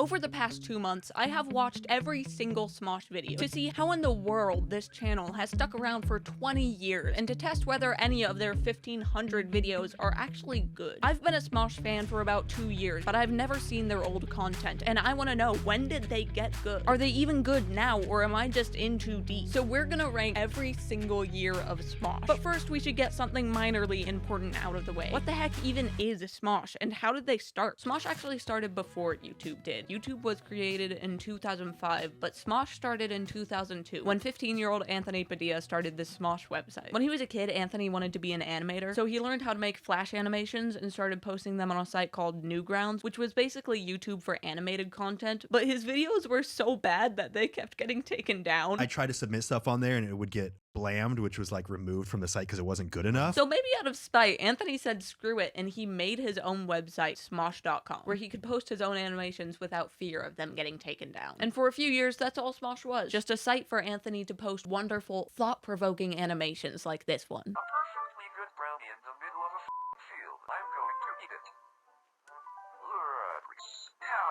Over the past 2 months, I have watched every single Smosh video to see how in the world this channel has stuck around for 20 years and to test whether any of their 1,500 videos are actually good. I've been a Smosh fan for about 2 years, but I've never seen their old content, and I want to know, when did they get good? Are they even good now, or am I just in too deep? So we're gonna rank every single year of Smosh. But first, we should get something minorly important out of the way. What the heck even is Smosh, and how did they start? Smosh actually started before YouTube did. YouTube was created in 2005, but Smosh started in 2002, when 15-year-old Anthony Padilla started this Smosh website. When he was a kid, Anthony wanted to be an animator, so he learned how to make flash animations and started posting them on a site called Newgrounds, which was basically YouTube for animated content, but his videos were so bad that they kept getting taken down. I tried to submit stuff on there and it would get blammed, which was like removed from the site because it wasn't good enough. So maybe out of spite, Anthony said screw it, and he made his own website, Smosh.com, where he could post his own animations without fear of them getting taken down. And for a few years, that's all Smosh was. Just a site for Anthony to post wonderful, thought-provoking animations like this one. A perfectly good brownie in the middle of a field. I'm going to eat it.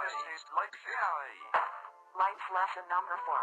This tastes like Defy. Life lesson number 4.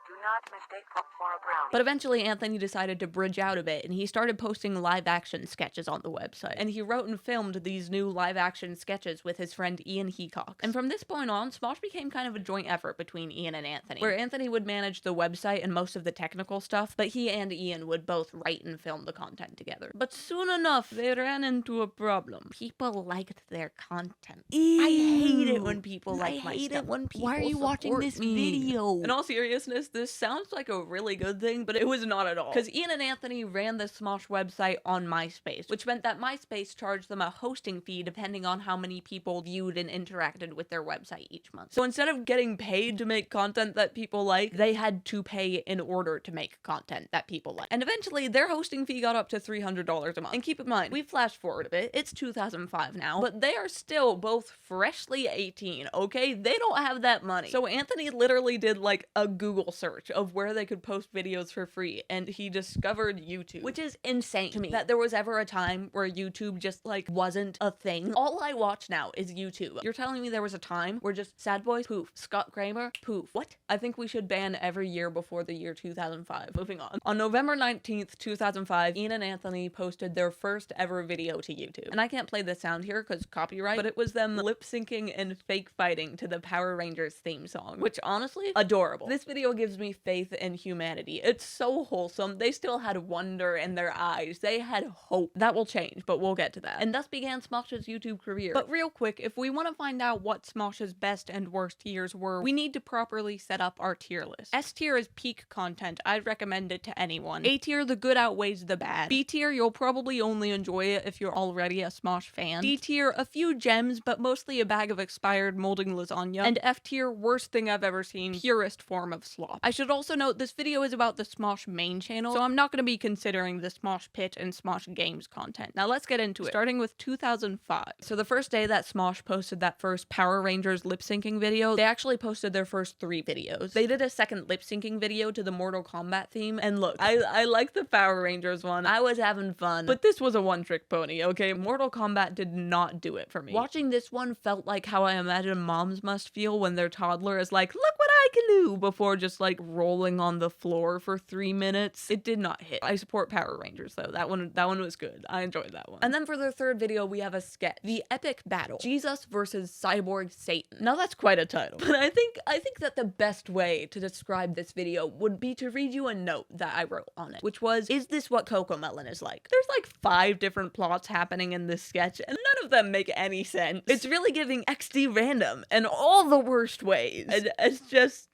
Do not mistake hope for a brownie. But eventually Anthony decided to bridge out a bit, and he started posting live-action sketches on the website. And he wrote and filmed these new live-action sketches with his friend Ian Heacock. And from this point on, Smosh became kind of a joint effort between Ian and Anthony, where Anthony would manage the website and most of the technical stuff, but he and Ian would both write and film the content together. But soon enough, they ran into a problem. People liked their content. Ew. I hate it when people like my I hate stuff. it when people Why are you watching support this me? video? In all seriousness, this sounds like a really good thing, but it was not at all. Because Ian and Anthony ran the Smosh website on MySpace, which meant that MySpace charged them a hosting fee depending on how many people viewed and interacted with their website each month. So instead of getting paid to make content that people like, they had to pay in order to make content that people like. And eventually, their hosting fee got up to $300 a month. And keep in mind, we flash forward a bit, it's 2005 now, but they are still both freshly 18, okay? They don't have that money. So Anthony literally did like a Google search of where they could post videos for free, and he discovered YouTube, which is insane to me that there was ever a time where YouTube just like wasn't a thing. All I watch now is YouTube. You're telling me there was a time where just Sad Boys, poof, Scott Kramer, poof. What? I think we should ban every year before the year 2005. Moving on. On November 19th, 2005, Ian and Anthony posted their first ever video to YouTube. And I can't play the sound here because copyright, but it was them lip syncing and fake fighting to the Power Rangers theme song, which honestly, adorable. This video gives me faith in humanity. It's so wholesome. They still had wonder in their eyes. They had hope. That will change, but we'll get to that. And thus began Smosh's YouTube career. But real quick, if we want to find out what Smosh's best and worst years were, we need to properly set up our tier list. S tier is peak content. I'd recommend it to anyone. A tier, the good outweighs the bad. B tier, you'll probably only enjoy it if you're already a Smosh fan. D tier, a few gems, but mostly a bag of expired molding lasagna. And F tier, worst thing I've ever seen, purest form of slop. I should also note this video is about the Smosh main channel, so I'm not going to be considering the Smosh Pit and Smosh Games content. Now let's get into it, starting with 2005. So the first day that Smosh posted that first Power Rangers lip syncing video, they actually posted their first 3 videos. They did a second lip syncing video to the Mortal Kombat theme, and look, I like the Power Rangers one. I was having fun, but this was a one-trick pony, okay? Mortal Kombat did not do it for me. Watching this one felt like how I imagine moms must feel when their toddler is like, look what I can do, before just like rolling on the floor for 3 minutes. It did not hit. I support Power Rangers though. That one was good. I enjoyed that one. And then for their third video, we have a sketch, The Epic Battle, Jesus versus Cyborg Satan. Now that's quite a title, but I think that the best way to describe this video would be to read you a note that I wrote on it, which was, is this what Cocomelon is like? There's like 5 different plots happening in this sketch, and none of them make any sense. It's really giving XD random in all the worst ways. And it's just,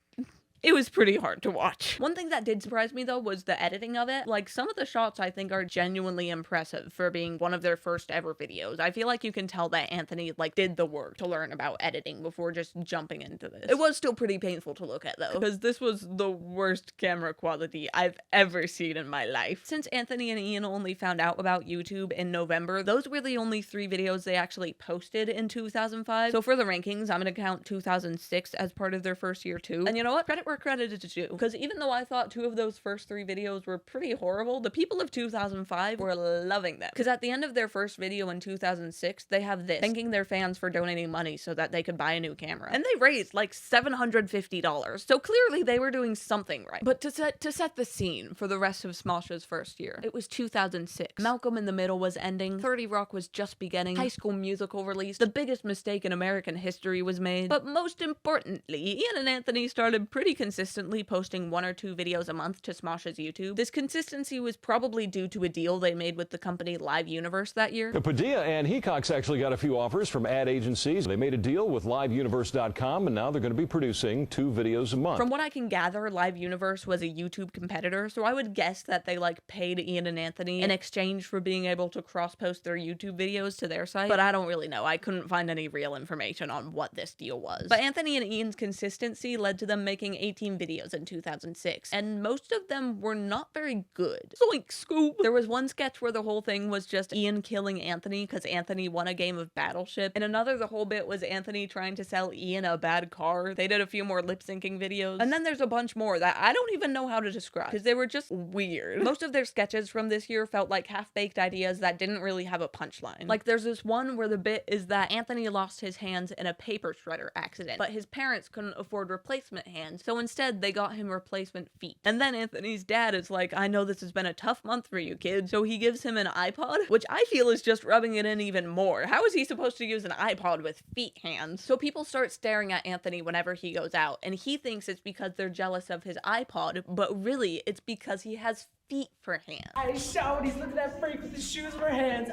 it was pretty hard to watch. One thing that did surprise me though was the editing of it. Like, some of the shots I think are genuinely impressive for being one of their first ever videos. I feel like you can tell that Anthony like did the work to learn about editing before just jumping into this. It was still pretty painful to look at though, because this was the worst camera quality I've ever seen in my life. Since Anthony and Ian only found out about YouTube in November, those were the only 3 videos they actually posted in 2005. So for the rankings, I'm gonna count 2006 as part of their first year too. And you know what? Credit where more credit is due, because even though I thought 2 of those first 3 videos were pretty horrible, the people of 2005 were loving them. Because at the end of their first video in 2006, they have this, thanking their fans for donating money so that they could buy a new camera. And they raised like $750, so clearly they were doing something right. But to set the scene for the rest of Smosh's first year, it was 2006. Malcolm in the Middle was ending, 30 Rock was just beginning, High School Musical released, the biggest mistake in American history was made, but most importantly, Ian and Anthony started pretty consistently posting 1 or 2 videos a month to Smosh's YouTube. This consistency was probably due to a deal they made with the company Live Universe that year. Padilla and Hecox actually got a few offers from ad agencies. They made a deal with LiveUniverse.com, and now they're going to be producing 2 videos a month. From what I can gather, Live Universe was a YouTube competitor, so I would guess that they paid Ian and Anthony in exchange for being able to cross-post their YouTube videos to their site, but I don't really know. I couldn't find any real information on what this deal was. But Anthony and Ian's consistency led to them making 18 videos in 2006, and most of them were not very good. Zoink, Scoop! There was one sketch where the whole thing was just Ian killing Anthony because Anthony won a game of Battleship, and another the whole bit was Anthony trying to sell Ian a bad car. They did a few more lip-syncing videos, and then there's a bunch more that I don't even know how to describe because they were just weird. Most of their sketches from this year felt like half-baked ideas that didn't really have a punchline. Like there's this one where the bit is that Anthony lost his hands in a paper shredder accident, but his parents couldn't afford replacement hands, so instead they got him replacement feet. And then Anthony's dad is like, I know this has been a tough month for you kids, so he gives him an iPod, which I feel is just rubbing it in even more. How is he supposed to use an iPod with feet hands? So people start staring at Anthony whenever he goes out, and he thinks it's because they're jealous of his iPod, but really it's because he has feet for hands. I shout, he's looking at Frank with his shoes for hands.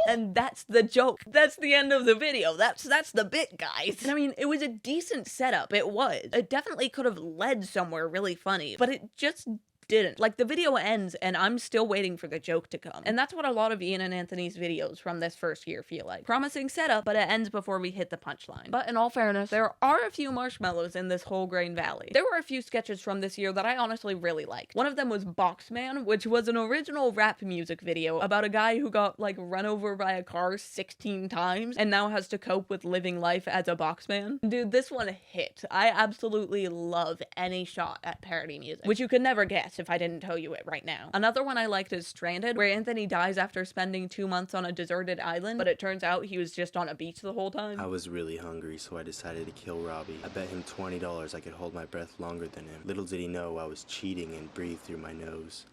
And that's the joke. That's the end of the video. That's the bit, guys. And I mean, it was a decent setup. It was. It definitely could have led somewhere really funny, but it just didn't. Like, the video ends and I'm still waiting for the joke to come. And that's what a lot of Ian and Anthony's videos from this first year feel like. Promising setup, but it ends before we hit the punchline. But in all fairness, there are a few marshmallows in this whole grain valley. There were a few sketches from this year that I honestly really liked. One of them was Boxman, which was an original rap music video about a guy who got run over by a car 16 times and now has to cope with living life as a boxman. Dude, this one hit. I absolutely love any shot at parody music, which you could never guess if I didn't tell you it right now. Another one I liked is Stranded, where Anthony dies after spending 2 months on a deserted island, but it turns out he was just on a beach the whole time. I was really hungry, so I decided to kill Robbie. I bet him $20 I could hold my breath longer than him. Little did he know I was cheating and breathed through my nose.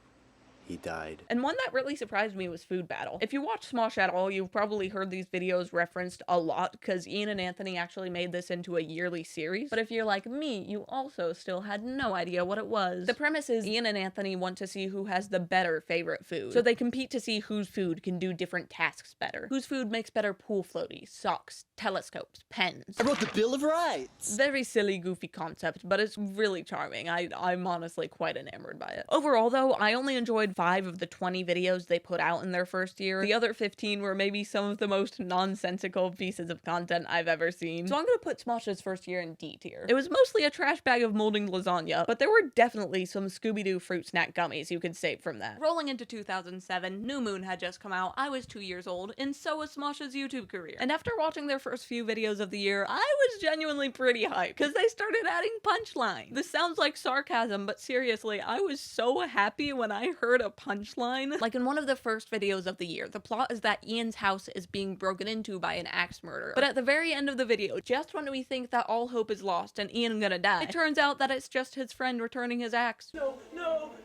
He died. And one that really surprised me was Food Battle. If you watch Smosh at all, you've probably heard these videos referenced a lot because Ian and Anthony actually made this into a yearly series. But if you're like me, you also still had no idea what it was. The premise is Ian and Anthony want to see who has the better favorite food. So they compete to see whose food can do different tasks better. Whose food makes better pool floaties, socks, telescopes, pens. I wrote the Bill of Rights. Very silly, goofy concept, but it's really charming. I'm honestly quite enamored by it. Overall though, I only enjoyed 5 of the 20 videos they put out in their first year. The other 15 were maybe some of the most nonsensical pieces of content I've ever seen. So I'm gonna put Smosh's first year in D tier. It was mostly a trash bag of molding lasagna, but there were definitely some Scooby-Doo fruit snack gummies you could save from that. Rolling into 2007, New Moon had just come out, I was 2 years old, and so was Smosh's YouTube career. And after watching their first few videos of the year, I was genuinely pretty hyped, because they started adding Punchline. This sounds like sarcasm, but seriously, I was so happy when I heard a punchline. Like in one of the first videos of the year, the plot is that Ian's house is being broken into by an axe murderer. But at the very end of the video, just when we think that all hope is lost and Ian gonna die, it turns out that it's just his friend returning his axe. No.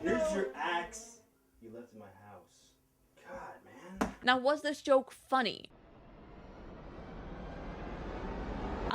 Here's your axe you left in my house. God, man. Now, was this joke funny?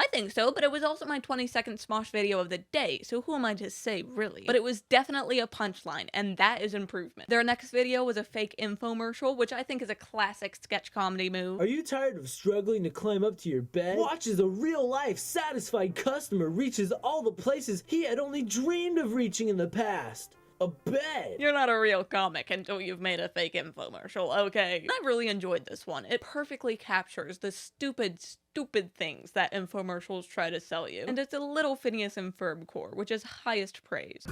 I think so, but it was also my 22nd Smosh video of the day, so who am I to say, really? But it was definitely a punchline, and that is improvement. Their next video was a fake infomercial, which I think is a classic sketch comedy move. Are you tired of struggling to climb up to your bed? Watch as a real-life, satisfied customer reaches all the places he had only dreamed of reaching in the past. A bed! You're not a real comic until you've made a fake infomercial, okay? I really enjoyed this one. It perfectly captures the stupid stupid things that infomercials try to sell you. And it's a little Phineas and Ferb core, which is highest praise.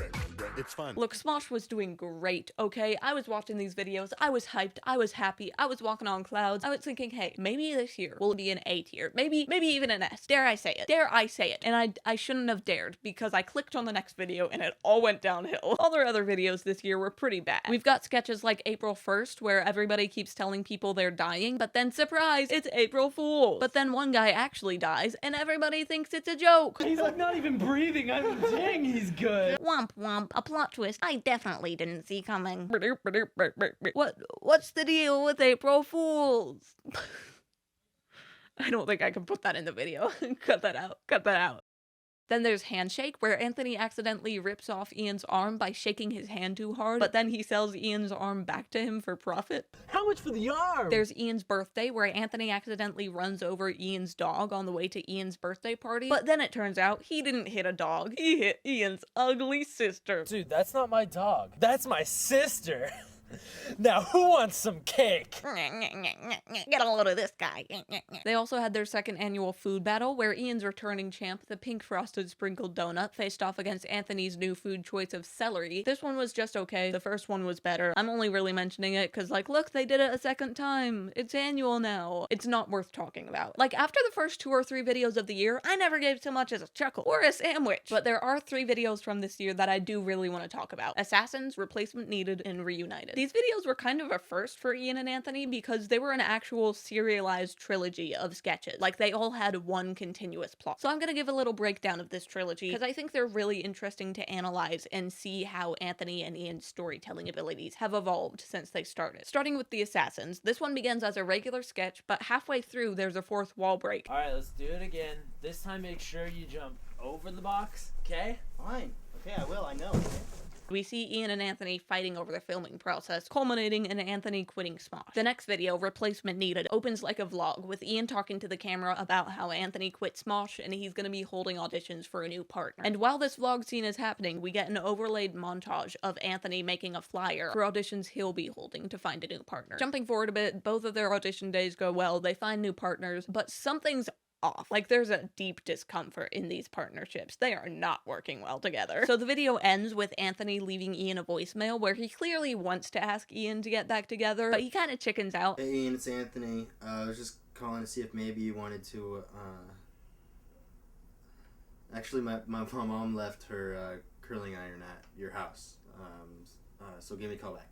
It's fun. Look, Smosh was doing great, okay? I was watching these videos, I was hyped, I was happy, I was walking on clouds. I was thinking, hey, maybe this year will be an A tier, maybe even an S. Dare I say it? Dare I say it? And I shouldn't have dared, because I clicked on the next video and it all went downhill. All their other videos this year were pretty bad. We've got sketches like April 1st, where everybody keeps telling people they're dying, but then surprise, it's April Fool's. But then one guy actually dies, and everybody thinks it's a joke. He's like not even breathing. I mean, dang, he's good. Womp womp, a plot twist I definitely didn't see coming. What's the deal with April Fools? I don't think I can put that in the video. Cut that out. Then there's Handshake, where Anthony accidentally rips off Ian's arm by shaking his hand too hard, but then he sells Ian's arm back to him for profit. How much for the arm? There's Ian's birthday, where Anthony accidentally runs over Ian's dog on the way to Ian's birthday party, but then it turns out he didn't hit a dog, he hit Ian's ugly sister. Dude, that's not my dog. That's my sister. Now, who wants some cake? Get a load of this guy. They also had their second annual food battle, where Ian's returning champ, the pink frosted sprinkled donut, faced off against Anthony's new food choice of celery. This one was just okay. The first one was better. I'm only really mentioning it because, like, look, they did it a second time. It's annual now. It's not worth talking about. Like, after the first 2 or 3 videos of the year, I never gave so much as a chuckle or a sandwich. But there are 3 videos from this year that I do really want to talk about: Assassins, Replacement Needed, and Reunited. These videos were kind of a first for Ian and Anthony because they were an actual serialized trilogy of sketches. Like, they all had one continuous plot. So I'm gonna give a little breakdown of this trilogy because I think they're really interesting to analyze and see how Anthony and Ian's storytelling abilities have evolved since they started. Starting with the Assassins, this one begins as a regular sketch, but halfway through there's a 4th wall break. Alright, let's do it again. This time make sure you jump over the box, okay? Fine. Okay, I will. I know. We see Ian and Anthony fighting over the filming process, culminating in Anthony quitting Smosh. The next video, Replacement Needed, opens like a vlog, with Ian talking to the camera about how Anthony quit Smosh and he's gonna be holding auditions for a new partner. And while this vlog scene is happening, we get an overlaid montage of Anthony making a flyer for auditions he'll be holding to find a new partner. Jumping forward a bit, both of their audition days go well, they find new partners, but something's off. Like, there's a deep discomfort in these partnerships. They are not working well together. So the video ends with Anthony leaving Ian a voicemail where he clearly wants to ask Ian to get back together, but he kind of chickens out. Hey Ian, it's Anthony. I was just calling to see if maybe you wanted to, Actually, my mom left her curling iron at your house. So give me a call back.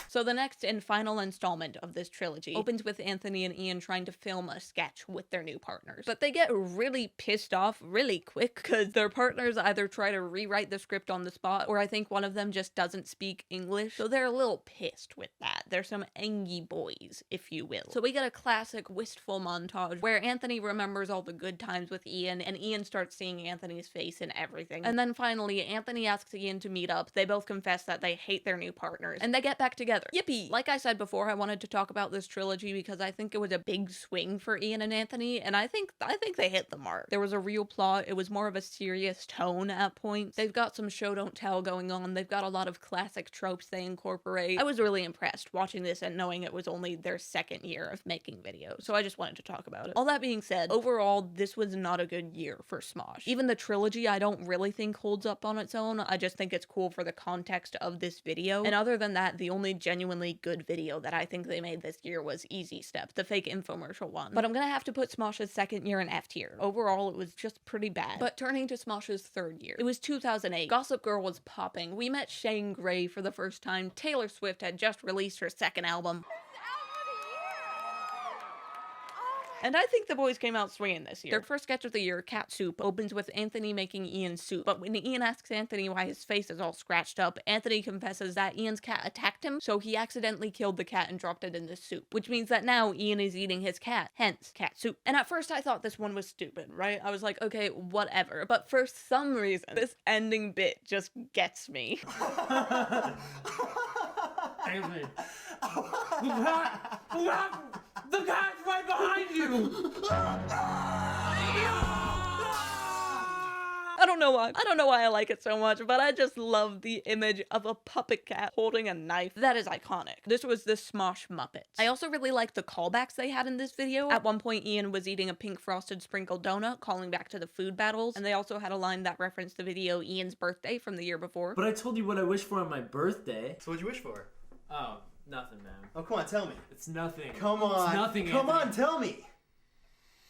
So the next and final installment of this trilogy opens with Anthony and Ian trying to film a sketch with their new partners. But they get really pissed off really quick because their partners either try to rewrite the script on the spot, or I think one of them just doesn't speak English. So they're a little pissed with that. They're some angy boys, if you will. So we get a classic wistful montage where Anthony remembers all the good times with Ian, and Ian starts seeing Anthony's face in everything. And then finally, Anthony asks Ian to meet up. They both confess that they hate their new partners, and they get back together. Yippee! Like I said before, I wanted to talk about this trilogy because I think it was a big swing for Ian and Anthony, and I think they hit the mark. There was a real plot. It was more of a serious tone at points. They've got some show don't tell going on. They've got a lot of classic tropes they incorporate. I was really impressed watching this and knowing it was only their 2nd year of making videos, so I just wanted to talk about it. All that being said, overall, this was not a good year for Smosh. Even the trilogy I don't really think holds up on its own. I just think it's cool for the context of this video, and other than that, the only genuinely good video that I think they made this year was Easy Step, the fake infomercial one. But I'm gonna have to put Smosh's 2nd year in F tier. Overall, it was just pretty bad. But turning to Smosh's 3rd year, it was 2008. Gossip Girl was popping. We met Shane Gray for the first time. Taylor Swift had just released her 2nd album. And I think the boys came out swinging this year. Their first sketch of the year, Cat Soup, opens with Anthony making Ian soup. But when Ian asks Anthony why his face is all scratched up, Anthony confesses that Ian's cat attacked him, so he accidentally killed the cat and dropped it in the soup. Which means that now Ian is eating his cat, hence Cat Soup. And at first I thought this one was stupid, right? I was like, okay, whatever. But for some reason, this ending bit just gets me. Anthony. The cat's right behind you! I don't know why. I don't know why I like it so much, but I just love the image of a puppet cat holding a knife. That is iconic. This was the Smosh Muppets. I also really like the callbacks they had in this video. At one point, Ian was eating a pink frosted sprinkled donut, calling back to the food battles, and they also had a line that referenced the video Ian's birthday from the year before. But I told you what I wish for on my birthday. So what'd you wish for? Oh, nothing, man. Oh, come on, tell me. It's nothing. Come on. It's nothing, Come Anthony. on, tell me.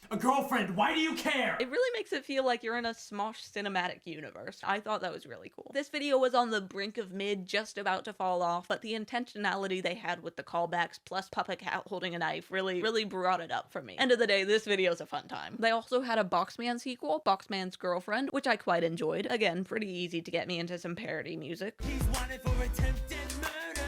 A girlfriend, why do you care? It really makes it feel like you're in a Smosh cinematic universe. I thought that was really cool. This video was on the brink of mid, just about to fall off, but the intentionality they had with the callbacks plus puppet cat holding a knife really brought it up for me. End of the day, this video's a fun time. They also had a Boxman sequel, Boxman's Girlfriend, which I quite enjoyed. Again, pretty easy to get me into some parody music. He's wanted for attempted murder,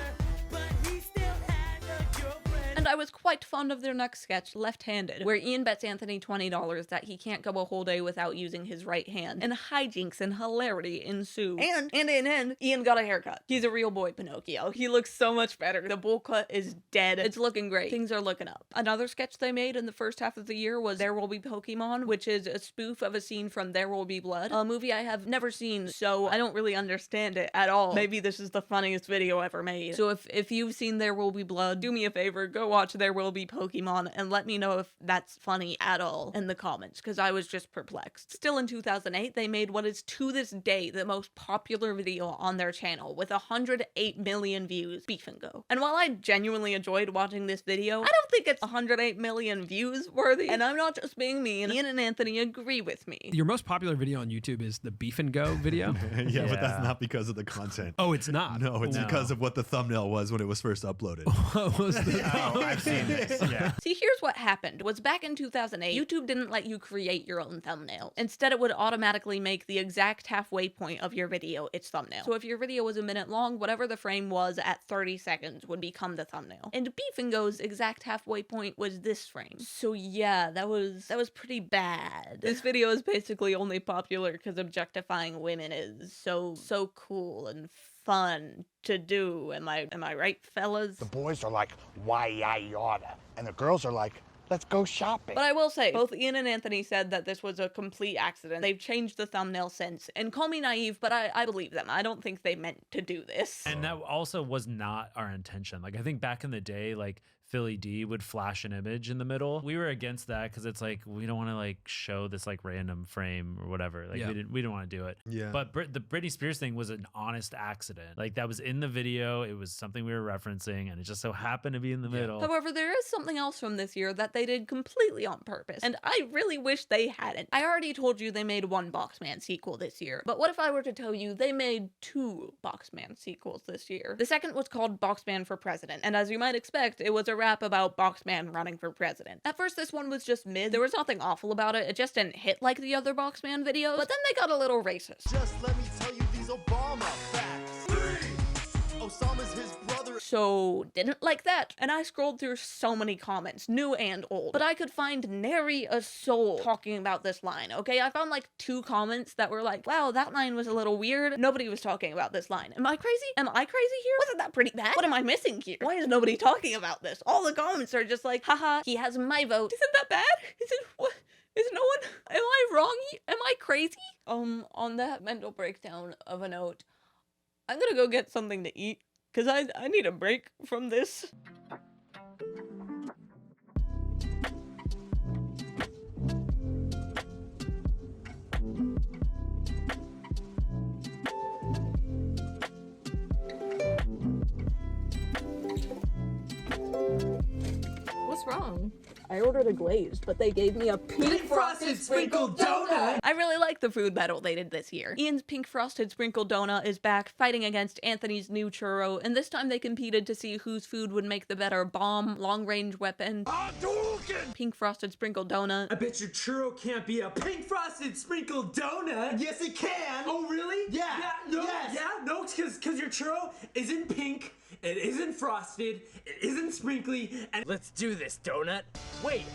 but he still had a girlfriend. And I was quite fond of their next sketch, Left-Handed, where Ian bets Anthony $20 that he can't go a whole day without using his right hand, and hijinks and hilarity ensue. And in the end, Ian got a haircut. He's a real boy Pinocchio. He looks so much better. The bowl cut is dead. It's looking great. Things are looking up. Another sketch they made in the first half of the year was There Will Be Pokemon, which is a spoof of a scene from There Will Be Blood, a movie I have never seen, so I don't really understand it at all. Maybe this is the funniest video ever made. So if you've seen There Will Be Blood, do me a favor, go watch There Will Be Pokemon and let me know if that's funny at all in the comments, because I was just perplexed. Still in 2008, they made what is to this day the most popular video on their channel with 108 million views, Beef and Go. And while I genuinely enjoyed watching this video, I don't think it's 108 million views worthy, and I'm not just being mean. Ian and Anthony agree with me. Your most popular video on YouTube is the Beef and Go video? Yeah, but that's not because of the content. Oh, it's not? No, it's because of what the thumbnail was when it was first uploaded. What was the Oh, I've seen this. Yeah. See, here's what happened. Was back in 2008, YouTube didn't let you create your own thumbnail. Instead, it would automatically make the exact halfway point of your video its thumbnail. So if your video was a minute long, whatever the frame was at 30 seconds would become the thumbnail. And Beef and Go's exact halfway point was this frame. So yeah, that was pretty bad. This video is basically only popular because objectifying women is so cool and fun to do. Am I right, fellas? The boys are like, why I oughta, and the girls are like, let's go shopping. But I will say, both Ian and Anthony said that this was a complete accident. They've changed the thumbnail since. And call me naive, but I believe them. I don't think they meant to do this. And that also was not our intention. Like, I think back in the day, like, Philly D would flash an image in the middle. We were against that because it's like, we don't want to like show this like random frame or whatever. Like we didn't want to do it. Yeah. But the Britney Spears thing was an honest accident. Like that was in the video. It was something we were referencing and it just so happened to be in the middle. However, there is something else from this year that they did completely on purpose. And I really wish they hadn't. I already told you they made one Boxman sequel this year. But what if I were to tell you they made 2 Boxman sequels this year? The second was called Boxman for President. And as you might expect, it was a rap about Boxman running for president. At first, this one was just mid. There was nothing awful about it. It just didn't hit like the other Boxman videos. But then they got a little racist. Just let me tell you these Obama facts. 3. Osama's his brother. So, didn't like that. And I scrolled through so many comments, new and old, but I could find nary a soul talking about this line, okay? I found like 2 comments that were like, wow, that line was a little weird. Nobody was talking about this line. Am I crazy? Am I crazy here? Wasn't that pretty bad? What am I missing here? Why is nobody talking about this? All the comments are just like, haha, he has my vote. Isn't that bad? Is it, what? Is no one, am I wrong? Am I crazy? On that mental breakdown of a note, I'm gonna go get something to eat. Cause I need a break from this. What's wrong? I ordered a glazed, but they gave me a pink frosted sprinkled donut. I really like the food battle they did this year. Ian's pink frosted sprinkled donut is back fighting against Anthony's new churro, and this time they competed to see whose food would make the better bomb, long-range weapon. Pink frosted sprinkled donut. I bet your churro can't be a pink frosted sprinkled donut. Yes, it can. Oh, really? Yeah. No, Yes. yeah, no, because your churro isn't pink, it isn't frosted, it isn't sprinkly, and let's do this, donut. Wait,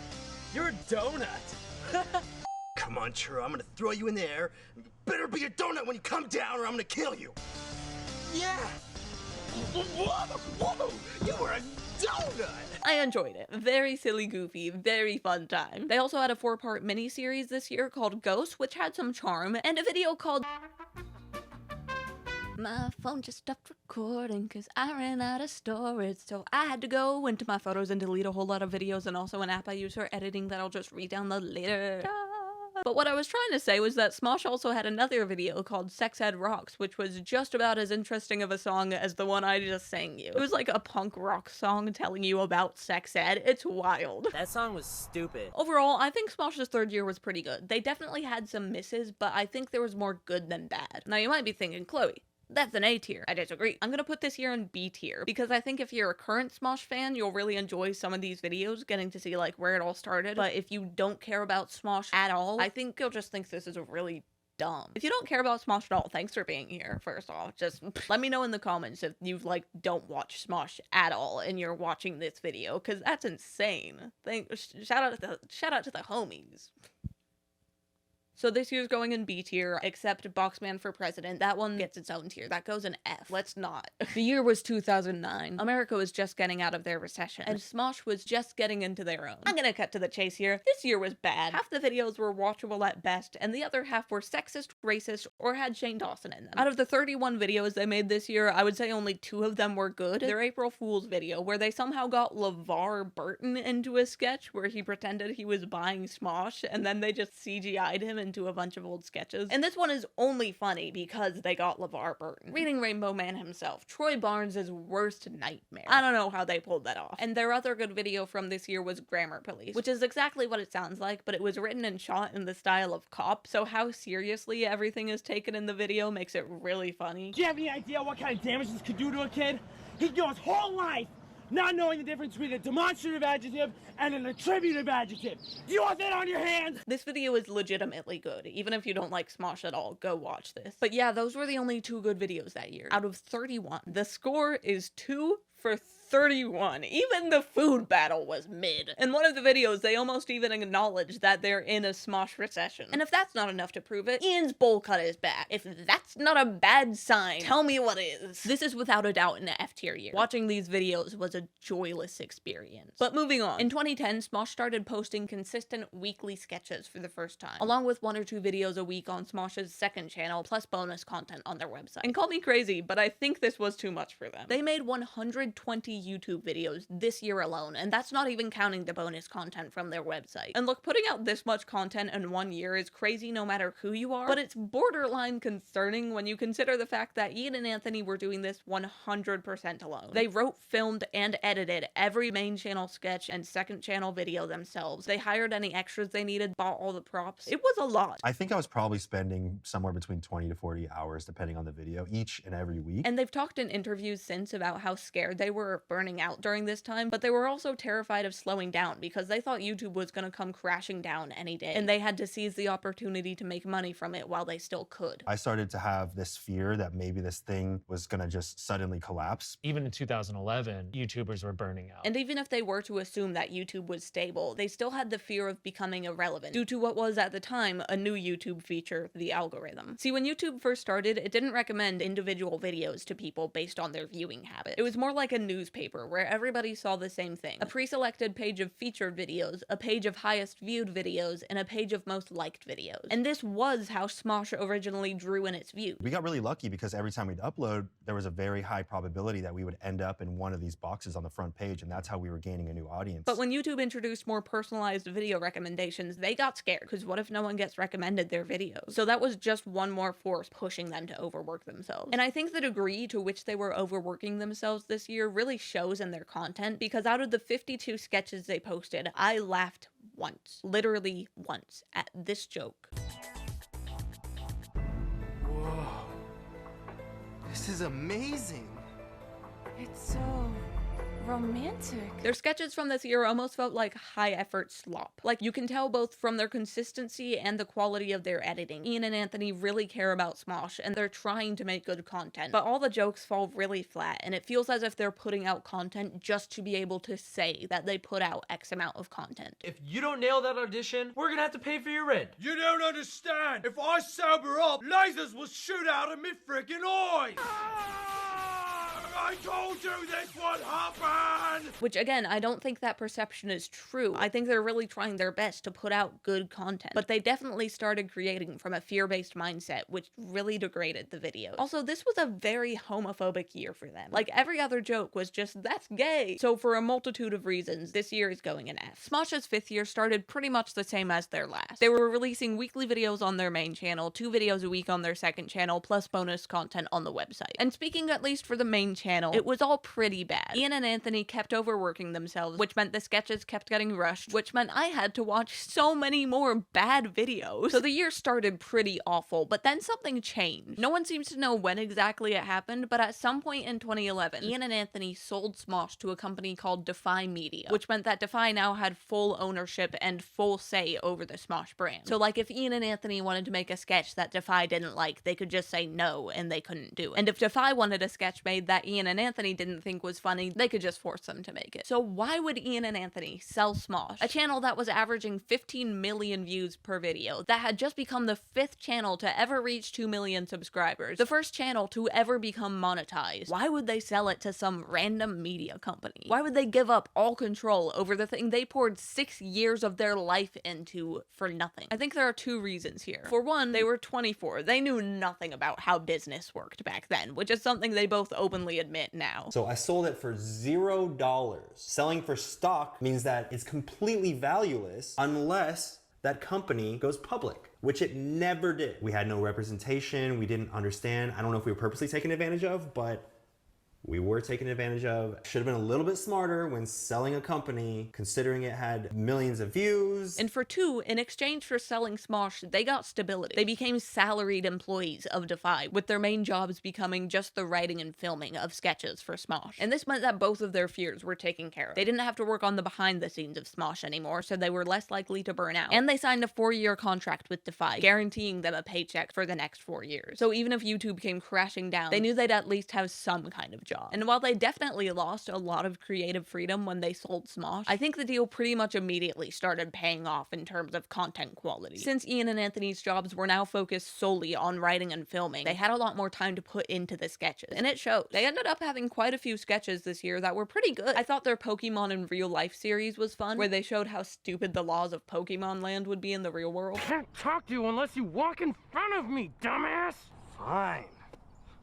you're a donut. Come on, churro, I'm gonna throw you in the air. You better be a donut when you come down or I'm gonna kill you. Yeah. Whoa, you were a donut! I enjoyed it. Very silly, goofy, very fun time. They also had a 4-part mini-series this year called Ghost, which had some charm, and a video called My phone just stopped recording cause I ran out of storage, so I had to go into my photos and delete a whole lot of videos, and also an app I use for editing that I'll just re-download later. But what I was trying to say was that Smosh also had another video called Sex Ed Rocks, which was just about as interesting of a song as the one I just sang you. It was like a punk rock song telling you about sex ed. It's wild. That song was stupid. Overall, I think Smosh's third year was pretty good. They definitely had some misses, but I think there was more good than bad. Now you might be thinking, Chloe, that's an A tier. I disagree. I'm gonna put this year in B tier because I think if you're a current Smosh fan, you'll really enjoy some of these videos, getting to see like where it all started. But if you don't care about Smosh at all, I think you'll just think this is a really dumb. If you don't care about Smosh at all, thanks for being here, first off. Just let me know in the comments if you like don't watch Smosh at all and you're watching this video, because that's insane. Shout out to the homies. So this year's going in B tier, except Boxman for President. That one gets its own tier. That goes in F. Let's not. The year was 2009. America was just getting out of their recession, and Smosh was just getting into their own. I'm gonna cut to the chase here. This year was bad. Half the videos were watchable at best, and the other half were sexist, racist, or had Shane Dawson in them. Out of the 31 videos they made this year, I would say only 2 of them were good. Their April Fool's video, where they somehow got LeVar Burton into a sketch where he pretended he was buying Smosh, and then they just CGI'd him into a bunch of old sketches. And this one is only funny because they got LeVar Burton. Reading Rainbow Man himself, Troy Barnes' worst nightmare. I don't know how they pulled that off. And their other good video from this year was Grammar Police, which is exactly what it sounds like, but it was written and shot in the style of Cop, so how seriously everything is taken in the video makes it really funny. Do you have any idea what kind of damage this could do to a kid? He goes his whole life not knowing the difference between a demonstrative adjective and an attributive adjective. Do you want that on your hands? This video is legitimately good. Even if you don't like Smosh at all, go watch this. But yeah, those were the only 2 good videos that year. Out of 31. The score is 2 for 31. Even the food battle was mid. In one of the videos, they almost even acknowledged that they're in a Smosh recession. And if that's not enough to prove it, Ian's bowl cut is back. If that's not a bad sign, tell me what is. This is without a doubt an F tier year. Watching these videos was a joyless experience. But moving on. In 2010, Smosh started posting consistent weekly sketches for the first time, along with 1 or 2 videos a week on Smosh's second channel, plus bonus content on their website. And call me crazy, but I think this was too much for them. They made 120 YouTube videos this year alone, and that's not even counting the bonus content from their website. And look, putting out this much content in 1 year is crazy no matter who you are, but it's borderline concerning when you consider the fact that Ian and Anthony were doing this 100% alone. They wrote, filmed, and edited every main channel sketch and second channel video themselves. They hired any extras they needed, bought all the props. It was a lot. I think I was probably spending somewhere between 20 to 40 hours, depending on the video, each and every week. And they've talked in interviews since about how scared they were of burning out during this time, but they were also terrified of slowing down because they thought YouTube was gonna come crashing down any day, and they had to seize the opportunity to make money from it while they still could. I started to have this fear that maybe this thing was gonna just suddenly collapse. Even in 2011, YouTubers were burning out. And even if they were to assume that YouTube was stable, they still had the fear of becoming irrelevant due to what was at the time a new YouTube feature, the algorithm. See, when YouTube first started, it didn't recommend individual videos to people based on their viewing habit. It was more like a newspaper where everybody saw the same thing. A pre-selected page of featured videos, a page of highest viewed videos, and a page of most liked videos. And this was how Smosh originally drew in its views. We got really lucky because every time we'd upload, there was a very high probability that we would end up in one of these boxes on the front page, and that's how we were gaining a new audience. But when YouTube introduced more personalized video recommendations, they got scared, because what if no one gets recommended their videos? So that was just one more force pushing them to overwork themselves. And I think the degree to which they were overworking themselves this year really shows in their content, because out of the 52 sketches they posted, I laughed once, literally once, at this joke. Whoa. This is amazing. It's so romantic. Their sketches from this year almost felt like high-effort slop. Like, you can tell both from their consistency and the quality of their editing. Ian and Anthony really care about Smosh, and they're trying to make good content. But all the jokes fall really flat, and it feels as if they're putting out content just to be able to say that they put out X amount of content. If you don't nail that audition, we're gonna have to pay for your rent. You don't understand. If I sober up, lasers will shoot out of me freaking eyes. I told you this would happen! Which again, I don't think that perception is true. I think they're really trying their best to put out good content. But they definitely started creating from a fear-based mindset, which really degraded the videos. Also, this was a very homophobic year for them. Like, every other joke was just, that's gay! So for a multitude of reasons, this year is going an F. Smosh's 5th year started pretty much the same as their last. They were releasing weekly videos on their main channel, 2 videos a week on their second channel, plus bonus content on the website. And speaking at least for the main channel, it was all pretty bad. Ian and Anthony kept overworking themselves, which meant the sketches kept getting rushed, which meant I had to watch so many more bad videos. So the year started pretty awful, but then something changed. No one seems to know when exactly it happened, but at some point in 2011, Ian and Anthony sold Smosh to a company called Defy Media, which meant that Defy now had full ownership and full say over the Smosh brand. So like if Ian and Anthony wanted to make a sketch that Defy didn't like, they could just say no and they couldn't do it. And if Defy wanted a sketch made that Ian and Anthony didn't think was funny, they could just force them to make it. So why would Ian and Anthony sell Smosh, a channel that was averaging 15 million views per video, that had just become the 5th channel to ever reach 2 million subscribers, the first channel to ever become monetized? Why would they sell it to some random media company? Why would they give up all control over the thing they poured 6 years of their life into for nothing? I think there are 2 reasons here. For one, they were 24. They knew nothing about how business worked back then, which is something they both openly admit now. So I sold it for $0. Selling for stock means that it's completely valueless unless that company goes public, which it never did. We had no representation. We didn't understand. I don't know if we were purposely taken advantage of, but we were taken advantage of. Should have been a little bit smarter when selling a company, considering it had millions of views. And for 2, in exchange for selling Smosh, they got stability. They became salaried employees of Defy, with their main jobs becoming just the writing and filming of sketches for Smosh. And this meant that both of their fears were taken care of. They didn't have to work on the behind the scenes of Smosh anymore, so they were less likely to burn out. And they signed a 4-year contract with Defy, guaranteeing them a paycheck for the next 4 years. So even if YouTube came crashing down, they knew they'd at least have some kind of job. And while they definitely lost a lot of creative freedom when they sold Smosh, I think the deal pretty much immediately started paying off in terms of content quality. Since Ian and Anthony's jobs were now focused solely on writing and filming, they had a lot more time to put into the sketches, and it showed. They ended up having quite a few sketches this year that were pretty good. I thought their Pokemon in Real Life series was fun, where they showed how stupid the laws of Pokemon Land would be in the real world. Can't talk to you unless you walk in front of me, dumbass! Fine.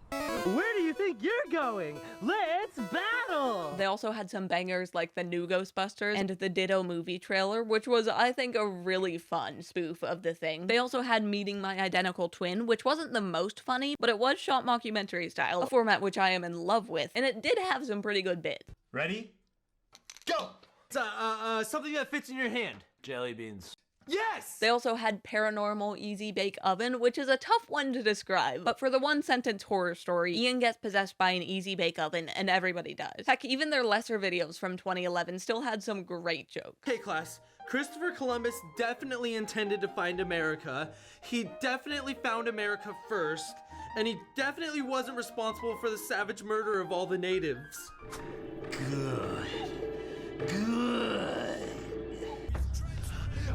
Where do you think you're going? Let's battle! They also had some bangers like the new Ghostbusters and the Ditto movie trailer, which was, I think, a really fun spoof of the thing. They also had Meeting My Identical Twin, which wasn't the most funny, but it was shot mockumentary style, a format which I am in love with, and it did have some pretty good bits. Ready? Go! Something that fits in your hand. Jelly beans. Yes! They also had Paranormal Easy Bake Oven, which is a tough one to describe, but for the one-sentence horror story, Ian gets possessed by an easy bake oven, and everybody does. Heck, even their lesser videos from 2011 still had some great jokes. Hey class, Christopher Columbus definitely intended to find America. He definitely found America first, and he definitely wasn't responsible for the savage murder of all the natives. Good.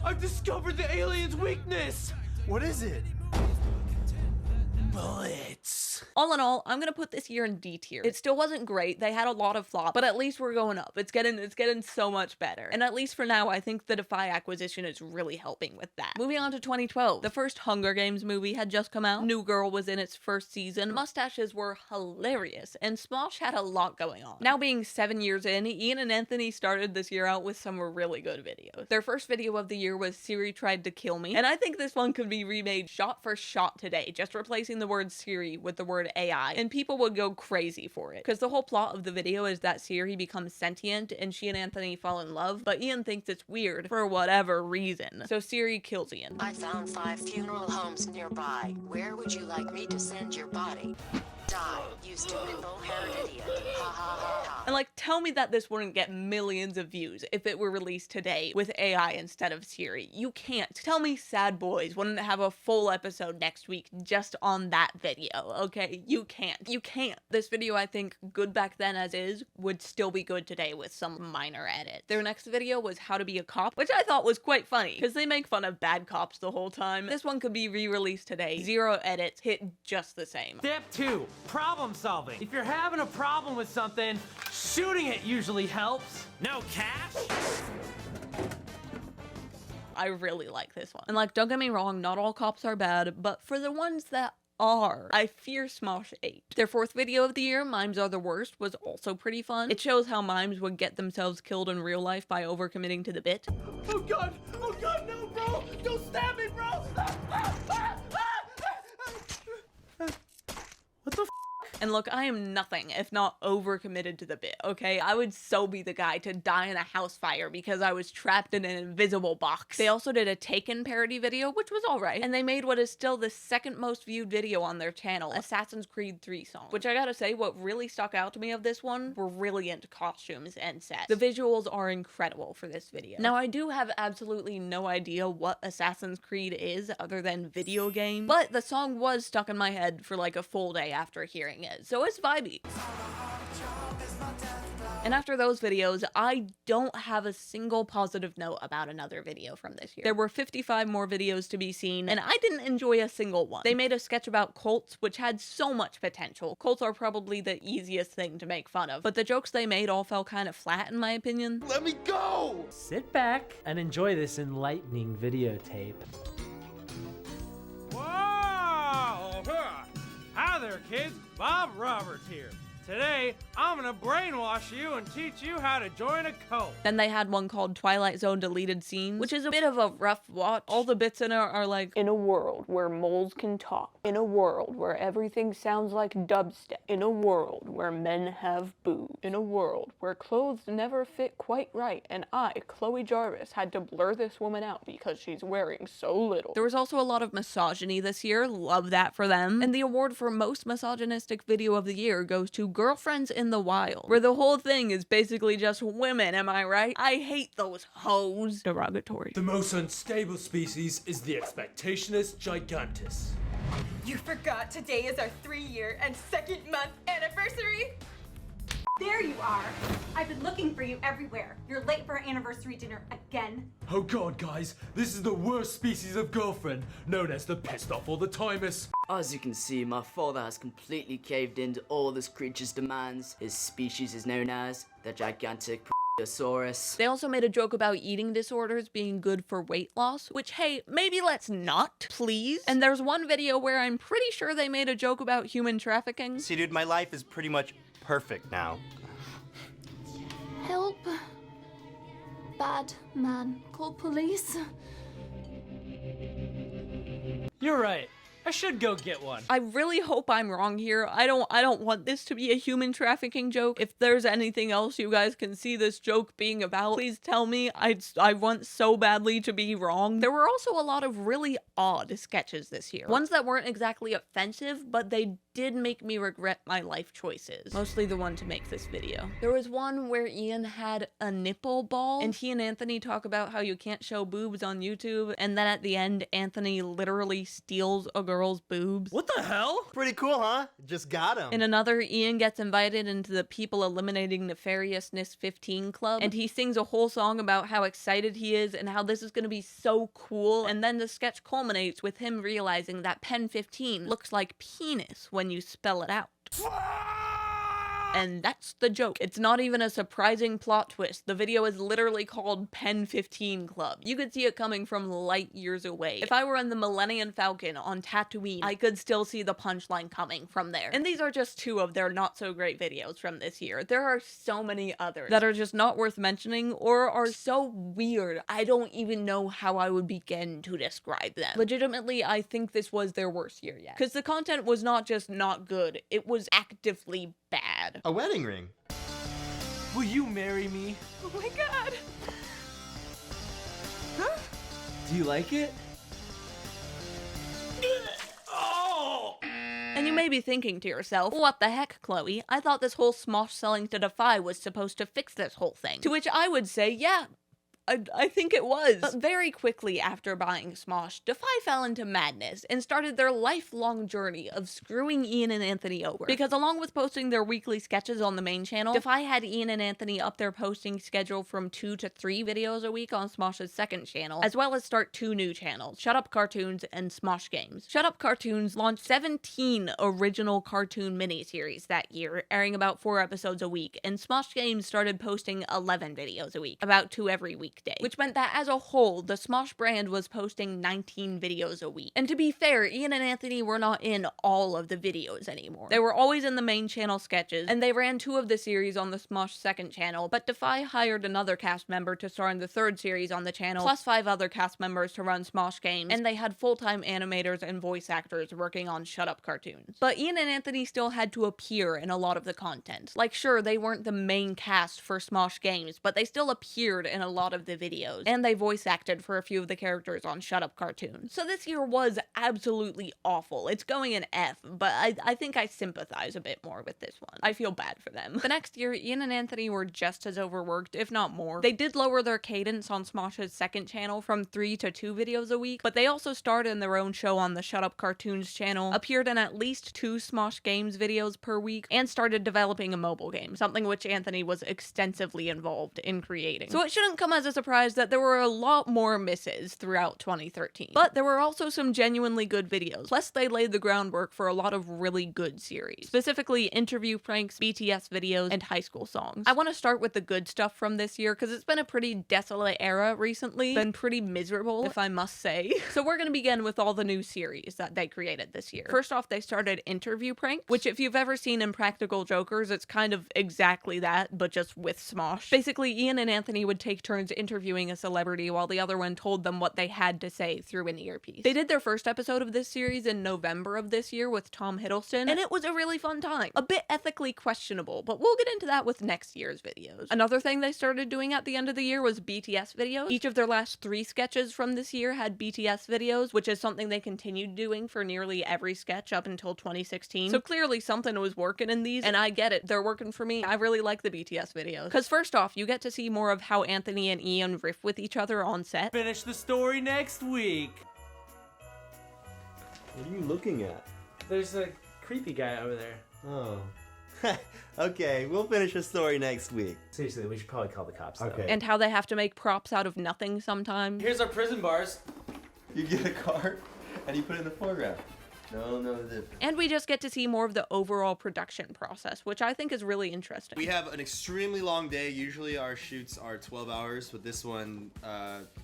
I've discovered the alien's weakness! What is it? Bullets. All in all, I'm gonna put this year in D tier. It still wasn't great, they had a lot of flops, but at least we're going up. It's getting so much better. And at least for now, I think the Defy acquisition is really helping with that. Moving on to 2012, the first Hunger Games movie had just come out. New Girl was in its first season, mustaches were hilarious, and Smosh had a lot going on. Now being 7 years in, Ian and Anthony started this year out with some really good videos. Their first video of the year was Siri Tried to Kill Me, and I think this one could be remade shot for shot today, just replacing the word Siri with the word AI, and people would go crazy for it. Because the whole plot of the video is that Siri becomes sentient and she and Anthony fall in love, but Ian thinks it's weird for whatever reason. So Siri kills Ian. I found 5 funeral homes nearby. Where would you like me to send your body? Die, you stupid bull-haired idiot. Ha ha ha ha. And like, tell me that this wouldn't get millions of views if it were released today with AI instead of Siri. You can't. Tell me Sad Boys wouldn't have a full episode next week just on that video, okay? You can't. You can't. This video, I think, good back then as is, would still be good today with some minor edits. Their next video was How to Be a Cop, which I thought was quite funny, because they make fun of bad cops the whole time. This one could be re-released today. 0 edits, hit just the same. Step 2. problem solving. If you're having a problem with something, shooting it usually helps. No cash? I really like this one. And like, don't get me wrong, not all cops are bad, but for the ones that are, I fear Smosh 8. Their 4th video of the year, Mimes Are the Worst, was also pretty fun. It shows how mimes would get themselves killed in real life by overcommitting to the bit. Oh god, no, bro! Don't stab me, bro! What the f? And look, I am nothing if not overcommitted to the bit, okay? I would so be the guy to die in a house fire because I was trapped in an invisible box. They also did a Taken parody video, which was alright. And they made what is still the 2nd most viewed video on their channel, Assassin's Creed 3 song. Which I gotta say, what really stuck out to me of this one were brilliant costumes and sets. The visuals are incredible for this video. Now, I do have absolutely no idea what Assassin's Creed is other than video game, but the song was stuck in my head for like a full day after hearing it. So it's vibey. And after those videos, I don't have a single positive note about another video from this year. There were 55 more videos to be seen, and I didn't enjoy a single one. They made a sketch about cults, which had so much potential. Cults are probably the easiest thing to make fun of, but the jokes they made all fell kind of flat in my opinion. Let me go! Sit back and enjoy this enlightening videotape. Whoa! Hi there, kids. Bob Roberts here. Today, I'm gonna brainwash you and teach you how to join a cult. Then they had one called Twilight Zone Deleted Scenes, which is a bit of a rough watch. All the bits in it are like, in a world where moles can talk, in a world where everything sounds like dubstep, in a world where men have boobs, in a world where clothes never fit quite right, and I, Chloe Jarvis, had to blur this woman out because she's wearing so little. There was also a lot of misogyny this year, love that for them, and the award for most misogynistic video of the year goes to Girlfriends in the Wild, where the whole thing is basically just women, am I right? I hate those hoes. Derogatory. The most unstable species is the Expectationist gigantus. You forgot today is our 3-year and 2nd month anniversary? There you are. I've been looking for you everywhere. You're late for our anniversary dinner again. Oh god, guys, this is the worst species of girlfriend, known as the pissed off all the timers. As you can see, my father has completely caved into all this creature's demands. His species is known as the gigantic Brachiosaurus. They also made a joke about eating disorders being good for weight loss, which, hey, maybe let's not, please. And there's one video where I'm pretty sure they made a joke about human trafficking. See, dude, my life is pretty much perfect now. Help. Bad man. Call police. You're right. I should go get one. I really hope I'm wrong here. I don't want this to be a human trafficking joke. If there's anything else you guys can see this joke being about, please tell me. I want so badly to be wrong. There were also a lot of really odd sketches this year. Ones that weren't exactly offensive, but they did make me regret my life choices. Mostly the one to make this video. There was one where Ian had a nipple ball, and he and Anthony talk about how you can't show boobs on YouTube, and then at the end, Anthony literally steals a girl's boobs. What the hell? Pretty cool, huh? Just got him. In another, Ian gets invited into the People Eliminating Nefariousness 15 club, and he sings a whole song about how excited he is and how this is gonna be so cool, and then the sketch culminates with him realizing that Pen 15 looks like penis when you spell it out. And that's the joke. It's not even a surprising plot twist. The video is literally called Pen 15 Club. You could see it coming from light years away. If I were in the Millennium Falcon on Tatooine, I could still see the punchline coming from there. And these are just 2 of their not so great videos from this year. There are so many others that are just not worth mentioning or are so weird. I don't even know how I would begin to describe them. Legitimately, I think this was their worst year yet. Because the content was not just not good, it was actively bad. A wedding ring. Will you marry me? Oh my god. Huh? Do you like it? Oh! And you may be thinking to yourself, what the heck, Chloe? I thought this whole Smosh selling to Defy was supposed to fix this whole thing. To which I would say, yeah, I think it was. But very quickly after buying Smosh, Defy fell into madness and started their lifelong journey of screwing Ian and Anthony over. Because along with posting their weekly sketches on the main channel, Defy had Ian and Anthony up their posting schedule from 2 to 3 videos a week on Smosh's second channel, as well as start 2 new channels, Shut Up Cartoons and Smosh Games. Shut Up Cartoons launched 17 original cartoon miniseries that year, airing about 4 episodes a week, and Smosh Games started posting 11 videos a week, about 2 every weekday, which meant that as a whole, the Smosh brand was posting 19 videos a week. And to be fair, Ian and Anthony were not in all of the videos anymore. They were always in the main channel sketches, and they ran 2 of the series on the Smosh second channel, but Defy hired another cast member to star in the 3rd series on the channel, plus 5 other cast members to run Smosh Games, and they had full-time animators and voice actors working on Shut Up Cartoons. But Ian and Anthony still had to appear in a lot of the content. Like, sure, they weren't the main cast for Smosh Games, but they still appeared in a lot of the videos, and they voice acted for a few of the characters on Shut Up Cartoons. So this year was absolutely awful. It's going an F, but I think I sympathize a bit more with this one. I feel bad for them. The next year, Ian and Anthony were just as overworked, if not more. They did lower their cadence on Smosh's second channel from 3 to 2 videos a week, but they also starred in their own show on the Shut Up Cartoons channel, appeared in at least 2 Smosh Games videos per week, and started developing a mobile game, something which Anthony was extensively involved in creating. So it shouldn't come as a surprise that there were a lot more misses throughout 2013. But there were also some genuinely good videos, plus they laid the groundwork for a lot of really good series, specifically interview pranks, BTS videos, and high school songs. I want to start with the good stuff from this year because it's been a pretty desolate era recently, been pretty miserable, if I must say. So we're going to begin with all the new series that they created this year. First off, they started interview pranks, which if you've ever seen Impractical Jokers, it's kind of exactly that, but just with Smosh. Basically, Ian and Anthony would take turns interviewing a celebrity while the other one told them what they had to say through an earpiece. They did their first episode of this series in November of this year with Tom Hiddleston, and it was a really fun time. A bit ethically questionable, but we'll get into that with next year's videos. Another thing they started doing at the end of the year was BTS videos. Each of their last 3 sketches from this year had BTS videos, which is something they continued doing for nearly every sketch up until 2016. So clearly something was working in these, and I get it. They're working for me. I really like the BTS videos. Because first off, you get to see more of how Anthony and Ian riff with each other on set. Finish the story next week. What are you looking at? There's a creepy guy over there. Oh. Okay, we'll finish the story next week. Seriously, we should probably call the cops, though. Okay. And how they have to make props out of nothing sometimes. Here's our prison bars. You get a cart and you put it in the foreground. No different. And we just get to see more of the overall production process, which I think is really interesting. We have an extremely long day. Usually our shoots are 12 hours, but this one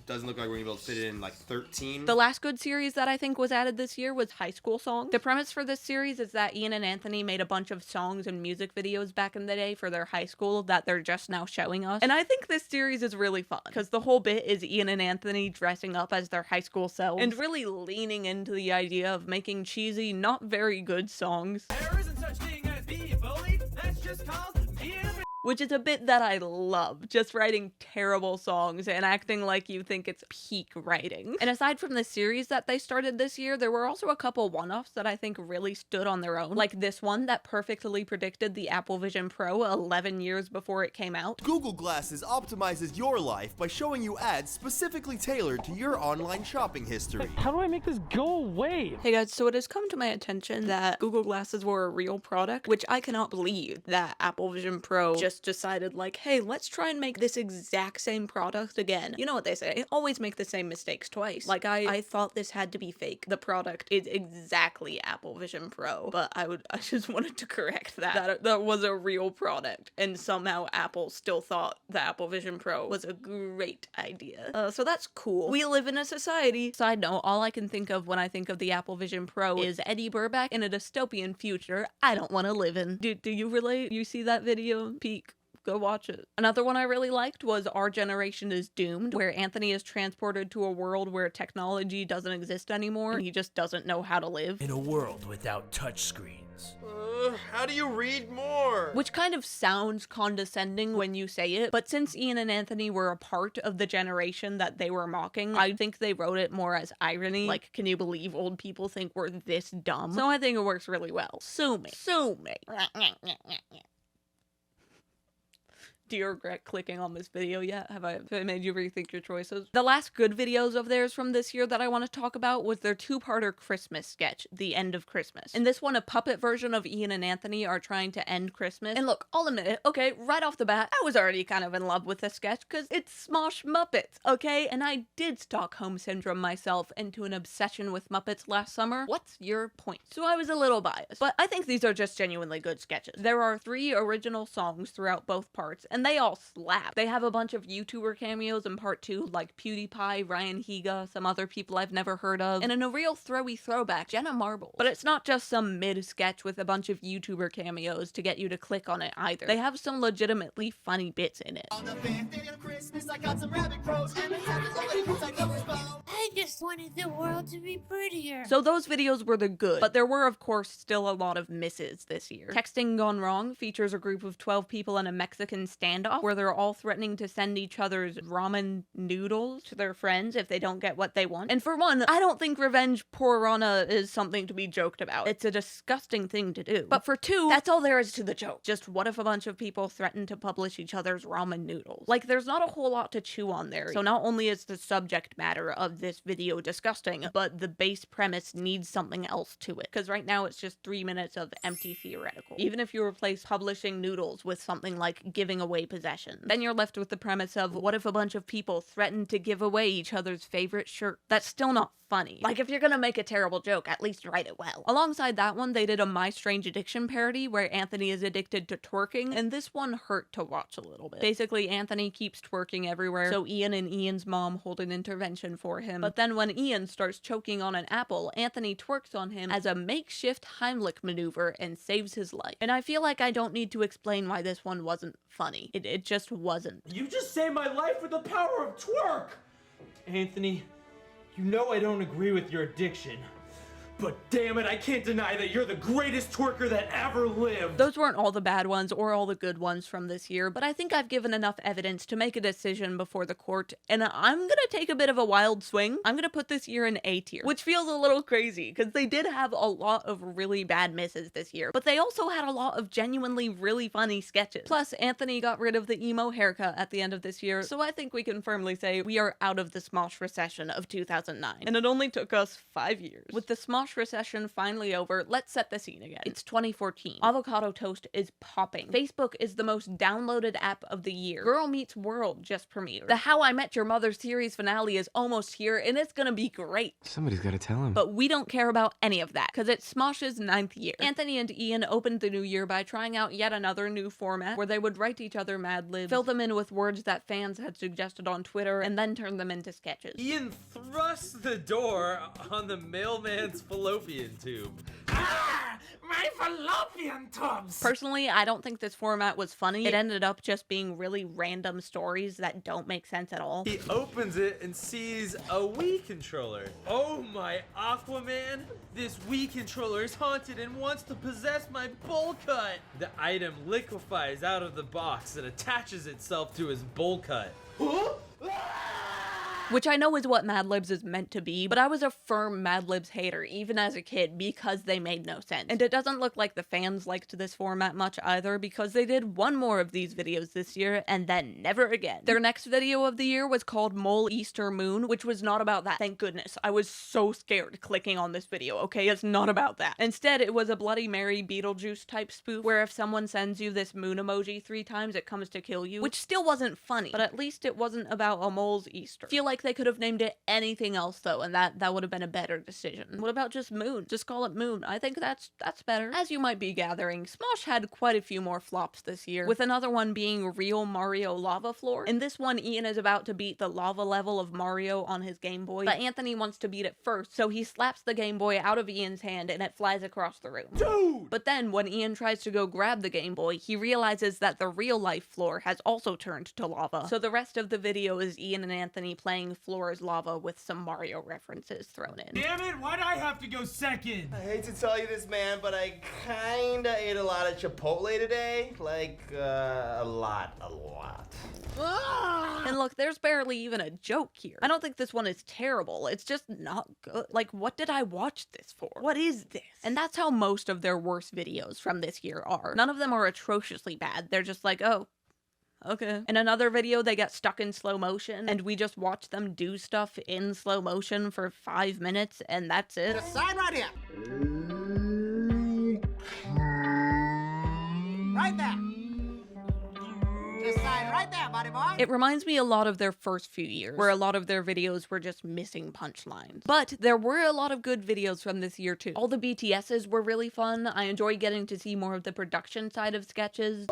doesn't look like we're gonna be able to fit it in like 13. The last good series that I think was added this year was High School Songs. The premise for this series is that Ian and Anthony made a bunch of songs and music videos back in the day for their high school that they're just now showing us. And I think this series is really fun because the whole bit is Ian and Anthony dressing up as their high school selves and really leaning into the idea of making cheesy, not very good songs. There isn't such thing as being bullied. That's just called being a Which is a bit that I love, just writing terrible songs and acting like you think it's peak writing. And aside from the series that they started this year, there were also a couple one-offs that I think really stood on their own, like this one that perfectly predicted the Apple Vision Pro 11 years before it came out. Google Glasses optimizes your life by showing you ads specifically tailored to your online shopping history. How do I make this go away? Hey guys, so it has come to my attention that Google Glasses were a real product, which I cannot believe that Apple Vision Pro just decided like, hey, let's try and make this exact same product again. You know what they say, always make the same mistakes twice. Like I thought this had to be fake. The product is exactly Apple Vision Pro, but I just wanted to correct that. That was a real product, and somehow Apple still thought the Apple Vision Pro was a great idea. So that's cool. We live in a society. Side note, all I can think of when I think of the Apple Vision Pro is Eddie Burback in a dystopian future I don't want to live in. Do you relate? You see that video? Peak. Go watch it. Another one I really liked was Our Generation is Doomed, where Anthony is transported to a world where technology doesn't exist anymore and he just doesn't know how to live. In a world without touchscreens. How do you read more? Which kind of sounds condescending when you say it, but since Ian and Anthony were a part of the generation that they were mocking, I think they wrote it more as irony. Like, can you believe old people think we're this dumb? So I think it works really well. Sue me. Do you regret clicking on this video yet? Have I made you rethink your choices? The last good videos of theirs from this year that I want to talk about was their two-parter Christmas sketch, The End of Christmas. In this one, a puppet version of Ian and Anthony are trying to end Christmas. And look, I'll admit it, okay, right off the bat, I was already kind of in love with this sketch because it's Smosh Muppets, okay? And I did Stockholm Syndrome myself into an obsession with Muppets last summer. What's your point? So I was a little biased, but I think these are just genuinely good sketches. There are 3 original songs throughout both parts, and they all slap. They have a bunch of YouTuber cameos in part 2, like PewDiePie, Ryan Higa, some other people I've never heard of, and in a real throwy throwback, Jenna Marbles. But it's not just some mid-sketch with a bunch of YouTuber cameos to get you to click on it either. They have some legitimately funny bits in it. On the 5th day of Christmas, I got some rabbit crows, and I have a lady who's like I just wanted the world to be prettier. So those videos were the good, but there were of course still a lot of misses this year. Texting Gone Wrong features a group of 12 people in a Mexican standoff where they're all threatening to send each other's ramen noodles to their friends if they don't get what they want. And for one, I don't think revenge porn is something to be joked about. It's a disgusting thing to do. But for 2, that's all there is to the joke. Just what if a bunch of people threaten to publish each other's ramen noodles? Like, there's not a whole lot to chew on there. So not only is the subject matter of this video disgusting, but the base premise needs something else to it. Because right now it's just 3 minutes of empty theoretical. Even if you replace publishing noodles with something like giving away possessions, then you're left with the premise of what if a bunch of people threaten to give away each other's favorite shirt? That's still not funny. Like, if you're gonna make a terrible joke, at least write it well. Alongside that one, they did a My Strange Addiction parody where Anthony is addicted to twerking, and this one hurt to watch a little bit. Basically, Anthony keeps twerking everywhere, so Ian and Ian's mom hold an intervention for him. But then when Ian starts choking on an apple, Anthony twerks on him as a makeshift Heimlich maneuver and saves his life. And I feel like I don't need to explain why this one wasn't funny. It just wasn't. You just saved my life with the power of twerk! Anthony, you know I don't agree with your addiction. But damn it, I can't deny that you're the greatest twerker that ever lived! Those weren't all the bad ones or all the good ones from this year, but I think I've given enough evidence to make a decision before the court, and I'm gonna take a bit of a wild swing. I'm gonna put this year in A tier, which feels a little crazy, because they did have a lot of really bad misses this year, but they also had a lot of genuinely really funny sketches. Plus, Anthony got rid of the emo haircut at the end of this year, so I think we can firmly say we are out of the Smosh Recession of 2009, and it only took us 5 years. With the Smosh Recession finally over, let's set the scene again. It's 2014. Avocado Toast is popping. Facebook is the most downloaded app of the year. Girl Meets World just premiered. The How I Met Your Mother series finale is almost here, and it's gonna be great. Somebody's gotta tell him. But we don't care about any of that, because it's Smosh's 9th year. Anthony and Ian opened the new year by trying out yet another new format, where they would write each other Mad Libs, fill them in with words that fans had suggested on Twitter, and then turn them into sketches. Ian thrusts the door on the mailman's fallopian tube. Ah! My fallopian tubes! Personally, I don't think this format was funny. It ended up just being really random stories that don't make sense at all. He opens it and sees a Wii controller. Oh my Aquaman! This Wii controller is haunted and wants to possess my bowl cut! The item liquefies out of the box and attaches itself to his bowl cut. Huh? Which I know is what Mad Libs is meant to be, but I was a firm Mad Libs hater, even as a kid, because they made no sense. And it doesn't look like the fans liked this format much either, because they did one more of these videos this year, and then never again. Their next video of the year was called Mole Easter Moon, which was not about that. Thank goodness. I was so scared clicking on this video, okay? It's not about that. Instead, it was a Bloody Mary Beetlejuice type spoof, where if someone sends you this moon emoji 3 times, it comes to kill you, which still wasn't funny, but at least it wasn't about a mole's Easter. I feel like they could have named it anything else though, and that would have been a better decision. What about just Moon? Just call it Moon. I think that's better. As you might be gathering, Smosh had quite a few more flops this year, with another one being Real Mario Lava Floor. In this one, Ian is about to beat the lava level of Mario on his Game Boy, but Anthony wants to beat it first, so he slaps the Game Boy out of Ian's hand and it flies across the room. Dude! But then when Ian tries to go grab the Game Boy, he realizes that the real life floor has also turned to lava. So the rest of the video is Ian and Anthony playing Floor is Lava with some Mario references thrown in. Damn it, why'd I have to go second? I hate to tell you this, man, but I kinda ate a lot of Chipotle today. Like, a lot. And look, there's barely even a joke here. I don't think this one is terrible. It's just not good. Like, what did I watch this for? What is this? And that's how most of their worst videos from this year are. None of them are atrociously bad. They're just like, oh, Okay. In another video, they get stuck in slow motion, and we just watch them do stuff in slow motion for 5 minutes, and that's it. The sign right here. Right there. Just sign right there, buddy boy. It reminds me a lot of their first few years, where a lot of their videos were just missing punchlines. But there were a lot of good videos from this year too. All the BTSs were really fun. I enjoyed getting to see more of the production side of sketches.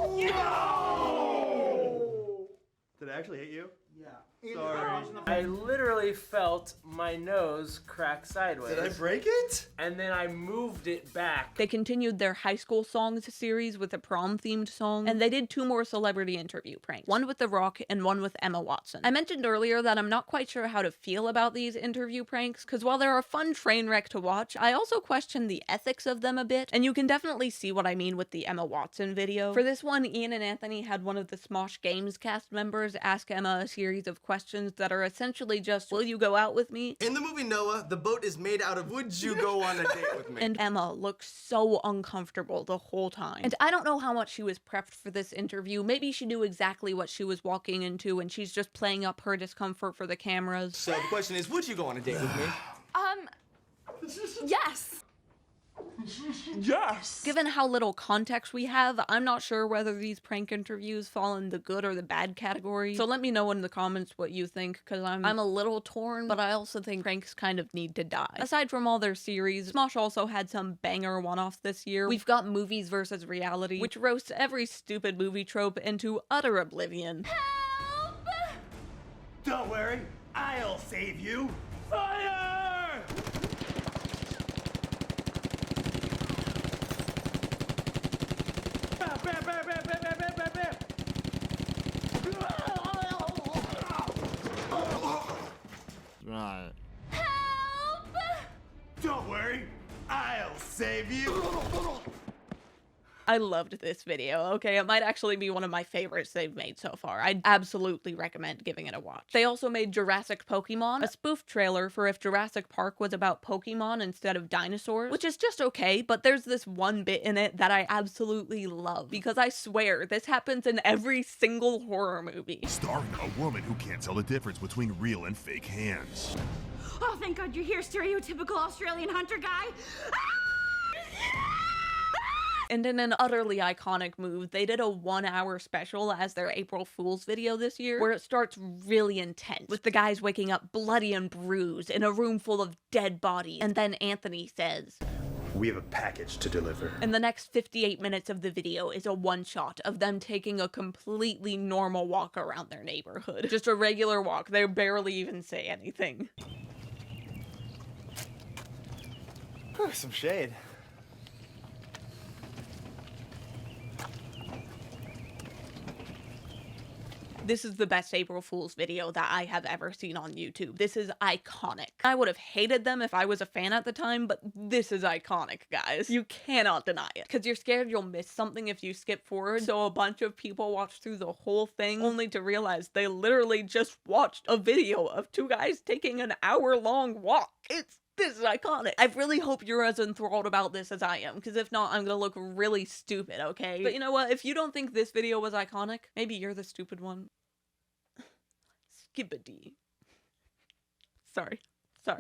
Did I actually hit you? Yeah. Sorry. I literally felt my nose crack sideways. Did I break it? And then I moved it back. They continued their high school songs series with a prom-themed song, and they did 2 more celebrity interview pranks, one with The Rock and one with Emma Watson. I mentioned earlier that I'm not quite sure how to feel about these interview pranks, because while they're a fun train wreck to watch, I also question the ethics of them a bit, and you can definitely see what I mean with the Emma Watson video. For this one, Ian and Anthony had one of the Smosh Games cast members ask Emma a series of questions that are essentially just, will you go out with me? In the movie Noah, the boat is made out of would you go on a date with me? And Emma looks so uncomfortable the whole time. And I don't know how much she was prepped for this interview. Maybe she knew exactly what she was walking into and she's just playing up her discomfort for the cameras. So the question is, would you go on a date with me? Yes. Yes! Given how little context we have, I'm not sure whether these prank interviews fall in the good or the bad category. So let me know in the comments what you think, because I'm a little torn, but I also think pranks kind of need to die. Aside from all their series, Smosh also had some banger one-offs this year. We've got Movies versus Reality, which roasts every stupid movie trope into utter oblivion. Help! Don't worry, I'll save you. Fire! Right. Help! Don't worry, I'll save you. I loved this video, okay? It might actually be one of my favorites they've made so far. I'd absolutely recommend giving it a watch. They also made Jurassic Pokemon, a spoof trailer for if Jurassic Park was about Pokemon instead of dinosaurs, which is just okay, but there's this one bit in it that I absolutely love, because I swear this happens in every single horror movie. Starring a woman who can't tell the difference between real and fake hands. Oh, thank God you're here, stereotypical Australian hunter guy. And in an utterly iconic move, they did a 1-hour special as their April Fool's video this year, where it starts really intense, with the guys waking up bloody and bruised in a room full of dead bodies. And then Anthony says, We have a package to deliver. and the next 58 minutes of the video is a one-shot of them taking a completely normal walk around their neighborhood. Just a regular walk. They barely even say anything. Whew, some shade. This is the best April Fool's video that I have ever seen on YouTube. This is iconic. I would have hated them if I was a fan at the time, but this is iconic, guys. You cannot deny it. Because you're scared you'll miss something if you skip forward, so a bunch of people watch through the whole thing, only to realize they literally just watched a video of 2 guys taking an hour-long walk. This is iconic. I really hope you're as enthralled about this as I am, because if not, I'm gonna look really stupid, okay? But you know what? If you don't think this video was iconic, maybe you're the stupid one. Skibbity. Sorry.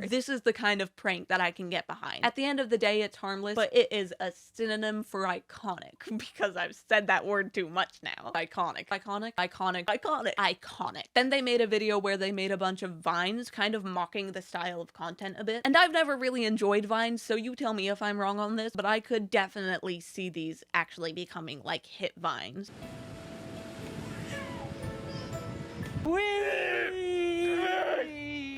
This is the kind of prank that I can get behind. At the end of the day, it's harmless, but it is a synonym for iconic, because I've said that word too much now. Iconic. Then they made a video where they made a bunch of vines, kind of mocking the style of content a bit. And I've never really enjoyed vines, so you tell me if I'm wrong on this, but I could definitely see these actually becoming like hit vines.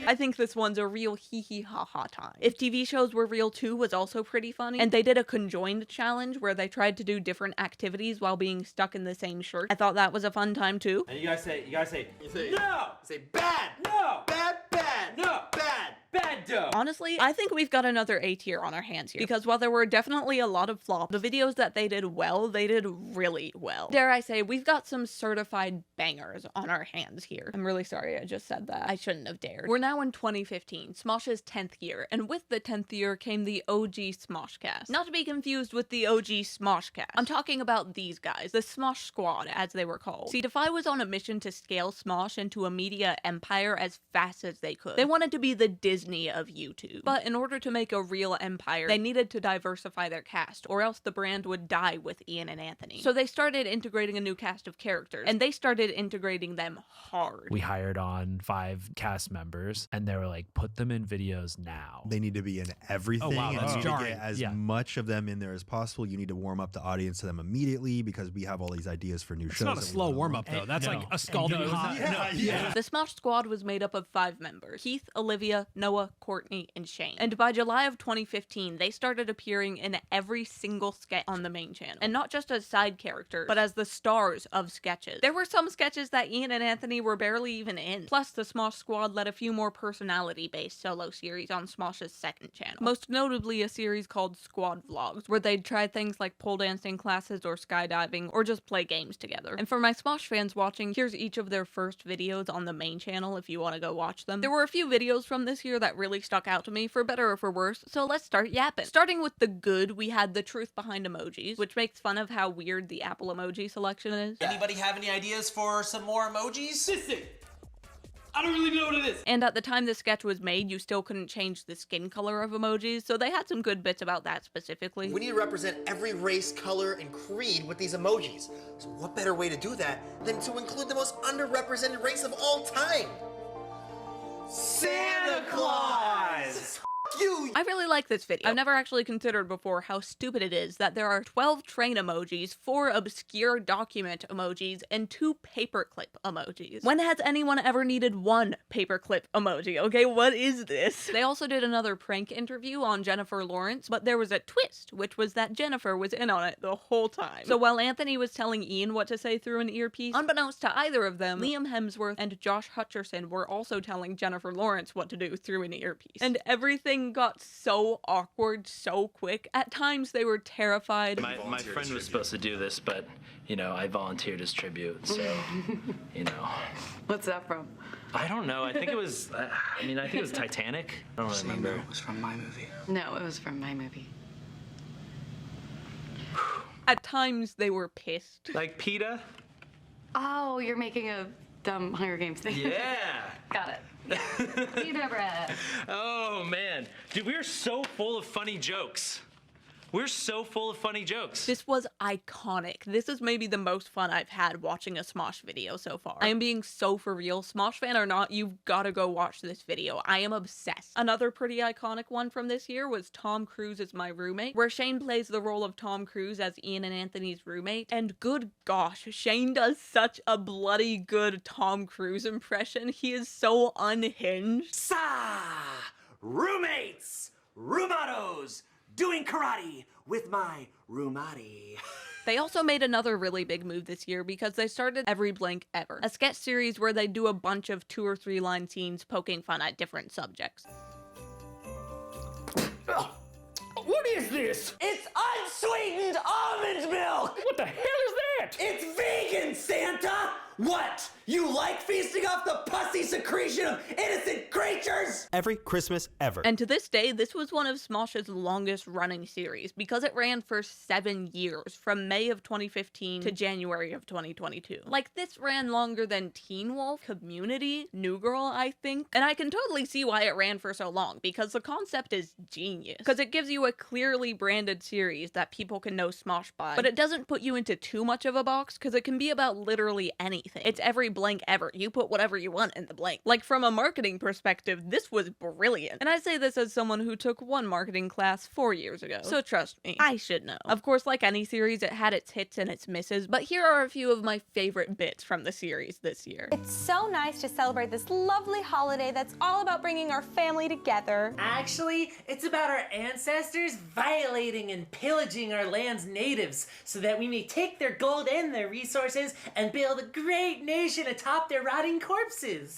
I think this one's a real hee-hee-ha-ha time. If TV shows were real too was also pretty funny, and they did a conjoined challenge where they tried to do different activities while being stuck in the same shirt. I thought that was a fun time too. And you gotta say no! Say bad! No! Bad, bad! No! Bad! Bad dough. Honestly, I think we've got another A tier on our hands here, because while there were definitely a lot of flops, the videos that they did well, they did really well. Dare I say, we've got some certified bangers on our hands here. I'm really sorry I just said that. I shouldn't have dared. We're now in 2015, Smosh's 10th year, and with the 10th year came the OG Smoshcast. Not to be confused with the OG Smoshcast. I'm talking about these guys, the Smosh Squad, as they were called. See, Defy was on a mission to scale Smosh into a media empire as fast as they could. They wanted to be the Disney of YouTube. But in order to make a real empire, they needed to diversify their cast, or else the brand would die with Ian and Anthony. So they started integrating a new cast of characters, and they started integrating them hard. We hired on 5 cast members, and they were like, put them in videos now. They need to be in everything. Oh, wow, and that's you need to jarring. get as Yeah. much of them in there as possible. You need to warm up the audience to them immediately because we have all these ideas for new It's shows. not a that we slow wanna warm up though. launch. That's like a scalding hot. The Smosh Squad was made up of 5 members: Keith, Olivia, Noah, Courtney, and Shane. And by July of 2015, they started appearing in every single sketch on the main channel. And not just as side characters, but as the stars of sketches. There were some sketches that Ian and Anthony were barely even in. Plus, the Smosh Squad led a few more personality-based solo series on Smosh's second channel. Most notably a series called Squad Vlogs, where they'd try things like pole dancing classes or skydiving, or just play games together. And for my Smosh fans watching, here's each of their first videos on the main channel if you want to go watch them. There were a few videos from this year that really stuck out to me, for better or for worse, so let's start yapping. Starting with the good, we had the truth behind emojis, which makes fun of how weird the Apple emoji selection is. Anybody have any ideas for some more emojis? Listen, I don't really know what it is. And at the time this sketch was made, you still couldn't change the skin color of emojis, so they had some good bits about that specifically. We need to represent every race, color, and creed with these emojis. So what better way to do that than to include the most underrepresented race of all time? Santa Claus! You! I really like this video. I've never actually considered before how stupid it is that there are 12 train emojis, 4 obscure document emojis, and 2 paperclip emojis. When has anyone ever needed 1 paperclip emoji? Okay, what is this? They also did another prank interview on Jennifer Lawrence, but there was a twist, which was that Jennifer was in on it the whole time. So while Anthony was telling Ian what to say through an earpiece, unbeknownst to either of them, Liam Hemsworth and Josh Hutcherson were also telling Jennifer Lawrence what to do through an earpiece. And everything got so awkward so quick. At times they were terrified. My friend was supposed to do this, but, you know, I volunteered as tribute, so, you know. What's that from? I don't know. I think it was, I think it was Titanic. I don't really remember. It was from my movie. No, it was from my movie. At times they were pissed. Like PETA? Oh, you're making a dumb Hunger Games thing. Yeah. Got it. Pita bread. Oh, man. Dude, we are so full of funny jokes. We're so full of funny jokes. This was iconic. This is maybe the most fun I've had watching a Smosh video so far. I am being so for real. Smosh fan or not, you've got to go watch this video. I am obsessed. Another pretty iconic one from this year was Tom Cruise is My Roommate, where Shane plays the role of Tom Cruise as Ian and Anthony's roommate. And good gosh, Shane does such a bloody good Tom Cruise impression. He is so unhinged. Roommates! Roomados! Doing karate with my roomati. They also made another really big move this year because they started Every Blank Ever, a sketch series where they do a bunch of 2 or 3 line scenes poking fun at different subjects. What is this? It's unsweetened almond milk! What the hell is that? It's vegan, Santa! What? You like feasting off the pussy secretion of innocent creatures? Every Christmas ever. And to this day, this was one of Smosh's longest running series because it ran for 7 years, from May of 2015 to January of 2022. Like, this ran longer than Teen Wolf, Community, New Girl, I think. And I can totally see why it ran for so long, because the concept is genius. Because it gives you a clearly branded series that people can know Smosh by, but it doesn't put you into too much of a box, because it can be about literally anything. It's every blank ever. You put whatever you want in the blank. Like, from a marketing perspective, this was brilliant. And I say this as someone who took one marketing class 4 years ago. So trust me, I should know. Of course, like any series, it had its hits and its misses, but here are a few of my favorite bits from the series this year. It's so nice to celebrate this lovely holiday that's all about bringing our family together. Actually, it's about our ancestors violating and pillaging our land's natives so that we may take their gold and their resources and build a great nation atop their rotting corpses.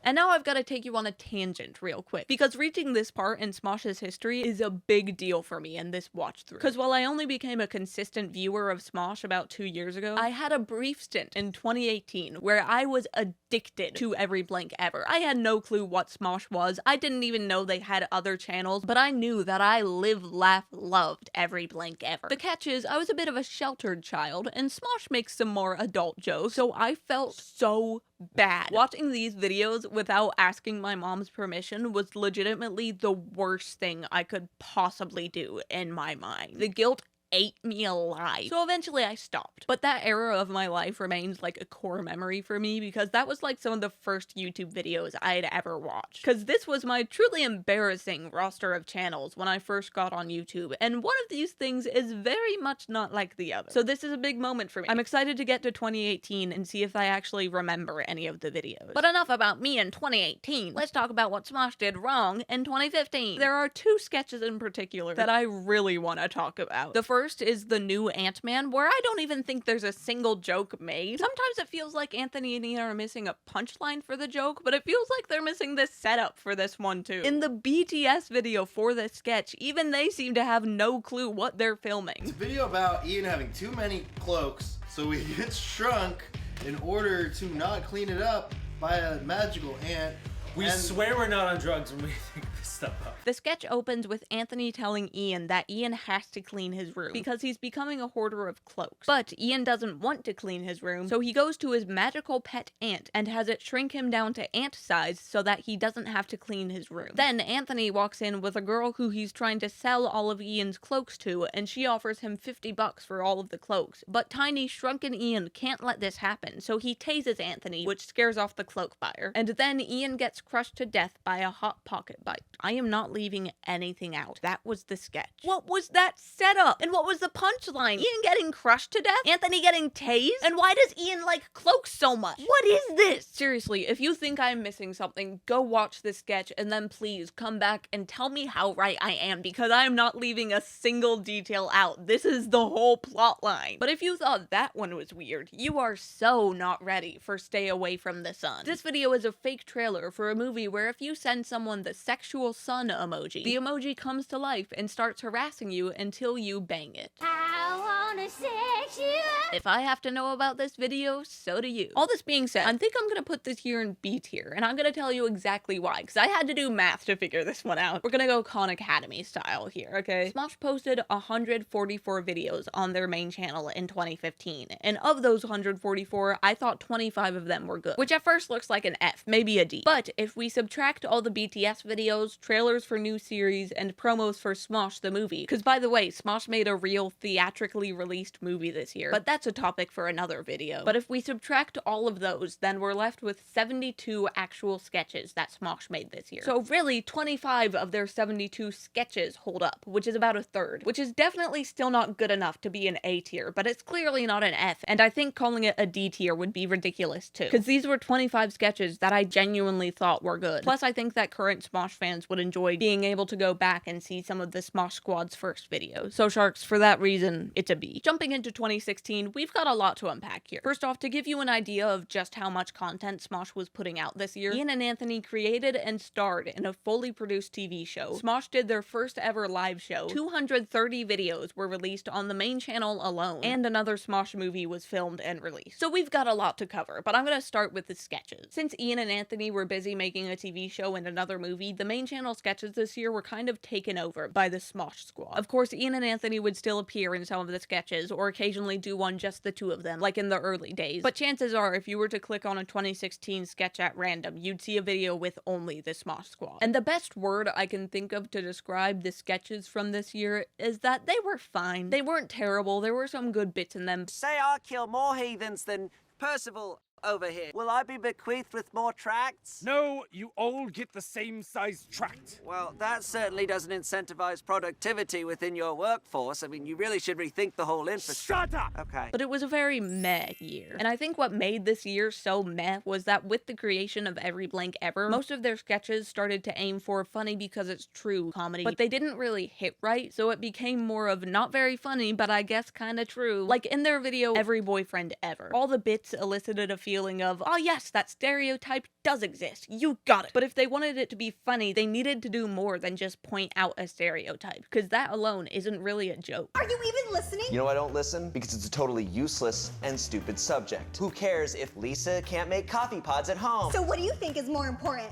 And now I've got to take you on a tangent real quick, because reaching this part in Smosh's history is a big deal for me in this watch through. Because while I only became a consistent viewer of Smosh about 2 years ago, I had a brief stint in 2018 where I was addicted to Every Blink Ever. I had no clue what Smosh was, I didn't even know they had other channels, but I knew that I lived, laughed, loved Every Blink Ever. The catch is, I was a bit of a sheltered child, and Smosh makes some more adult jokes, so I felt so bad. Watching these videos without asking my mom's permission was legitimately the worst thing I could possibly do in my mind. The guilt ate me alive. So eventually I stopped. But that era of my life remains like a core memory for me, because that was like some of the first YouTube videos I had ever watched. Because this was my truly embarrassing roster of channels when I first got on YouTube, and one of these things is very much not like the other. So this is a big moment for me. I'm excited to get to 2018 and see if I actually remember any of the videos. But enough about me in 2018. Let's talk about what Smosh did wrong in 2015. There are 2 sketches in particular that I really want to talk about. The first is the new Ant-Man, where I don't even think there's a single joke made. Sometimes it feels like Anthony and Ian are missing a punchline for the joke, but it feels like they're missing the setup for this one too. In the BTS video for this sketch, even they seem to have no clue what they're filming. It's a video about Ian having too many cloaks, so he gets shrunk in order to not clean it up by a magical ant. We swear we're not on drugs when we think this stuff up. The sketch opens with Anthony telling Ian that Ian has to clean his room because he's becoming a hoarder of cloaks. But Ian doesn't want to clean his room, so he goes to his magical pet ant and has it shrink him down to ant size so that he doesn't have to clean his room. Then Anthony walks in with a girl who he's trying to sell all of Ian's cloaks to, and she offers him $50 for all of the cloaks. But tiny shrunken Ian can't let this happen, so he tases Anthony, which scares off the cloak buyer. And then Ian gets crushed to death by a hot pocket bite. I am not leaving anything out. That was the sketch. What was that setup? And what was the punchline? Ian getting crushed to death? Anthony getting tased? And why does Ian like cloaks so much? What is this? Seriously, if you think I'm missing something, go watch this sketch and then please come back and tell me how right I am, because I am not leaving a single detail out. This is the whole plot line. But if you thought that one was weird, you are so not ready for Stay Away from the Sun. This video is a fake trailer for a movie where if you send someone the sexual sun emoji, the emoji comes to life and starts harassing you until you bang it. I wanna sex you up. If I have to know about this video, so do you. All this being said, I think I'm gonna put this here in B tier, and I'm gonna tell you exactly why, because I had to do math to figure this one out. We're gonna go Khan Academy style here, okay? Smosh posted 144 videos on their main channel in 2015, and of those 144, I thought 25 of them were good, which at first looks like an F, maybe a D. But if we subtract all the BTS videos, trailers for new series, and promos for Smosh the movie, because by the way, Smosh made a real theatrically released movie this year, but that's a topic for another video. But if we subtract all of those, then we're left with 72 actual sketches that Smosh made this year. So really, 25 of their 72 sketches hold up, which is about a third, which is definitely still not good enough to be an A tier, but it's clearly not an F, and I think calling it a D tier would be ridiculous too, because these were 25 sketches that I genuinely thought were good. Plus, I think that current Smosh fans would enjoy being able to go back and see some of the Smosh Squad's first videos. So Sharks, for that reason, it's a B. Jumping into 2016, we've got a lot to unpack here. First off, to give you an idea of just how much content Smosh was putting out this year, Ian and Anthony created and starred in a fully produced TV show. Smosh did their first ever live show. 230 videos were released on the main channel alone, and another Smosh movie was filmed and released. So we've got a lot to cover, but I'm gonna start with the sketches. Since Ian and Anthony were busy making a TV show and another movie, the main channel sketches this year were kind of taken over by the Smosh Squad. Of course, Ian and Anthony would still appear in some of the sketches, or occasionally do one just the two of them, like in the early days. But chances are, if you were to click on a 2016 sketch at random, you'd see a video with only the Smosh Squad. And the best word I can think of to describe the sketches from this year is that they were fine. They weren't terrible, there were some good bits in them. Say I kill more heathens than Percival over here. Will I be bequeathed with more tracts? No, you all get the same size tract. Well, that certainly doesn't incentivize productivity within your workforce. I mean, you really should rethink the whole infrastructure. Shut up! Okay. But it was a very meh year. And I think what made this year so meh was that with the creation of Every Blank Ever, most of their sketches started to aim for funny because it's true comedy, but they didn't really hit right, so it became more of not very funny, but I guess kinda true. Like in their video, Every Boyfriend Ever. All the bits elicited a feeling feeling of, oh yes, that stereotype does exist, you got it. But if they wanted it to be funny, they needed to do more than just point out a stereotype, because that alone isn't really a joke. Are you even listening? You know I don't listen? Because it's a totally useless and stupid subject. Who cares if Lisa can't make coffee pods at home? So what do you think is more important?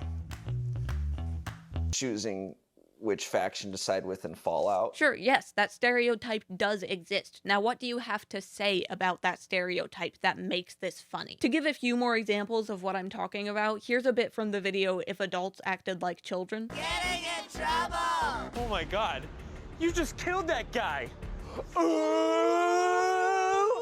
Choosing which faction to side with in Fallout. Sure, yes, that stereotype does exist. Now, what do you have to say about that stereotype that makes this funny? To give a few more examples of what I'm talking about, here's a bit from the video If Adults Acted Like Children. Getting in trouble! Oh my god, you just killed that guy!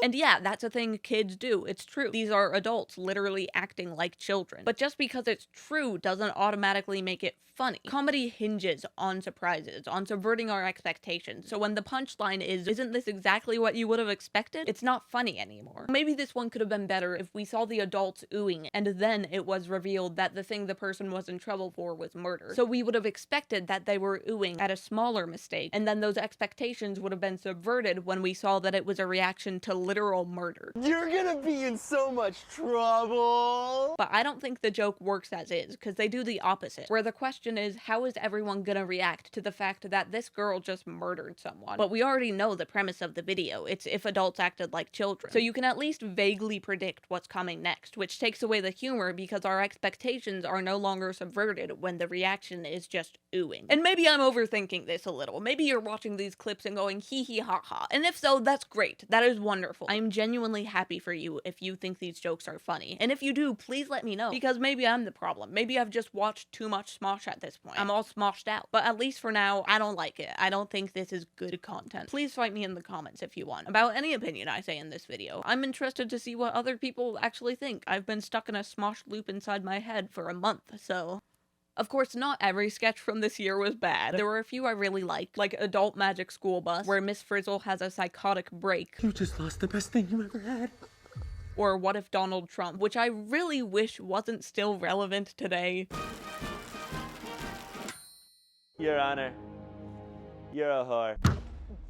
And yeah, that's a thing kids do. It's true. These are adults literally acting like children. But just because it's true doesn't automatically make it funny. Comedy hinges on surprises, on subverting our expectations. So when the punchline is, isn't this exactly what you would have expected? It's not funny anymore. Maybe this one could have been better if we saw the adults oohing and then it was revealed that the thing the person was in trouble for was murder. So we would have expected that they were oohing at a smaller mistake, and then those expectations would have been subverted when we saw that it was a reaction to literal murder. You're gonna be in so much trouble! But I don't think the joke works as is, because they do the opposite, where the question is, how is everyone gonna react to the fact that this girl just murdered someone? But we already know the premise of the video. It's if adults acted like children. So you can at least vaguely predict what's coming next, which takes away the humor because our expectations are no longer subverted when the reaction is just oohing. And maybe I'm overthinking this a little. Maybe you're watching these clips and going hee hee ha ha. And if so, that's great. That is wonderful. I'm genuinely happy for you if you think these jokes are funny. And if you do, please let me know, because maybe I'm the problem. Maybe I've just watched too much Smosh at this point. I'm all smoshed out. But at least for now, I don't like it. I don't think this is good content. Please fight me in the comments if you want about any opinion I say in this video. I'm interested to see what other people actually think. I've been stuck in a Smosh loop inside my head for a month, so... Of course, not every sketch from this year was bad. There were a few I really liked, like Adult Magic School Bus, where Miss Frizzle has a psychotic break. You just lost the best thing you ever had. Or What If Donald Trump, which I really wish wasn't still relevant today. Your Honor, you're a whore.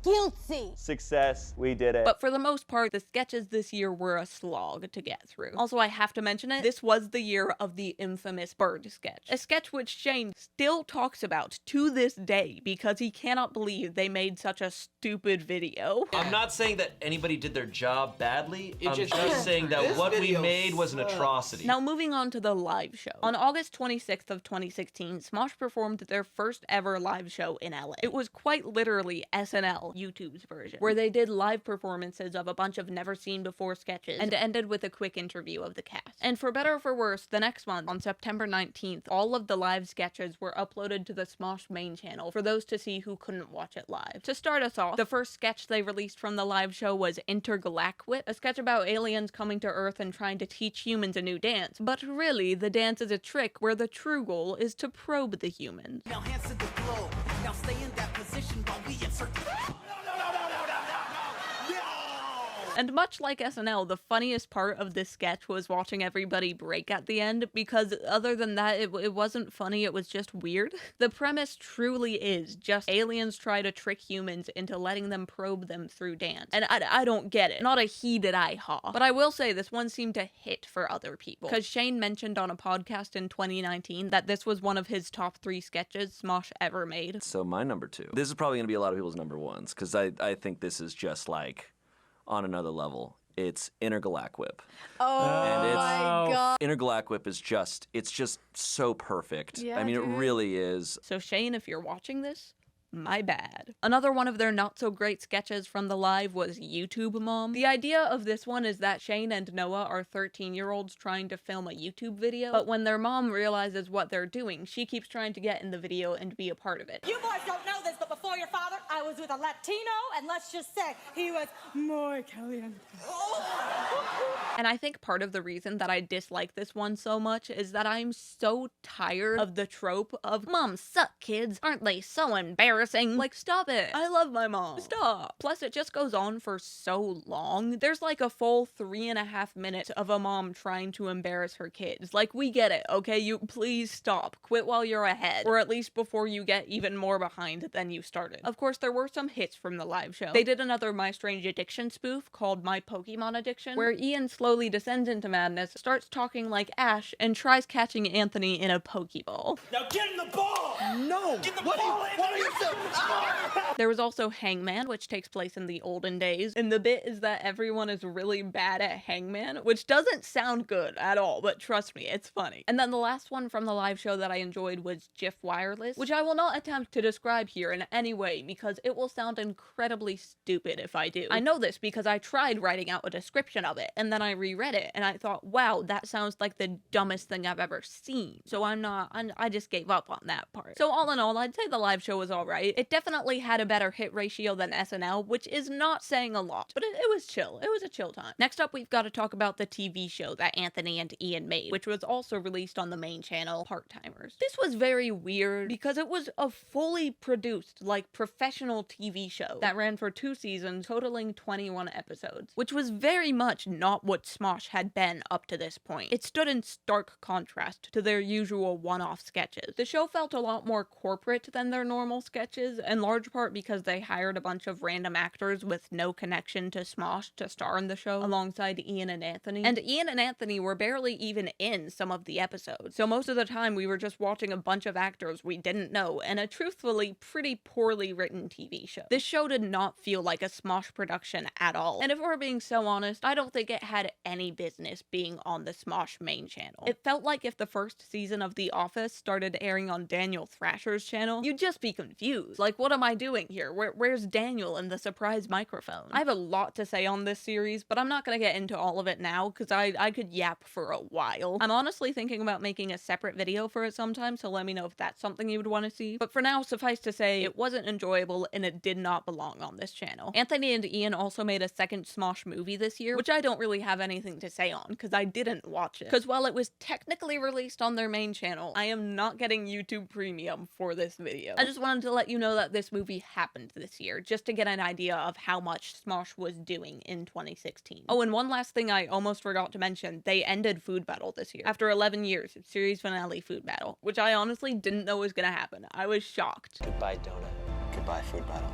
Guilty! Success, we did it. But for the most part, the sketches this year were a slog to get through. Also, I have to mention it, this was the year of the infamous bird sketch. A sketch which Shane still talks about to this day because he cannot believe they made such a stupid video. I'm not saying that anybody did their job badly. I'm just saying that what we made was an atrocity. Now moving on to the live show. On August 26th of 2016, Smosh performed their first ever live show in LA. It was quite literally SNL, YouTube's version, where they did live performances of a bunch of never seen before sketches and ended with a quick interview of the cast. And for better or for worse, the next month, on September 19th, all of the live sketches were uploaded to the Smosh main channel for those to see who couldn't watch it live. To start us off, the first sketch they released from the live show was Intergalactic, a sketch about aliens coming to Earth and trying to teach humans a new dance. But really, the dance is a trick where the true goal is to probe the humans. Now hands to the globe. Now stay in that position while we insert. And much like SNL, the funniest part of this sketch was watching everybody break at the end, because other than that, it wasn't funny, it was just weird. The premise truly is just aliens try to trick humans into letting them probe them through dance. And I don't get it. Not a he did I ha. But I will say this one seemed to hit for other people, because Shane mentioned on a podcast in 2019 that this was one of his top 3 sketches Smosh ever made. So my number 2. This is probably going to be a lot of people's number 1s, because I think this is just like on another level. It's Intergalactic. Oh and my god. Intergalactic is just, it's just so perfect. Yeah, I mean, dude. it really is. So Shane, if you're watching this, my bad. Another one of their not-so-great sketches from the live was YouTube Mom. The idea of this one is that Shane and Noah are 13-year-olds trying to film a YouTube video, but when their mom realizes what they're doing, she keeps trying to get in the video and be a part of it. You boys don't know this, but before your father, I was with a Latino, and let's just say he was muy caliente. And I think part of the reason that I dislike this one so much is that I'm so tired of the trope of moms suck, kids. Aren't they so embarrassing? Like, stop it. I love my mom. Stop. Plus, it just goes on for so long. There's like a full 3.5 minutes of a mom trying to embarrass her kids. Like, we get it, okay? You please stop. Quit while you're ahead. Or at least before you get even more behind than you started. Of course, there were some hits from the live show. They did another My Strange Addiction spoof called My Pokemon Addiction, where Ian slowly slowly descends into madness, starts talking like Ash, and tries catching Anthony in a Pokeball. Now get in the ball! No! Get the ball in! What are you so... There was also Hangman, which takes place in the olden days, and the bit is that everyone is really bad at Hangman, which doesn't sound good at all, but trust me, it's funny. And then the last one from the live show that I enjoyed was GIF Wireless, which I will not attempt to describe here in any way because it will sound incredibly stupid if I do. I know this because I tried writing out a description of it, and then I reread it, and I thought, wow, that sounds like the dumbest thing I've ever seen. So I just gave up on that part. So all in all, I'd say the live show was alright. It definitely had a better hit ratio than SNL, which is not saying a lot, but it was chill. It was a chill time. Next up, we've got to talk about the TV show that Anthony and Ian made, which was also released on the main channel, Part-Timers. This was very weird because it was a fully produced, like, professional TV show that ran for 2 seasons, totaling 21 episodes, which was very much not what Smosh had been up to this point. It stood in stark contrast to their usual one-off sketches. The show felt a lot more corporate than their normal sketches, in large part because they hired a bunch of random actors with no connection to Smosh to star in the show, alongside Ian and Anthony. And Ian and Anthony were barely even in some of the episodes, so most of the time we were just watching a bunch of actors we didn't know, and a truthfully pretty poorly written TV show. This show did not feel like a Smosh production at all, and if we're being so honest, I don't think it had any business being on the Smosh main channel. It felt like if the first season of The Office started airing on Daniel Thrasher's channel, you'd just be confused. Like, what am I doing here? Where's Daniel and the surprise microphone? I have a lot to say on this series, but I'm not gonna get into all of it now, because I could yap for a while. I'm honestly thinking about making a separate video for it sometime, so let me know if that's something you would want to see. But for now, suffice to say, it wasn't enjoyable, and it did not belong on this channel. Anthony and Ian also made a second Smosh movie this year, which I don't really have anything to say on, because I didn't watch it. Because while it was technically released on their main channel, I am not getting YouTube Premium for this video. I just wanted to let you know that this movie happened this year, just to get an idea of how much Smosh was doing in 2016. Oh, and one last thing I almost forgot to mention, they ended Food Battle this year. After 11 years, series finale Food Battle, which I honestly didn't know was gonna happen. I was shocked. Goodbye, Donut. Goodbye, Food Battle.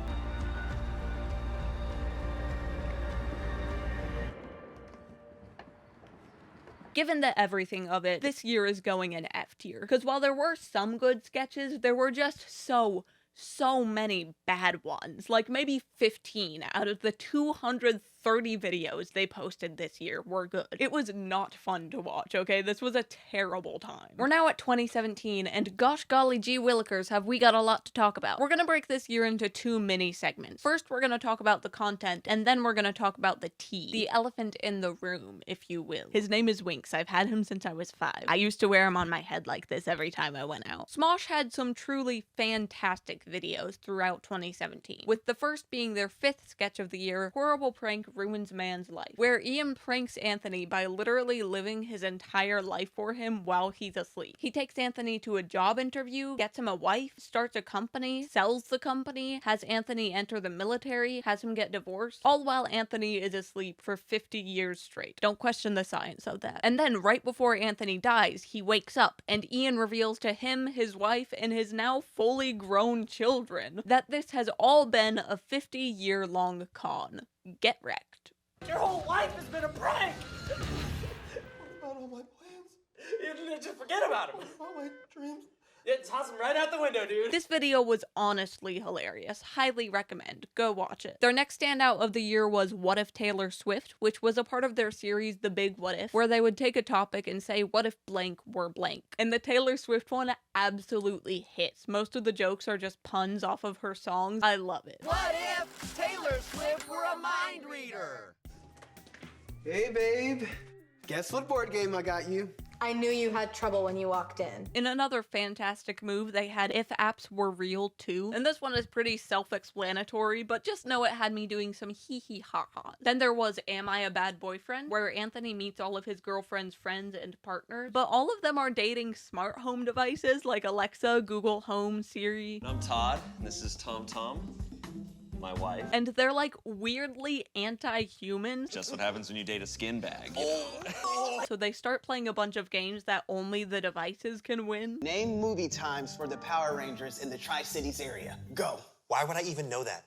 Given the everything of it, this year is going in F tier. Because while there were some good sketches, there were just so many bad ones. Like maybe 15 out of the 230 videos they posted this year were good. It was not fun to watch, okay? This was a terrible time. We're now at 2017, and gosh golly gee willikers, have we got a lot to talk about. We're gonna break this year into 2 mini segments. First, we're gonna talk about the content, and then we're gonna talk about the tea. The elephant in the room, if you will. His name is Winx. I've had him since I was 5. I used to wear him on my head like this every time I went out. Smosh had some truly fantastic videos throughout 2017, with the first being their 5th sketch of the year, Horrible Prank Ruins Man's Life, where Ian pranks Anthony by literally living his entire life for him while he's asleep. He takes Anthony to a job interview, gets him a wife, starts a company, sells the company, has Anthony enter the military, has him get divorced, all while Anthony is asleep for 50 years straight. Don't question the science of that. And then right before Anthony dies, he wakes up, and Ian reveals to him, his wife, and his now fully grown children that this has all been a 50-year-long con. Get wrecked. Your whole life has been a prank! What about all my plans? You just forget about them. What about my dreams? Toss them right out the window, dude. This video was honestly hilarious. Highly recommend. Go watch it. Their next standout of the year was What If Taylor Swift, which was a part of their series The Big What If, where they would take a topic and say, what if blank were blank? And the Taylor Swift one absolutely hits. Most of the jokes are just puns off of her songs. I love it. What if Taylor Swift were a mind reader? Hey, babe. Guess what board game I got you? I knew you had trouble when you walked in. In another fantastic move, they had If Apps Were Real Too. And this one is pretty self-explanatory, but just know it had me doing some hee-hee-ha-ha. Then there was Am I a Bad Boyfriend, where Anthony meets all of his girlfriend's friends and partners, but all of them are dating smart home devices like Alexa, Google Home, Siri. I'm Todd, and this is Tom Tom, my wife. And they're like weirdly anti-human. Just what happens when you date a skin bag, you know? So they start playing a bunch of games that only the devices can win. Name movie times for the Power Rangers in the Tri-Cities area. Go. Why would I even know that?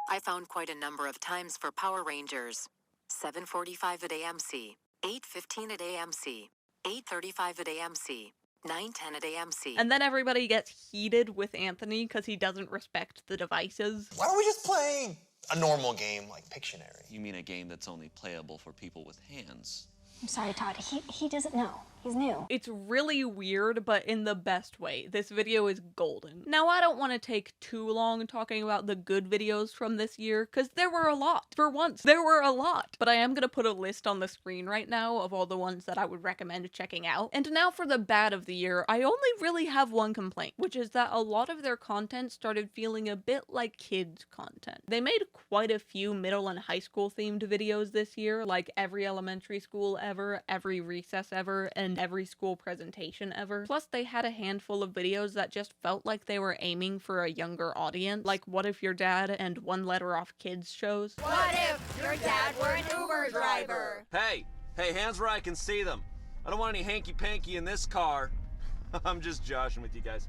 I found quite a number of times for Power Rangers. 7:45 at AMC, 8:15 at AMC, 8:35 at AMC, 9:10 at AMC. And then everybody gets heated with Anthony because he doesn't respect the devices. Why don't we just play a normal game like Pictionary? You mean a game that's only playable for people with hands? I'm sorry, Todd. He doesn't know. He's new. It's really weird, but in the best way. This video is golden. Now, I don't want to take too long talking about the good videos from this year, because there were a lot. For once, there were a lot. But I am going to put a list on the screen right now of all the ones that I would recommend checking out. And now for the bad of the year, I only really have one complaint, which is that a lot of their content started feeling a bit like kids' content. They made quite a few middle and high school themed videos this year, like every elementary school ever, every recess ever, and every school presentation ever. Plus, they had a handful of videos that just felt like they were aiming for a younger audience, like What If Your Dad and One Letter Off Kids shows. What if your dad were an Uber driver? Hey, hands where I can see them. I don't want any hanky-panky in this car. I'm just joshing with you guys.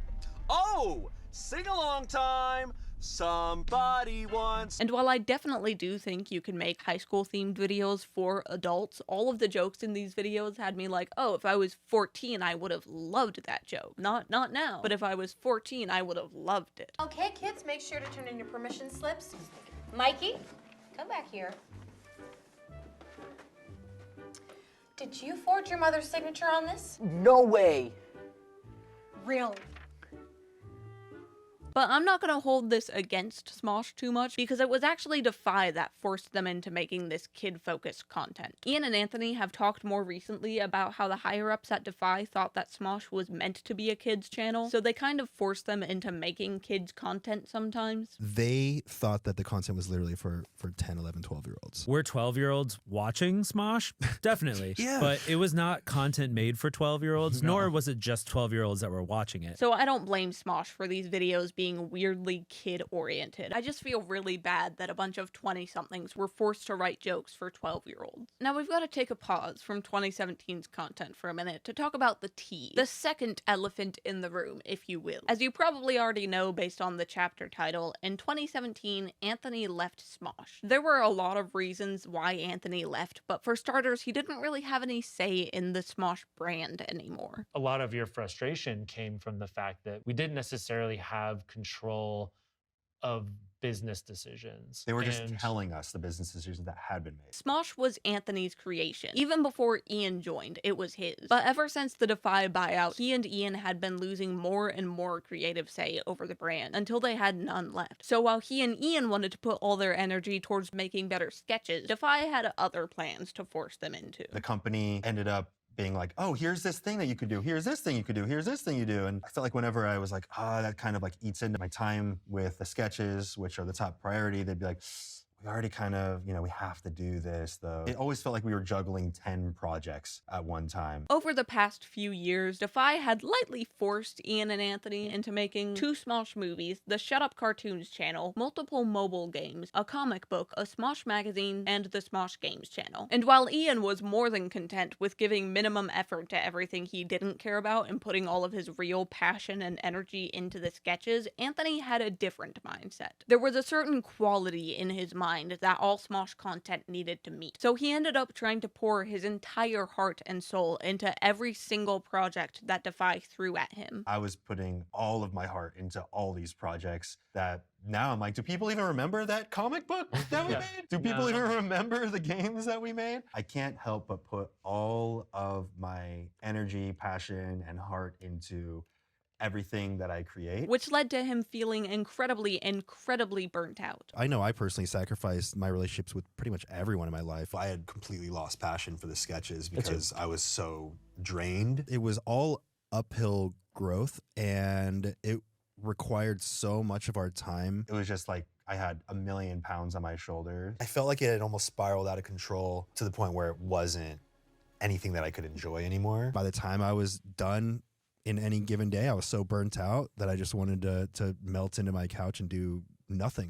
Oh, sing-along time. Somebody once. And while I definitely do think you can make high school themed videos for adults, all of the jokes in these videos had me like, oh, if I was 14, I would have loved that joke. Not now, but if I was 14, I would have loved it. Okay, kids, make sure to turn in your permission slips. Mikey, come back here. Did you forge your mother's signature on this? No way. Really? But I'm not going to hold this against Smosh too much, because it was actually Defy that forced them into making this kid-focused content. Ian and Anthony have talked more recently about how the higher-ups at Defy thought that Smosh was meant to be a kids channel, so they kind of forced them into making kids content sometimes. They thought that the content was literally for 10, 11, 12-year-olds. Were 12-year-olds watching Smosh? Definitely. Yeah. But it was not content made for 12-year-olds, nor was it just 12-year-olds that were watching it. So I don't blame Smosh for these videos being weirdly kid-oriented. I just feel really bad that a bunch of 20-somethings were forced to write jokes for 12-year-olds. Now we've got to take a pause from 2017's content for a minute to talk about the tea. The second elephant in the room, if you will. As you probably already know based on the chapter title, in 2017, Anthony left Smosh. There were a lot of reasons why Anthony left, but for starters, he didn't really have any say in the Smosh brand anymore. A lot of your frustration came from the fact that we didn't necessarily have control of business decisions. They were just telling us the business decisions that had been made. Smosh was Anthony's creation. Even before Ian joined, it was his. But ever since the Defy buyout, he and Ian had been losing more and more creative say over the brand, until they had none left. So while he and Ian wanted to put all their energy towards making better sketches, Defy had other plans to force them into. The company ended up being like, oh, here's this thing that you could do, here's this thing you could do, here's this thing you do. And I felt like whenever I was like, that kind of like eats into my time with the sketches, which are the top priority, they'd be like, we already kind of, we have to do this though. It always felt like we were juggling 10 projects at one time. Over the past few years, Defy had lightly forced Ian and Anthony into making 2 Smosh movies, the Shut Up Cartoons channel, multiple mobile games, a comic book, a Smosh magazine, and the Smosh Games channel. And while Ian was more than content with giving minimum effort to everything he didn't care about and putting all of his real passion and energy into the sketches, Anthony had a different mindset. There was a certain quality in his mind that all Smosh content needed to meet. So he ended up trying to pour his entire heart and soul into every single project that Defy threw at him. I was putting all of my heart into all these projects that now I'm like, do people even remember that comic book that we made? Do people even remember the games that we made? I can't help but put all of my energy, passion, and heart into everything that I create. Which led to him feeling incredibly burnt out. I know I personally sacrificed my relationships with pretty much everyone in my life. I had completely lost passion for the sketches because I was so drained. It was all uphill growth and it required so much of our time. It was just like I had 1,000,000 pounds on my shoulders. I felt like it had almost spiraled out of control to the point where it wasn't anything that I could enjoy anymore. By the time I was done in any given day, I was so burnt out that I just wanted to melt into my couch and do nothing.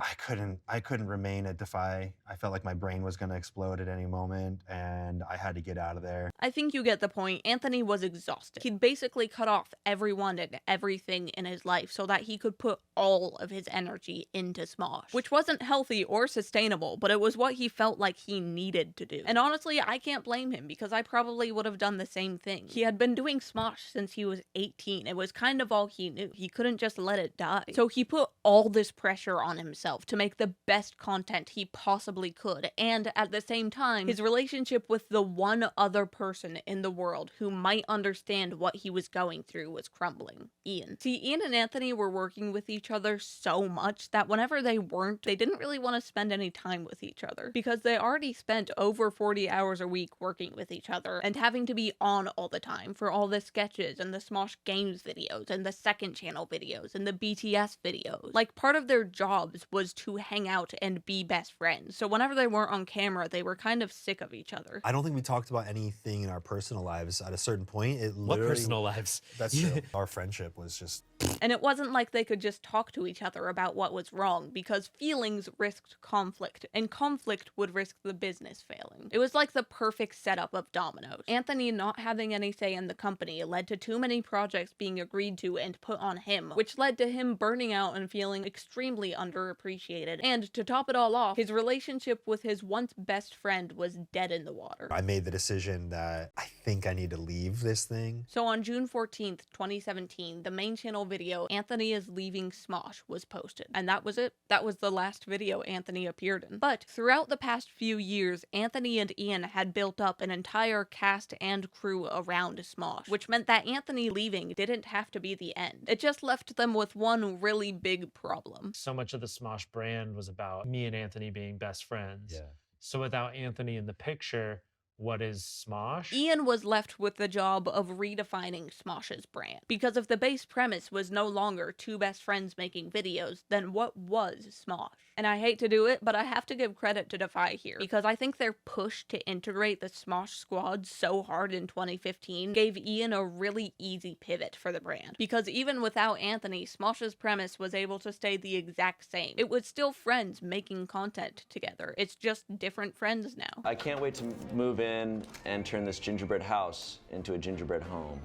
I couldn't remain at Defy. I felt like my brain was going to explode at any moment, and I had to get out of there. I think you get the point. Anthony was exhausted. He'd basically cut off everyone and everything in his life so that he could put all of his energy into Smosh, which wasn't healthy or sustainable, but it was what he felt like he needed to do. And honestly, I can't blame him because I probably would have done the same thing. He had been doing Smosh since he was 18. It was kind of all he knew. He couldn't just let it die. So he put all this pressure on himself to make the best content he possibly could, and at the same time, his relationship with the one other person in the world who might understand what he was going through was crumbling. Ian. See, Ian and Anthony were working with each other so much that whenever they weren't, they didn't really want to spend any time with each other because they already spent over 40 hours a week working with each other and having to be on all the time for all the sketches and the Smosh Games videos and the second channel videos and the BTS videos. Like, part of their jobs was to hang out and be best friends. So whenever they weren't on camera, they were kind of sick of each other. I don't think we talked about anything in our personal lives. At a certain point, it literally... What personal lives? That's true. Our friendship was just... And it wasn't like they could just talk to each other about what was wrong, because feelings risked conflict, and conflict would risk the business failing. It was like the perfect setup of dominoes. Anthony not having any say in the company led to too many projects being agreed to and put on him, which led to him burning out and feeling extremely underappreciated. And to top it all off, his relationship with his once best friend was dead in the water. I made the decision that I think I need to leave this thing. So on June 14th, 2017, the main channel video, Anthony is Leaving Smosh, was posted. And that was it. That was the last video Anthony appeared in. But throughout the past few years, Anthony and Ian had built up an entire cast and crew around Smosh, which meant that Anthony leaving didn't have to be the end. It just left them with one really big problem. So much of the Smosh brand was about me and Anthony being best friends. Yeah. So without Anthony in the picture, what is Smosh? Ian was left with the job of redefining Smosh's brand, because if the base premise was no longer two best friends making videos, then what was Smosh? And I hate to do it, but I have to give credit to Defy here, because I think their push to integrate the Smosh squad so hard in 2015 gave Ian a really easy pivot for the brand, because even without Anthony, Smosh's premise was able to stay the exact same. It was still friends making content together. It's just different friends now. I can't wait to move in and turn this gingerbread house into a gingerbread home.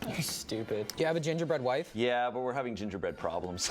You're stupid. Do you have a gingerbread wife? Yeah, but we're having gingerbread problems.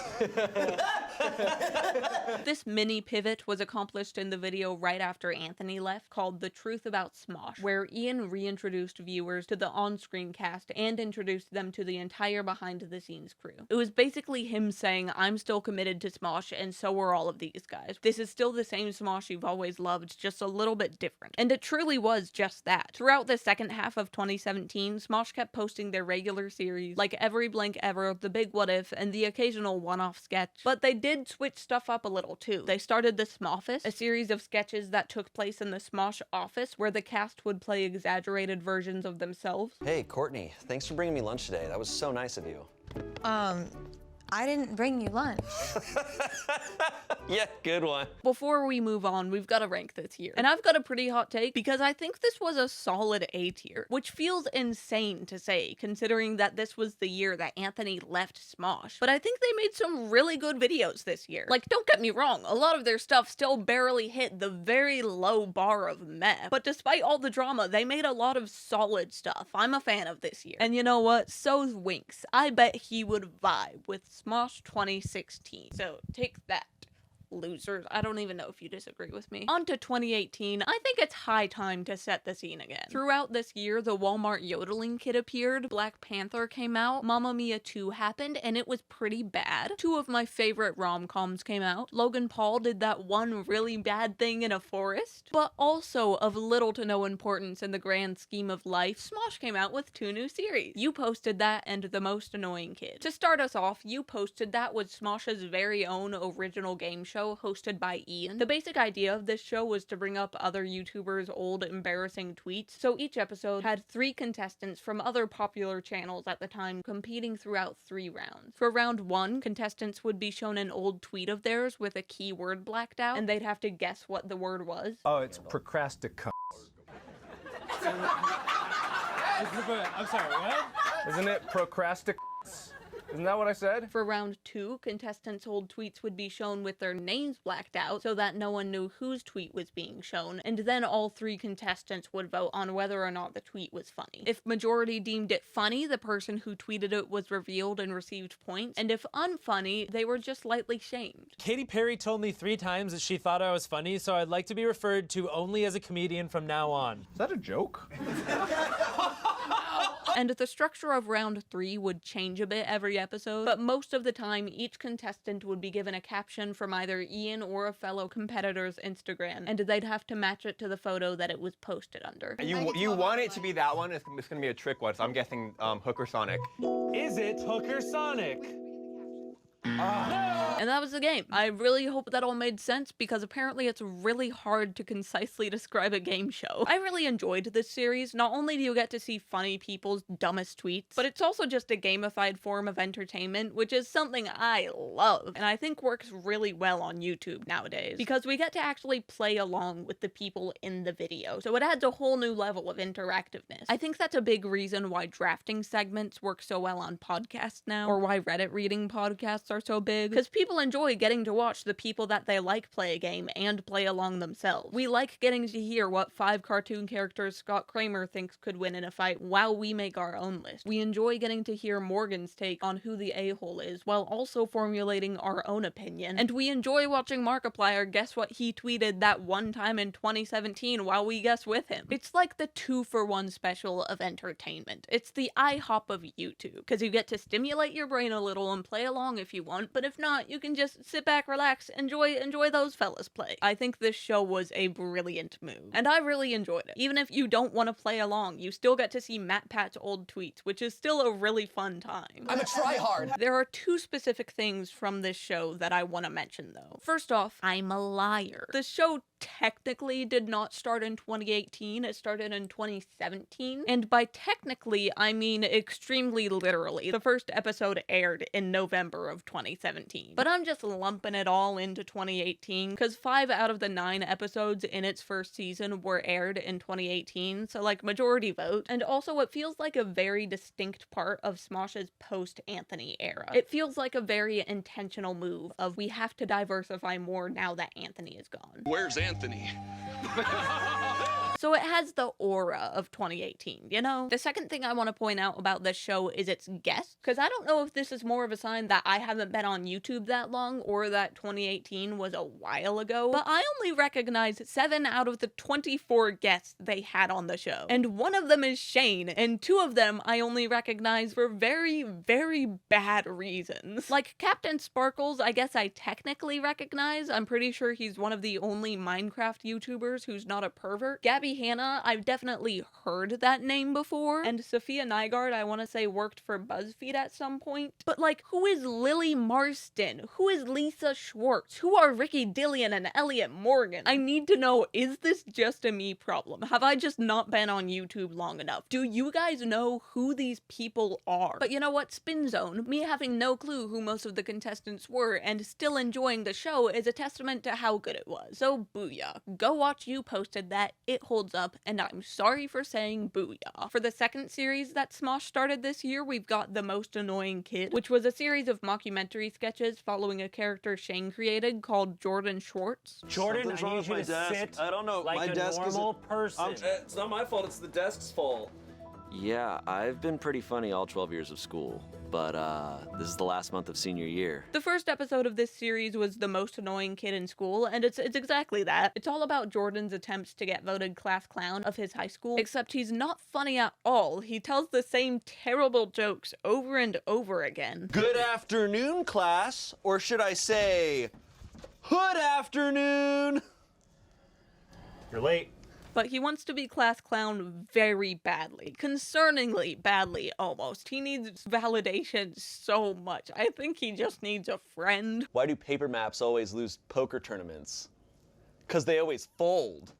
This mini pivot was accomplished in the video right after Anthony left, called The Truth About Smosh, where Ian reintroduced viewers to the on-screen cast and introduced them to the entire behind-the-scenes crew. It was basically him saying, I'm still committed to Smosh, and so are all of these guys. This is still the same Smosh you've always loved, just a little bit different. And it truly was just that. Throughout the second half of 2017, Smosh kept posting their regular series, like Every Blank Ever, The Big What If, and the occasional one-off sketch. But they did switch stuff up a little too. They started the Smoffice, a series of sketches that took place in the Smosh office, where the cast would play exaggerated versions of themselves. Hey, Courtney, thanks for bringing me lunch today. That was so nice of you. I didn't bring you lunch. Yeah, good one. Before we move on, we've got to rank this year. And I've got a pretty hot take, because I think this was a solid A tier, which feels insane to say, considering that this was the year that Anthony left Smosh. But I think they made some really good videos this year. Like, don't get me wrong, a lot of their stuff still barely hit the very low bar of meh. But despite all the drama, they made a lot of solid stuff. I'm a fan of this year. And you know what? So's Winks. I bet he would vibe with Smosh 2016. So take that, losers. I don't even know if you disagree with me. On to 2018, I think it's high time to set the scene again. Throughout this year, the Walmart yodeling kid appeared, Black Panther came out, Mamma Mia 2 happened, and it was pretty bad. Two of my favorite rom-coms came out. Logan Paul did that one really bad thing in a forest. But also of little to no importance in the grand scheme of life, Smosh came out with 2 new series. You posted that and The Most Annoying Kid. To start us off, You Posted That was Smosh's very own original game show hosted by Ian. The basic idea of this show was to bring up other YouTubers' old embarrassing tweets, so each episode had 3 contestants from other popular channels at the time competing throughout 3 rounds. For round 1, contestants would be shown an old tweet of theirs with a keyword blacked out, and they'd have to guess what the word was. Oh, it's procrastic. I'm sorry, what? Isn't it procrastic? Isn't that what I said? For round 2, contestants' old tweets would be shown with their names blacked out so that no one knew whose tweet was being shown, and then all 3 contestants would vote on whether or not the tweet was funny. If majority deemed it funny, the person who tweeted it was revealed and received points, and if unfunny, they were just lightly shamed. Katy Perry told me 3 times that she thought I was funny, so I'd like to be referred to only as a comedian from now on. Is that a joke? And the structure of round 3 would change a bit every episode, but most of the time each contestant would be given a caption from either Ian or a fellow competitor's Instagram, and they'd have to match it to the photo that it was posted under. You want it to be that one? It's gonna be a trick one, so I'm guessing Hooker Sonic. Is it Hooker Sonic? And that was the game. I really hope that all made sense because apparently it's really hard to concisely describe a game show. I really enjoyed this series. Not only do you get to see funny people's dumbest tweets, but it's also just a gamified form of entertainment, which is something I love and I think works really well on YouTube nowadays because we get to actually play along with the people in the video. So it adds a whole new level of interactiveness. I think that's a big reason why drafting segments work so well on podcasts now, or why Reddit reading podcasts are so big, because people enjoy getting to watch the people that they like play a game and play along themselves. We like getting to hear what 5 cartoon characters Scott Kramer thinks could win in a fight while we make our own list. We enjoy getting to hear Morgan's take on who the a-hole is while also formulating our own opinion, and we enjoy watching Markiplier guess what he tweeted that one time in 2017 while we guess with him. It's like the 2-for-1 special of entertainment. It's the IHOP of YouTube, because you get to stimulate your brain a little and play along if you want, but if not, you can just sit back, relax, enjoy those fellas play. I think this show was a brilliant move, and I really enjoyed it. Even if you don't want to play along, you still get to see Matt Pat's old tweets, which is still a really fun time. I'm a tryhard. There are 2 specific things from this show that I want to mention, though. First off, I'm a liar. The show technically did not start in 2018, it started in 2017, and by technically, I mean extremely literally. The first episode aired in November of 2017. But I'm just lumping it all into 2018, because 5 out of the 9 episodes in its first season were aired in 2018, so like majority vote, and also it feels like a very distinct part of Smosh's post-Anthony era. It feels like a very intentional move of we have to diversify more now that Anthony is gone. Where's Anthony? So it has the aura of 2018, you know? The second thing I want to point out about this show is its guests, because I don't know if this is more of a sign that I haven't been on YouTube that long or that 2018 was a while ago, but I only recognize 7 out of the 24 guests they had on the show. And one of them is Shane, and 2 of them I only recognize for very, very bad reasons. Like Captain Sparkles, I guess I technically recognize. I'm pretty sure he's one of the only Minecraft YouTubers who's not a pervert. Gabby Hanna, I've definitely heard that name before, and Sophia Nygaard, I want to say worked for BuzzFeed at some point. But like, who is Lily Marston? Who is Lisa Schwartz? Who are Ricky Dillion and Elliot Morgan? I need to know, is this just a me problem? Have I just not been on YouTube long enough? Do you guys know who these people are? But you know what? Spin Zone, me having no clue who most of the contestants were and still enjoying the show is a testament to how good it was. So booyah. Go watch You Posted That. It holds up, and I'm sorry for saying booyah. For the second series that Smosh started this year, we've got The Most Annoying Kid, which was a series of mockumentary sketches following a character Shane created called Jordan Schwartz. Jordan, Something's wrong I need with you my to desk. sit I don't know. like My a desk normal person. It's not my fault. It's the desk's fault. Yeah, I've been pretty funny all 12 years of school, but this is the last month of senior year. The first episode of this series was The Most Annoying Kid in School, and it's exactly that. It's all about Jordan's attempts to get voted class clown of his high school, except he's not funny at all. He tells the same terrible jokes over and over again. Good afternoon, class. Or should I say, hood afternoon? You're late. But he wants to be class clown very badly. Concerningly badly, almost. He needs validation so much. I think he just needs a friend. Why do paper maps always lose poker tournaments? Because they always fold.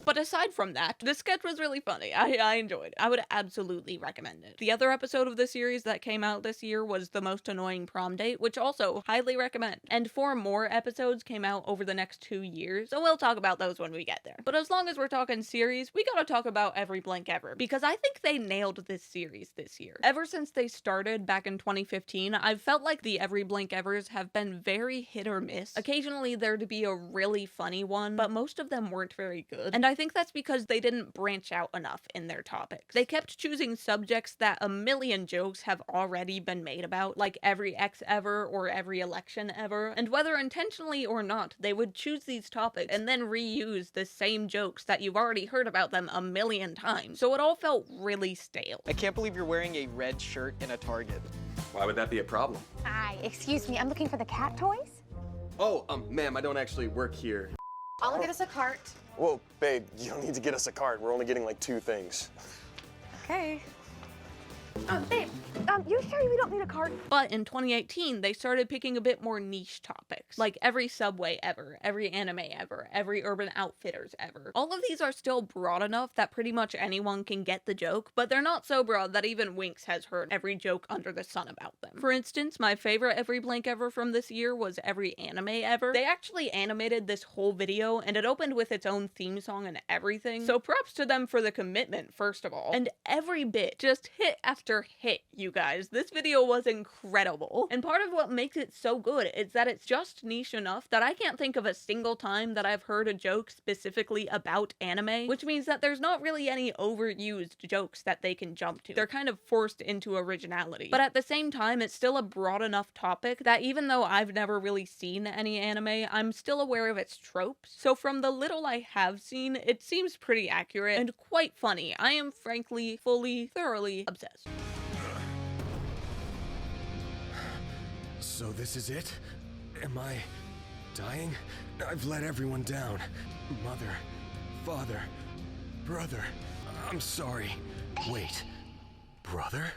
But aside from that, the sketch was really funny. I enjoyed it. I would absolutely recommend it. The other episode of the series that came out this year was The Most Annoying Prom Date, which also highly recommend. And 4 more episodes came out over the next 2 years, so we'll talk about those when we get there. But as long as we're talking series, we gotta talk about Every Blink Ever, because I think they nailed this series this year. Ever since they started back in 2015, I've felt like the Every Blink Evers have been very hit or miss. Occasionally there'd be a really funny one, but most of them weren't very good. And I think that's because they didn't branch out enough in their topics. They kept choosing subjects that a million jokes have already been made about, like every ex ever or every election ever, and whether intentionally or not, they would choose these topics and then reuse the same jokes that you've already heard about them a million times. So it all felt really stale. I can't believe you're wearing a red shirt in a Target. Why would that be a problem? Hi, excuse me, I'm looking for the cat toys. Oh, ma'am, I don't actually work here. I'll get us a cart. Whoa, babe, you don't need to get us a cart. We're only getting like 2 things. Okay. Babe, you sure we don't need a cart? But in 2018, they started picking a bit more niche topics, like every subway ever, every anime ever, every Urban Outfitters ever. All of these are still broad enough that pretty much anyone can get the joke, but they're not so broad that even Winx has heard every joke under the sun about them. For instance, my favorite Every Blink Ever from this year was Every Anime Ever. They actually animated this whole video, and it opened with its own theme song and everything, so props to them for the commitment, first of all. And every bit, just hit after hit, you guys. This video was incredible. And part of what makes it so good is that it's just niche enough that I can't think of a single time that I've heard a joke specifically about anime, which means that there's not really any overused jokes that they can jump to. They're kind of forced into originality. But at the same time, it's still a broad enough topic that even though I've never really seen any anime, I'm still aware of its tropes. So from the little I have seen, it seems pretty accurate and quite funny. I am frankly, fully, thoroughly obsessed. So this is it? Am I dying? I've let everyone down. Mother, father, brother. I'm sorry. Wait, brother?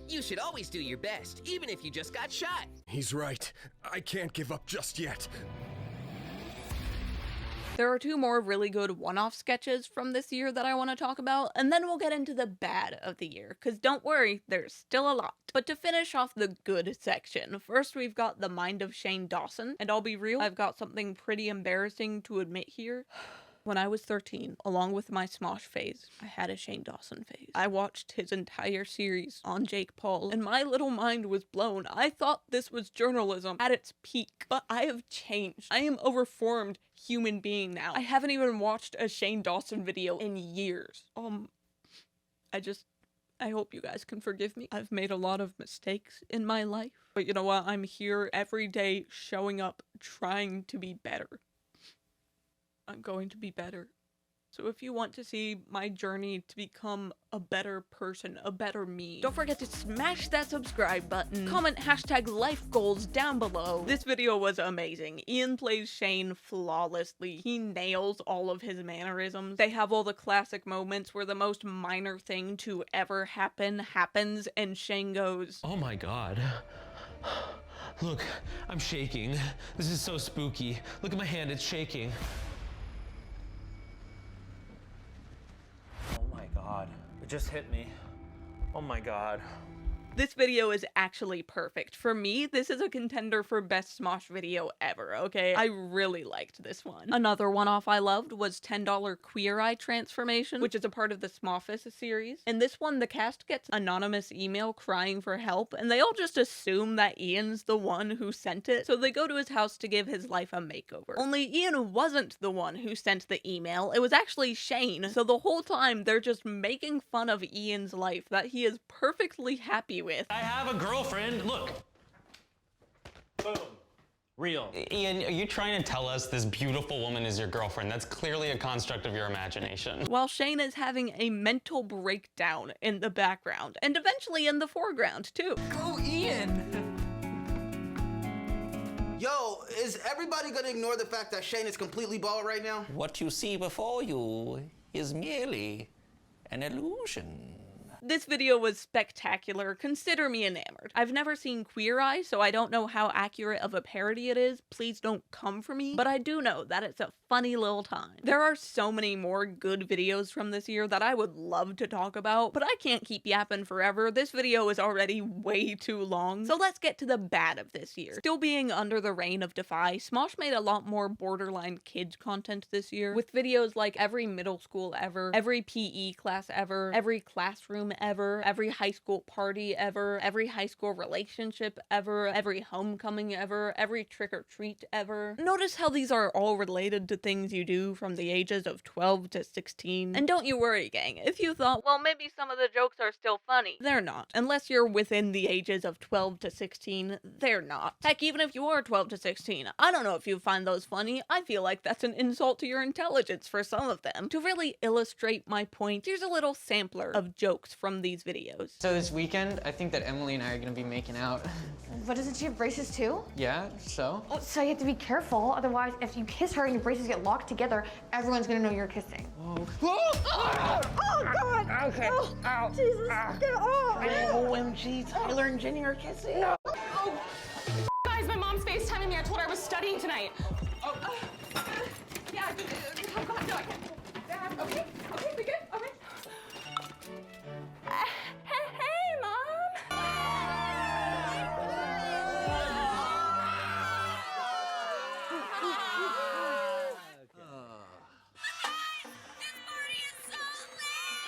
You should always do your best, even if you just got shot. He's right. I can't give up just yet. There are 2 more really good one-off sketches from this year that I want to talk about, and then we'll get into the bad of the year, because don't worry, there's still a lot. But to finish off the good section, first we've got The Mind of Shane Dawson, and I'll be real, I've got something pretty embarrassing to admit here. When I was 13, along with my Smosh phase, I had a Shane Dawson phase. I watched his entire series on Jake Paul, and my little mind was blown. I thought this was journalism at its peak, but I have changed. I am a reformed human being now. I haven't even watched a Shane Dawson video in years. I hope you guys can forgive me. I've made a lot of mistakes in my life, but you know what? I'm here every day showing up, trying to be better. I'm going to be better. So if you want to see my journey to become a better person, a better me, don't forget to smash that subscribe button, comment #LifeGoals down below. This video was amazing. Ian plays Shane flawlessly. He nails all of his mannerisms. They have all the classic moments where the most minor thing to ever happen happens and Shane goes, "Oh my god. Look, I'm shaking. This is so spooky. Look at my hand, it's shaking." Oh my god. It just hit me. Oh my god. This video is actually perfect. For me, this is a contender for best Smosh video ever, okay? I really liked this one. Another one-off I loved was $10 Queer Eye Transformation, which is a part of the Smoshfest series. In this one, the cast gets anonymous email crying for help, and they all just assume that Ian's the one who sent it, so they go to his house to give his life a makeover. Only Ian wasn't the one who sent the email, it was actually Shane, so the whole time they're just making fun of Ian's life that he is perfectly happy with. I have a girlfriend. Look. Boom. Real. Ian, are you trying to tell us this beautiful woman is your girlfriend? That's clearly a construct of your imagination. While Shane is having a mental breakdown in the background, and eventually in the foreground, too. Go, Ian! Yo, is everybody gonna ignore the fact that Shane is completely bald right now? What you see before you is merely an illusion. This video was spectacular. Consider me enamored. I've never seen Queer Eye, so I don't know how accurate of a parody it is. Please don't come for me. But I do know that it's a funny little time. There are so many more good videos from this year that I would love to talk about, but I can't keep yapping forever. This video is already way too long. So let's get to the bad of this year. Still being under the reign of Defy, Smosh made a lot more borderline kids content this year, with videos like every middle school ever, every PE class ever, every classroom ever, every high school party ever, every high school relationship ever, every homecoming ever, every trick-or-treat ever. Notice how these are all related to things you do from the ages of 12 to 16. And don't you worry, gang, if you thought, well, maybe some of the jokes are still funny. They're not. Unless you're within the ages of 12 to 16, they're not. Heck, even if you are 12 to 16, I don't know if you find those funny. I feel like that's an insult to your intelligence for some of them. To really illustrate my point, here's a little sampler of jokes from these videos. So this weekend, I think that Emily and I are gonna be making out. But doesn't she have braces too? Yeah, so? Oh, so you have to be careful, otherwise if you kiss her and your braces get locked together, everyone's gonna know you're kissing. Whoa. Oh God! Okay. Oh, Ow. Jesus, get off! OMG, Tyler and Jenny are kissing. No. Oh, guys, my mom's FaceTiming me. I told her I was studying tonight. Oh, yeah, oh God, no, I can't. Dad, okay, we good, okay. Hey, Mom.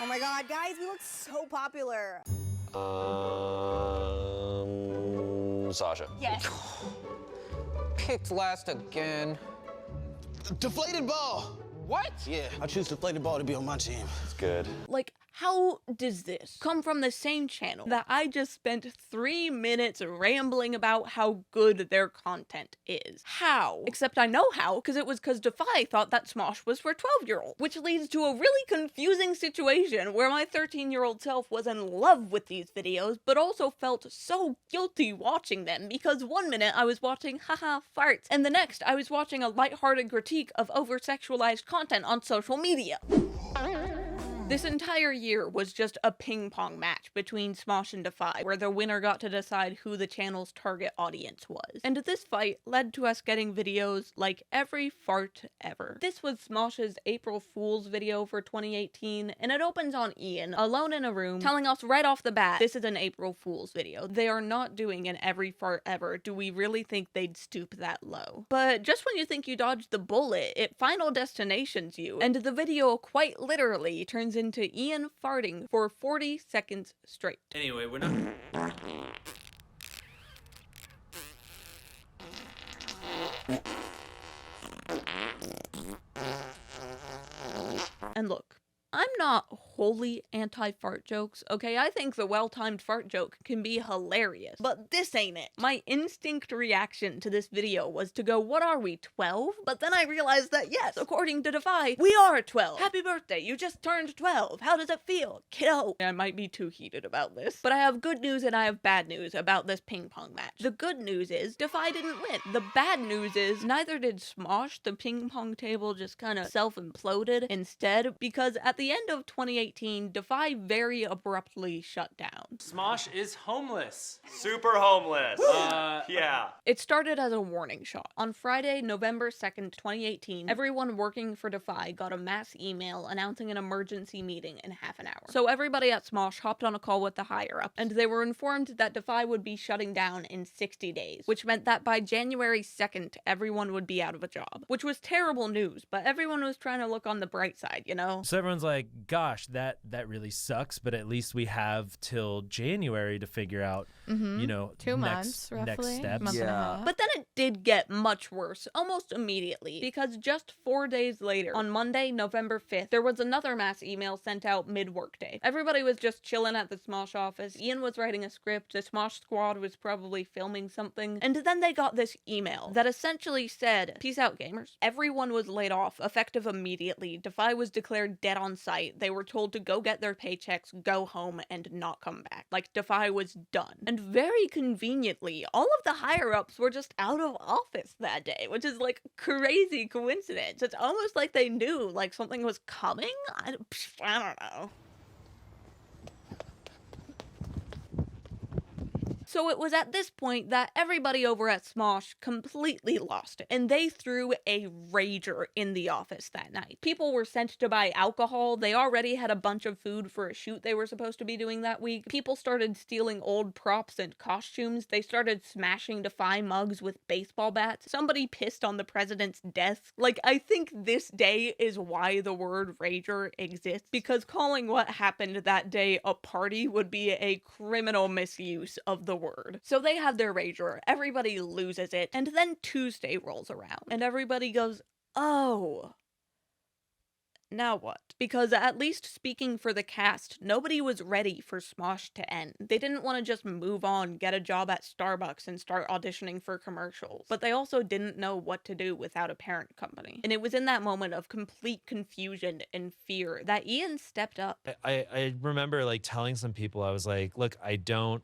Oh my God, guys, we look so popular. Sasha. Yes. Picked last again. Deflated ball. What? Yeah, I choose deflated ball to be on my team. It's good. Like, how does this come from the same channel that I just spent 3 minutes rambling about how good their content is? How? Except I know how, because it was because Defy thought that Smosh was for 12-year-olds, which leads to a really confusing situation where my 13-year-old self was in love with these videos, but also felt so guilty watching them, because one minute I was watching haha farts, and the next I was watching a lighthearted critique of over-sexualized content on social media. This entire year was just a ping-pong match between Smosh and Defy, where the winner got to decide who the channel's target audience was. And this fight led to us getting videos like every fart ever. This was Smosh's April Fool's video for 2018, and it opens on Ian, alone in a room, telling us right off the bat, this is an April Fool's video. They are not doing an every fart ever. Do we really think they'd stoop that low? But just when you think you dodged the bullet, it Final Destinations you, and the video quite literally turns into Ian farting for 40 seconds straight. Anyway, we're not... And look, I'm not wholly anti-fart jokes, okay? I think the well-timed fart joke can be hilarious, but this ain't it. My instinct reaction to this video was to go, what are we, 12? But then I realized that yes, according to Defy, we are 12. Happy birthday, you just turned 12. How does it feel, kiddo? I might be too heated about this, but I have good news and I have bad news about this ping pong match. The good news is Defy didn't win. The bad news is neither did Smosh. The ping pong table just kind of self-imploded instead, because at the end of 2018, Defy very abruptly shut down. Smosh is homeless. Super homeless. Yeah. It started as a warning shot. On Friday, November 2nd, 2018, everyone working for Defy got a mass email announcing an emergency meeting in half an hour. So everybody at Smosh hopped on a call with the higher-up, and they were informed that Defy would be shutting down in 60 days, which meant that by January 2nd, everyone would be out of a job, which was terrible news, but everyone was trying to look on the bright side, you know? So everyone's like, gosh, that really sucks, but at least we have till January to figure out, you know, 2 months, roughly. next steps. Month and a half. But then it did get much worse, almost immediately, because just 4 days later, on Monday, November 5th, there was another mass email sent out mid-workday. Everybody was just chilling at the Smosh office. Ian was writing a script, the Smosh squad was probably filming something, and then they got this email that essentially said, peace out, gamers. Everyone was laid off, effective immediately. Defy was declared dead on site. They were told to go get their paychecks, go home, and not come back. Like, Defy was done. And very conveniently, all of the higher-ups were just out of office that day, which is, like, crazy coincidence. It's almost like they knew, like, something was coming? I don't know. So it was at this point that everybody over at Smosh completely lost it, and they threw a rager in the office that night. People were sent to buy alcohol, they already had a bunch of food for a shoot they were supposed to be doing that week. People started stealing old props and costumes, they started smashing Defy mugs with baseball bats. Somebody pissed on the president's desk. Like, I think this day is why the word rager exists, because calling what happened that day a party would be a criminal misuse of the word. So they have their rager, everybody loses it, and then Tuesday rolls around, and everybody goes, oh. Now what? Because at least speaking for the cast, nobody was ready for Smosh to end. They didn't want to just move on, get a job at Starbucks, and start auditioning for commercials. But they also didn't know what to do without a parent company. And it was in that moment of complete confusion and fear that Ian stepped up. I remember like telling some people, I was like, look, I don't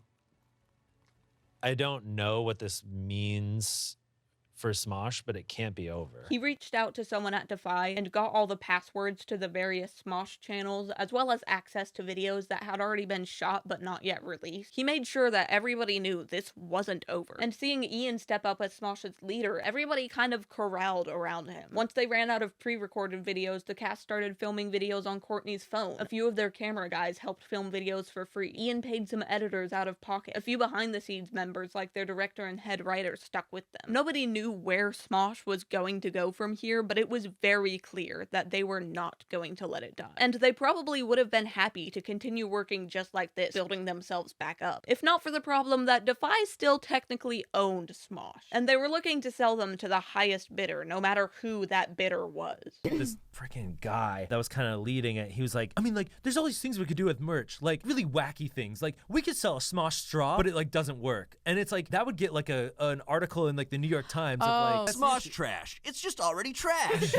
know what this means for Smosh, but it can't be over. He reached out to someone at Defy and got all the passwords to the various Smosh channels, as well as access to videos that had already been shot but not yet released. He made sure that everybody knew this wasn't over. And seeing Ian step up as Smosh's leader, everybody kind of corralled around him. Once they ran out of pre-recorded videos, the cast started filming videos on Courtney's phone. A few of their camera guys helped film videos for free. Ian paid some editors out of pocket. A few behind-the-scenes members, like their director and head writer, stuck with them. Nobody knew where Smosh was going to go from here, but it was very clear that they were not going to let it die. And they probably would have been happy to continue working just like this, building themselves back up, if not for the problem that Defy still technically owned Smosh, and they were looking to sell them to the highest bidder, no matter who that bidder was. This freaking guy that was kind of leading it, he was like, I mean, like, there's all these things we could do with merch, like really wacky things. Like, we could sell a Smosh straw, but it like doesn't work. And it's like, that would get like an article in like the New York Times of like, Smosh trash. It's just already trash.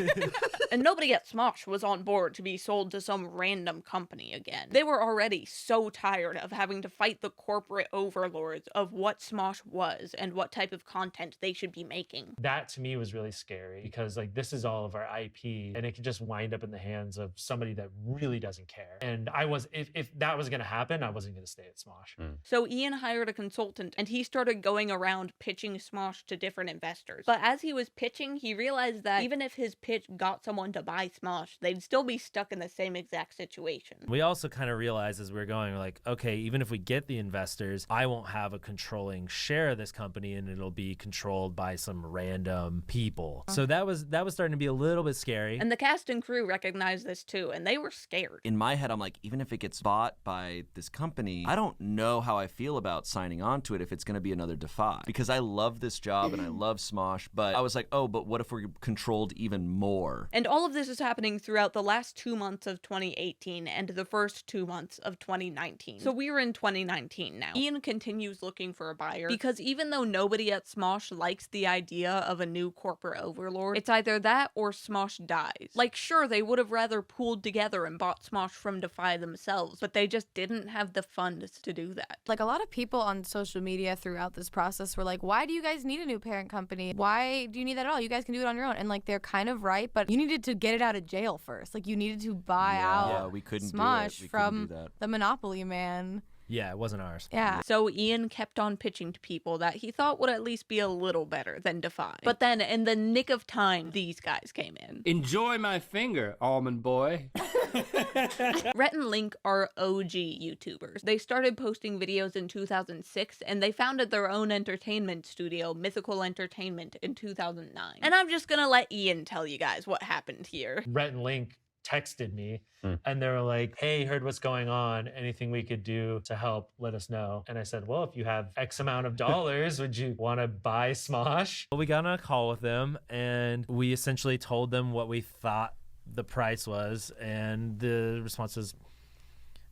And nobody at Smosh was on board to be sold to some random company again. They were already so tired of having to fight the corporate overlords of what Smosh was and what type of content they should be making. That to me was really scary because like this is all of our IP and it could just wind up in the hands of somebody that really doesn't care. And if that was gonna happen, I wasn't gonna stay at Smosh. So Ian hired a consultant and he started going around pitching Smosh to different investors. But as he was pitching, he realized that even if his pitch got someone to buy Smosh, they'd still be stuck in the same exact situation. we also kind of realized as we were going, we're like, okay, even if we get the investors, I won't have a controlling share of this company and it'll be controlled by some random people. So that was starting to be a little bit scary. And the cast and crew recognized this too, and they were scared. In my head, I'm like, even if it gets bought by this company, I don't know how I feel about signing on to it if it's going to be another Defy. Because I love this job and I love Smosh, but I was like, oh, but what if we're controlled even more? And all of this is happening throughout the last 2 months of 2018 and the first 2 months of 2019. So we're in 2019 now. Ian continues looking for a buyer because even though nobody at Smosh likes the idea of a new corporate overlord, it's either that or Smosh dies. Like, sure, they would have rather pooled together and bought Smosh from Defy themselves, but they just didn't have the funds to do that. Like, a lot of people on social media throughout this process were like, why do you guys need a new parent company? Why do you need that at all? You guys can do it on your own. And like, they're kind of right, but you needed to get it out of jail first. Like, you needed to buy out we couldn't Smosh do it. from the Monopoly man. Yeah, it wasn't ours. Yeah. So Ian kept on pitching to people that he thought would at least be a little better than Defy. But then, in the nick of time, these guys came in. Enjoy my finger, almond boy. Rhett and Link are OG YouTubers. They started posting videos in 2006, and they founded their own entertainment studio, Mythical Entertainment, in 2009. And I'm just gonna let Ian tell you guys what happened here. Rhett and Link texted me and they were like, hey, heard what's going on, anything we could do to help, let us know. And I said, well, if you have X amount of dollars, would you want to buy Smosh? Well, we got on a call with them and we essentially told them what we thought the price was, and the response was,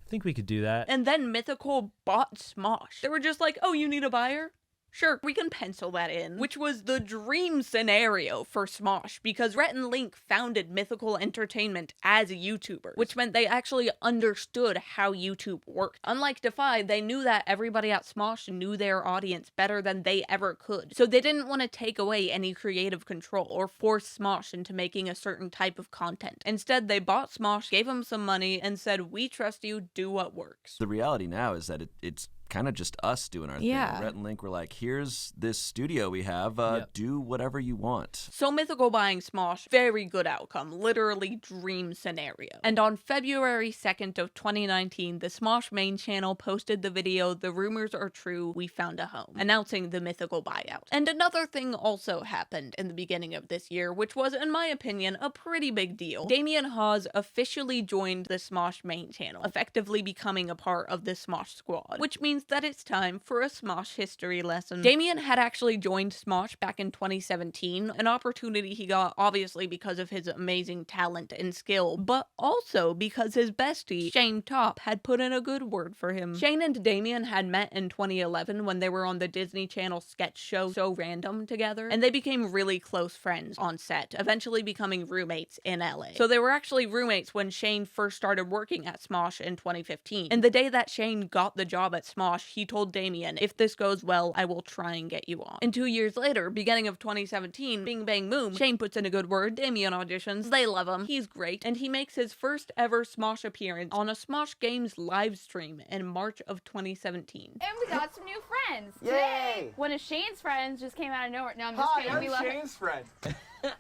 I think we could do that. And then Mythical bought Smosh. They were just like, oh, you need a buyer? Sure, we can pencil that in, which was the dream scenario for Smosh because Rhett and Link founded Mythical Entertainment as YouTubers, which meant they actually understood how YouTube worked. Unlike Defy, they knew that everybody at Smosh knew their audience better than they ever could, so they didn't want to take away any creative control or force Smosh into making a certain type of content. Instead, they bought Smosh, gave them some money, and said, we trust you, do what works. The reality now is that it's kind of just us doing our Yeah. thing. Rhett and Link were like, here's this studio we have, do whatever you want. So Mythical buying Smosh, very good outcome, literally dream scenario. And on February 2nd of 2019, the Smosh main channel posted the video, "The rumors are true, we found a home," announcing the Mythical buyout. And another thing also happened in the beginning of this year, which was, in my opinion, a pretty big deal. Damien Hawes officially joined the Smosh main channel, effectively becoming a part of the Smosh squad, which means that it's time for a Smosh history lesson. Damien had actually joined Smosh back in 2017, an opportunity he got obviously because of his amazing talent and skill, but also because his bestie, Shane Top, had put in a good word for him. Shane and Damien had met in 2011 when they were on the Disney Channel sketch show So Random together, and they became really close friends on set, eventually becoming roommates in LA. So they were actually roommates when Shane first started working at Smosh in 2015. And the day that Shane got the job at Smosh, he told Damien, "If this goes well, I will try and get you on." And 2 years later, beginning of 2017, bing bang boom, Shane puts in a good word, Damien auditions, they love him, he's great, and he makes his first ever Smosh appearance on a Smosh Games live stream in March of 2017. And we got some new friends. Yay! Today, one of Shane's friends just came out of nowhere. No, I'm just Hi, kidding. I'm We love her. Shane's friend.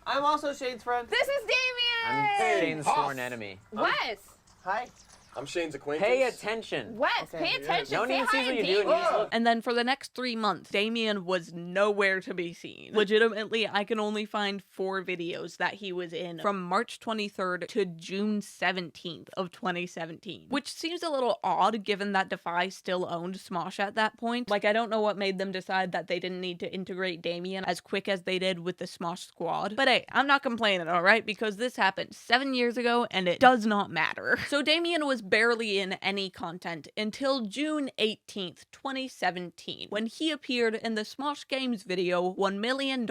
I'm also Shane's friend. This is Damien! I'm Shane's sworn enemy. Wes! Hi. I'm Shane's acquaintance. Pay attention. Wes, pay attention. No one Say even hi sees what to you do, and you just Damien. look. And then for the next 3 months, Damien was nowhere to be seen. Legitimately, I can only find 4 videos that he was in from March 23rd to June 17th of 2017, which seems a little odd given that Defy still owned Smosh at that point. Like, I don't know what made them decide that they didn't need to integrate Damien as quick as they did with the Smosh squad. But hey, I'm not complaining, alright? Because this happened 7 years ago and it does not matter. So Damien was barely in any content until June 18th, 2017, when he appeared in the Smosh Games video $1 Million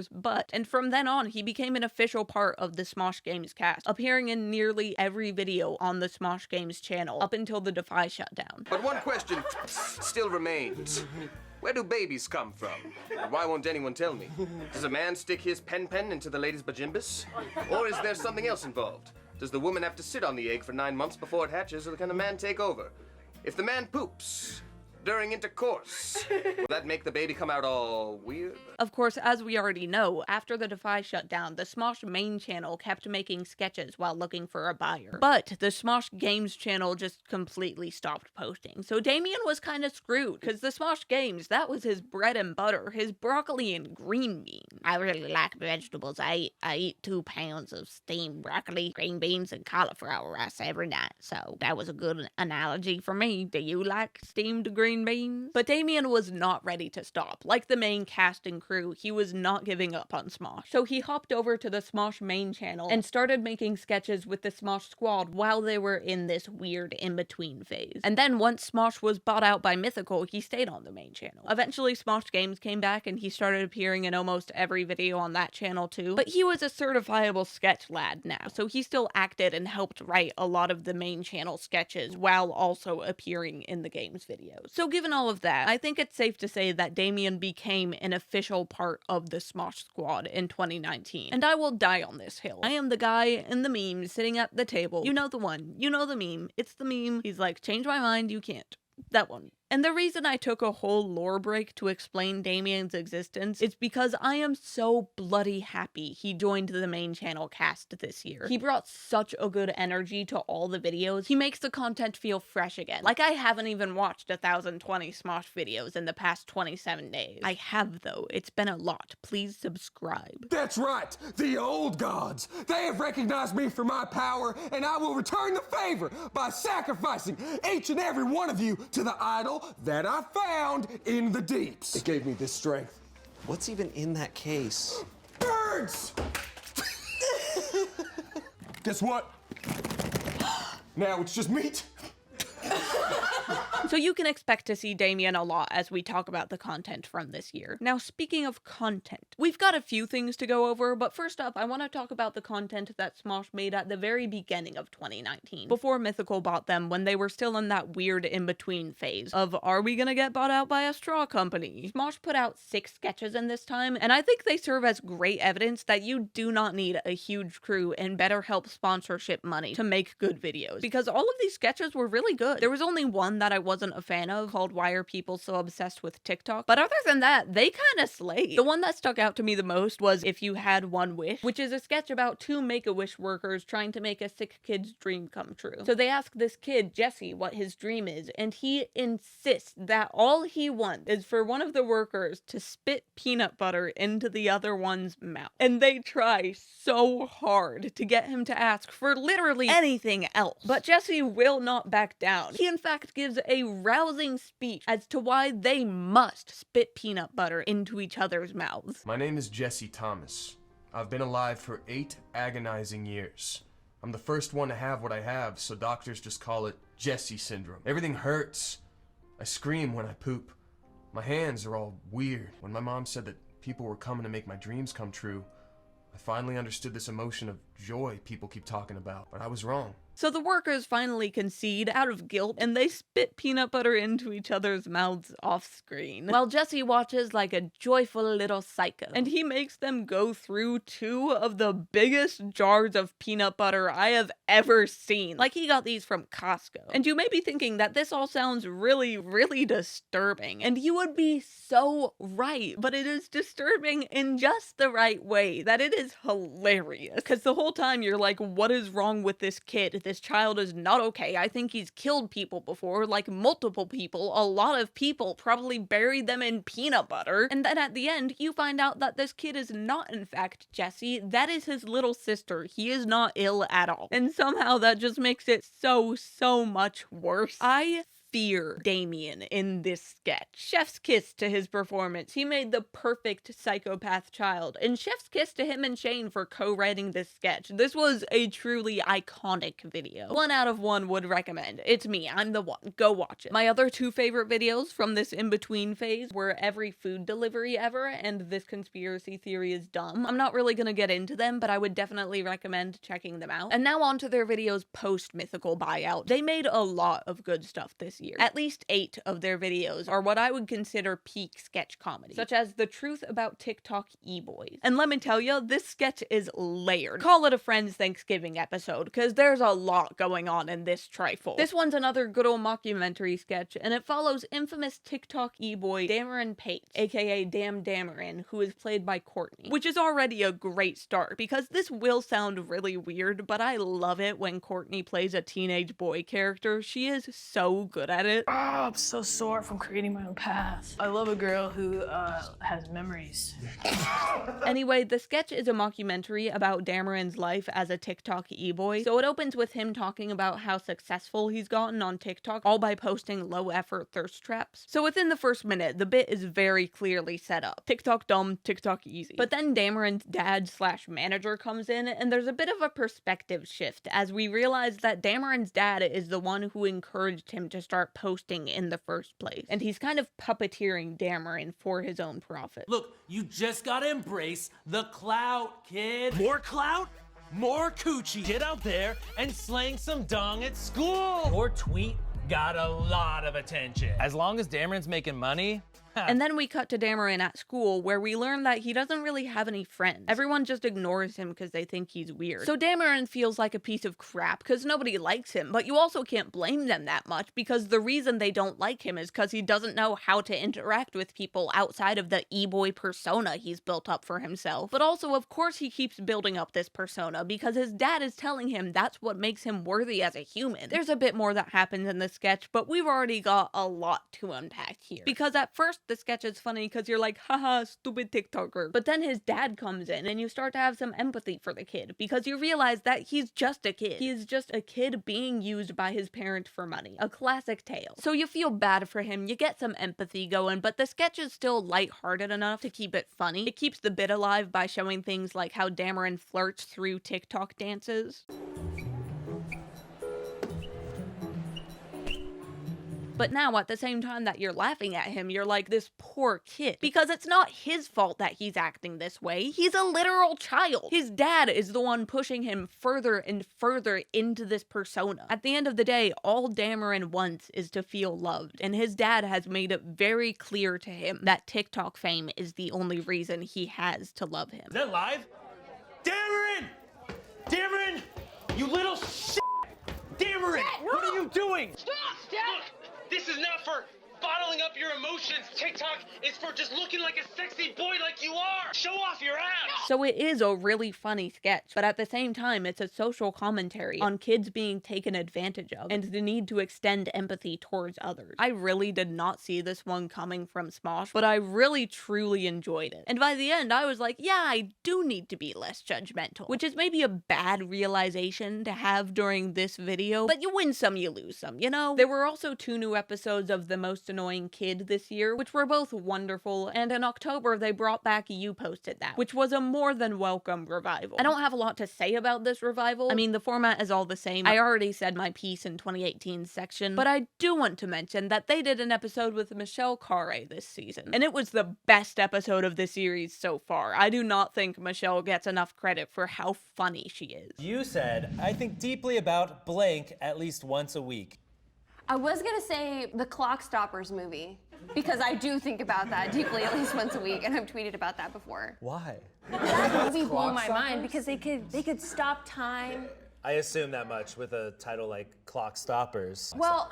But, and from then on he became an official part of the Smosh Games cast, appearing in nearly every video on the Smosh Games channel up until the Defy shutdown. But one question still remains. Where do babies come from? And why won't anyone tell me? Does a man stick his pen into the lady's bajimbus? Or is there something else involved? Does the woman have to sit on the egg for 9 months before it hatches, or can the man take over? If the man poops during intercourse, will that make the baby come out all weird? Of course, as we already know, after the Defy shutdown, the Smosh main channel kept making sketches while looking for a buyer. But the Smosh Games channel just completely stopped posting. So Damien was kind of screwed, because the Smosh Games, that was his bread and butter, his broccoli and green beans. I really like vegetables. I eat 2 pounds of steamed broccoli, green beans, and cauliflower rice every night. So that was a good analogy for me. Do you like steamed green beans? But Damien was not ready to stop. Like the main cast and crew, he was not giving up on Smosh. So he hopped over to the Smosh main channel and started making sketches with the Smosh squad while they were in this weird in-between phase. And then once Smosh was bought out by Mythical, he stayed on the main channel. Eventually Smosh Games came back and he started appearing in almost every video on that channel too. But he was a certifiable sketch lad now, so he still acted and helped write a lot of the main channel sketches while also appearing in the games videos. So given all of that, I think it's safe to say that Damien became an official part of the Smosh squad in 2019. And I will die on this hill. I am the guy in the meme sitting at the table. You know the one. You know the meme. It's the meme. He's like, change my mind, you can't. That one. And the reason I took a whole lore break to explain Damien's existence is because I am so bloody happy he joined the main channel cast this year. He brought such a good energy to all the videos. He makes the content feel fresh again. Like I haven't even watched 1020 Smosh videos in the past 27 days. I have though. It's been a lot. Please subscribe. That's right, the old gods. They have recognized me for my power, and I will return the favor by sacrificing each and every one of you to the idol that I found in the deeps. It gave me this strength. What's even in that case? Birds! Guess what? Now it's just meat. So you can expect to see Damien a lot as we talk about the content from this year. Now, speaking of content, we've got a few things to go over, but first up, I want to talk about the content that Smosh made at the very beginning of 2019, before Mythical bought them, when they were still in that weird in-between phase of, are we gonna get bought out by a straw company? Smosh put out 6 sketches in this time, and I think they serve as great evidence that you do not need a huge crew and BetterHelp sponsorship money to make good videos, because all of these sketches were really good. There was only one that I wasn't wasn't a fan of, called Why Are People So Obsessed with TikTok? But other than that, they kinda slayed. The one that stuck out to me the most was If You Had One Wish, which is a sketch about two Make-A-Wish workers trying to make a sick kid's dream come true. So they ask this kid, Jesse, what his dream is, and he insists that all he wants is for one of the workers to spit peanut butter into the other one's mouth. And they try so hard to get him to ask for literally anything else. But Jesse will not back down. He in fact gives a rousing speech as to why they must spit peanut butter into each other's mouths. My name is Jesse Thomas. I've been alive for 8 agonizing years. I'm the first one to have what I have, so doctors just call it Jesse syndrome. Everything hurts. I scream when I poop. My hands are all weird. When my mom said that people were coming to make my dreams come true, I finally understood this emotion of joy people keep talking about, but I was wrong. So the workers finally concede out of guilt, and they spit peanut butter into each other's mouths off screen, while Jesse watches like a joyful little psycho. And he makes them go through 2 of the biggest jars of peanut butter I have ever seen. Like he got these from Costco. And you may be thinking that this all sounds really, really disturbing, and you would be so right, but it is disturbing in just the right way, that it is hilarious. Because the whole time you're like, what is wrong with this kid? This child is not okay. I think he's killed people before, like multiple people. A lot of people probably buried them in peanut butter. And then at the end, you find out that this kid is not in fact Jesse. That is his little sister. He is not ill at all. And somehow that just makes it so much worse. I fear Damien in this sketch. Chef's kiss to his performance. He made the perfect psychopath child. And chef's kiss to him and Shane for co-writing this sketch. This was a truly iconic video. 1 out of 1 would recommend. It's me. I'm the one. Go watch it. My other 2 favorite videos from this in-between phase were Every Food Delivery Ever and This Conspiracy Theory is Dumb. I'm not really gonna get into them, but I would definitely recommend checking them out. And now on to their videos post Mythical Buyout. They made a lot of good stuff this year. At least 8 of their videos are what I would consider peak sketch comedy, such as The Truth About TikTok E-Boys. And let me tell you, this sketch is layered. Call it a Friends Thanksgiving episode, because there's a lot going on in this trifle. This one's another good old mockumentary sketch, and it follows infamous TikTok E-Boy Dameron Pate, aka Damn Dameron, who is played by Courtney, which is already a great start, because this will sound really weird, but I love it when Courtney plays a teenage boy character. She is so good at it. Oh, I'm so sore from creating my own path. I love a girl who has memories. Anyway, the sketch is a mockumentary about Dameron's life as a TikTok e-boy. So it opens with him talking about how successful he's gotten on TikTok, all by posting low-effort thirst traps. So within the first minute, the bit is very clearly set up. TikTok dumb, TikTok easy. But then Dameron's dad/manager comes in, and there's a bit of a perspective shift as we realize that Dameron's dad is the one who encouraged him to start posting in the first place. And he's kind of puppeteering Dameron for his own profit. Look, you just gotta embrace the clout, kid. More clout? More coochie. Get out there and slang some dong at school. Your tweet got a lot of attention. As long as Dameron's making money. And then we cut to Dameron at school, where we learn that he doesn't really have any friends. Everyone just ignores him because they think he's weird. So Dameron feels like a piece of crap because nobody likes him, but you also can't blame them that much because the reason they don't like him is because he doesn't know how to interact with people outside of the e-boy persona he's built up for himself. But also, of course, he keeps building up this persona because his dad is telling him that's what makes him worthy as a human. There's a bit more that happens in the sketch, but we've already got a lot to unpack here. Because at first, the sketch is funny because you're like, haha, stupid TikToker. But then his dad comes in and you start to have some empathy for the kid because you realize that he's just a kid. He is just a kid being used by his parent for money. A classic tale. So you feel bad for him, you get some empathy going, but the sketch is still lighthearted enough to keep it funny. It keeps the bit alive by showing things like how Dameron flirts through TikTok dances. But now, at the same time that you're laughing at him, you're like, this poor kid. Because it's not his fault that he's acting this way. He's a literal child. His dad is the one pushing him further and further into this persona. At the end of the day, all Dameron wants is to feel loved. And his dad has made it very clear to him that TikTok fame is the only reason he has to love him. Is that live? Dameron! Dameron! You little shit! Dameron! Dad, no! What are you doing? Stop, Dad! Look, this This is not for bottling up your emotions. TikTok is for just looking like a sexy boy like you are. Show off your abs. So it is a really funny sketch, but at the same time, it's a social commentary on kids being taken advantage of and the need to extend empathy towards others. I really did not see this one coming from Smosh, but I really truly enjoyed it. And by the end, I was like, yeah, I do need to be less judgmental, which is maybe a bad realization to have during this video, but you win some, you lose some, you know? There were also 2 new episodes of The Most Annoying Kid this year, which were both wonderful, and in October they brought back You Posted That, which was a more than welcome revival. I don't have a lot to say about this revival. I mean, the format is all the same. I already said my piece in 2018's section, but I do want to mention that they did an episode with Michelle Carre this season, and it was the best episode of the series so far. I do not think Michelle gets enough credit for how funny she is. You said, I think deeply about blank at least once a week. I was gonna say the Clock Stoppers movie, because I do think about that deeply at least once a week, and I've tweeted about that before. Why? That movie blew my mind because they could stop time. I assume that much with a title like Clock Stoppers. Well,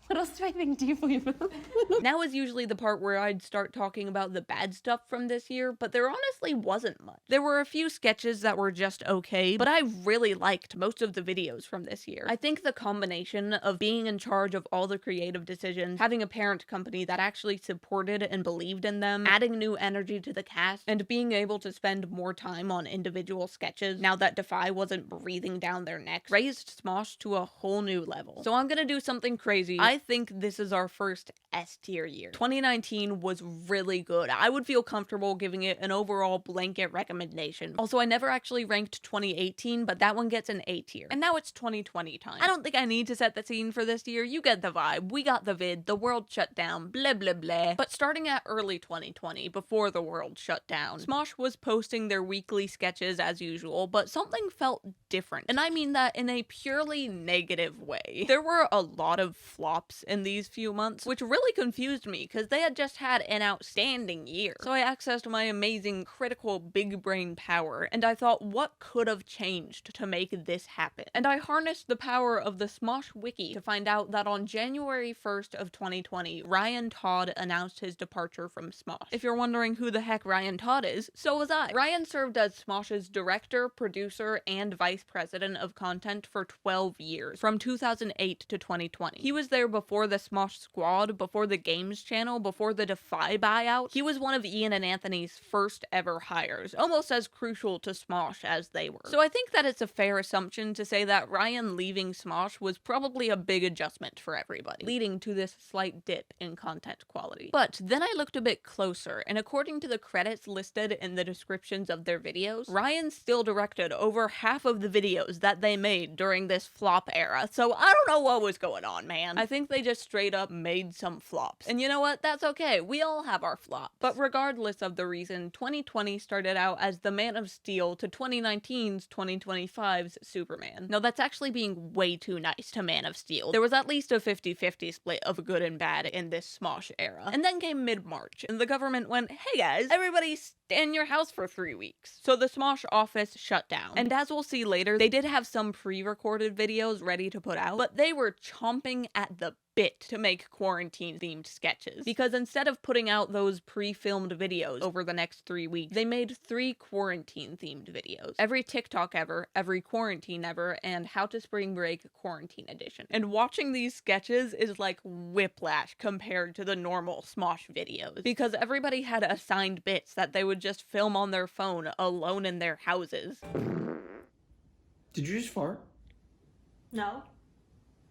what else do I think deeply about? Now is usually the part where I'd start talking about the bad stuff from this year, but there honestly wasn't much. There were a few sketches that were just okay, but I really liked most of the videos from this year. I think the combination of being in charge of all the creative decisions, having a parent company that actually supported and believed in them, adding new energy to the cast, and being able to spend more time on individual sketches now that Defy wasn't breathing down their necks, raised Smosh to a whole new level. So I'm gonna do something crazy. I think this is our first S-tier year. 2019 was really good. I would feel comfortable giving it an overall blanket recommendation. Also, I never actually ranked 2018, but that one gets an A tier. And now it's 2020 time. I don't think I need to set the scene for this year. You get the vibe. We got the vid. The world shut down. Blah, blah, blah. But starting at early 2020, before the world shut down, Smosh was posting their weekly sketches as usual, but something felt different. And I mean that in a purely negative way. There were a lot of flops in these few months, which really confused me because they had just had an outstanding year. So I accessed my amazing critical big brain power and I thought, what could have changed to make this happen? And I harnessed the power of the Smosh wiki to find out that on January 1st of 2020, Ryan Todd announced his departure from Smosh. If you're wondering who the heck Ryan Todd is, so was I. Ryan served as Smosh's director, producer, and vice president of content for 12 years, from 2008 to 2020. He was there before the Smosh Squad, before the Games channel, before the Defy buyout. He was one of Ian and Anthony's first ever hires, almost as crucial to Smosh as they were. So I think that it's a fair assumption to say that Ryan leaving Smosh was probably a big adjustment for everybody, leading to this slight dip in content quality. But then I looked a bit closer, and according to the credits listed in the descriptions of their videos, Ryan still directed over half of the videos that they made during this flop era, so I don't know what was going on, man. I think they just straight up made some flops. And you know what? That's okay. We all have our flops. But regardless of the reason, 2020 started out as the Man of Steel to 2019's 2025's Superman. Now that's actually being way too nice to Man of Steel. There was at least a 50-50 split of good and bad in this Smosh era. And then came mid-March, and the government went, hey guys, everybody stay in your house for 3 weeks. So the Smosh office shut down. And as we'll see later, they did have some pre-recorded videos ready to put out, but they were chomping at the bit to make quarantine-themed sketches. Because instead of putting out those pre-filmed videos over the next 3 weeks, they made 3 quarantine-themed videos. Every TikTok ever, every quarantine ever, and How to Spring Break Quarantine Edition. And watching these sketches is like whiplash compared to the normal Smosh videos. Because everybody had assigned bits that they would just film on their phone alone in their houses. Did you just fart? No.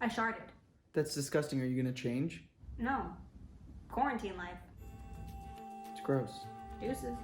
I sharted. That's disgusting. Are you gonna change? No. Quarantine life. It's gross. Deuces.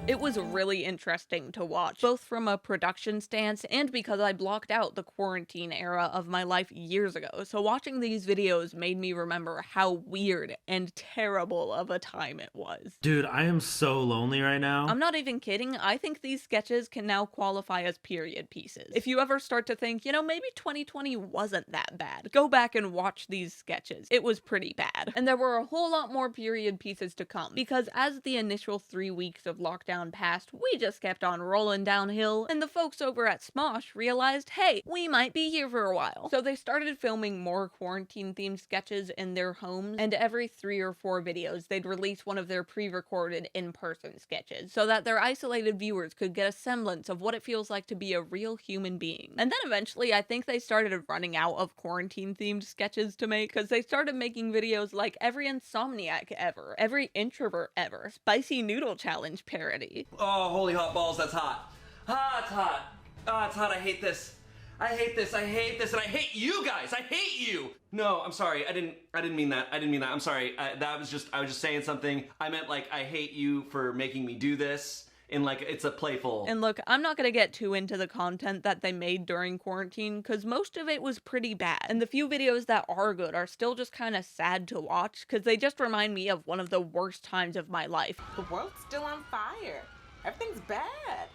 It was really interesting to watch, both from a production stance and because I blocked out the quarantine era of my life years ago, so watching these videos made me remember how weird and terrible of a time it was. Dude, I am so lonely right now. I'm not even kidding, I think these sketches can now qualify as period pieces. If you ever start to think, you know, maybe 2020 wasn't that bad, go back and watch these sketches. It was pretty bad. And there were a whole lot more period pieces to come, because as the initial 3 weeks of lockdown lockdown passed, we just kept on rolling downhill, and the folks over at Smosh realized, hey, we might be here for a while. So they started filming more quarantine-themed sketches in their homes, and every 3 or 4 videos, they'd release one of their pre-recorded in-person sketches, so that their isolated viewers could get a semblance of what it feels like to be a real human being. And then eventually, I think they started running out of quarantine-themed sketches to make, because they started making videos like every insomniac ever, every introvert ever, spicy noodle challenge parody. Oh, holy hot balls, that's hot. Ah, it's hot. Ah, it's hot, I hate this. I hate this, I hate this, and I hate you guys! I hate you! No, I'm sorry, I didn't mean that. I didn't mean that. I'm sorry. I was just saying something. I meant like, I hate you for making me do this. In like, it's a playful. And look, I'm not gonna get too into the content that they made during quarantine, because most of it was pretty bad. And the few videos that are good are still just kind of sad to watch, because they just remind me of one of the worst times of my life. The world's still on fire. Everything's bad.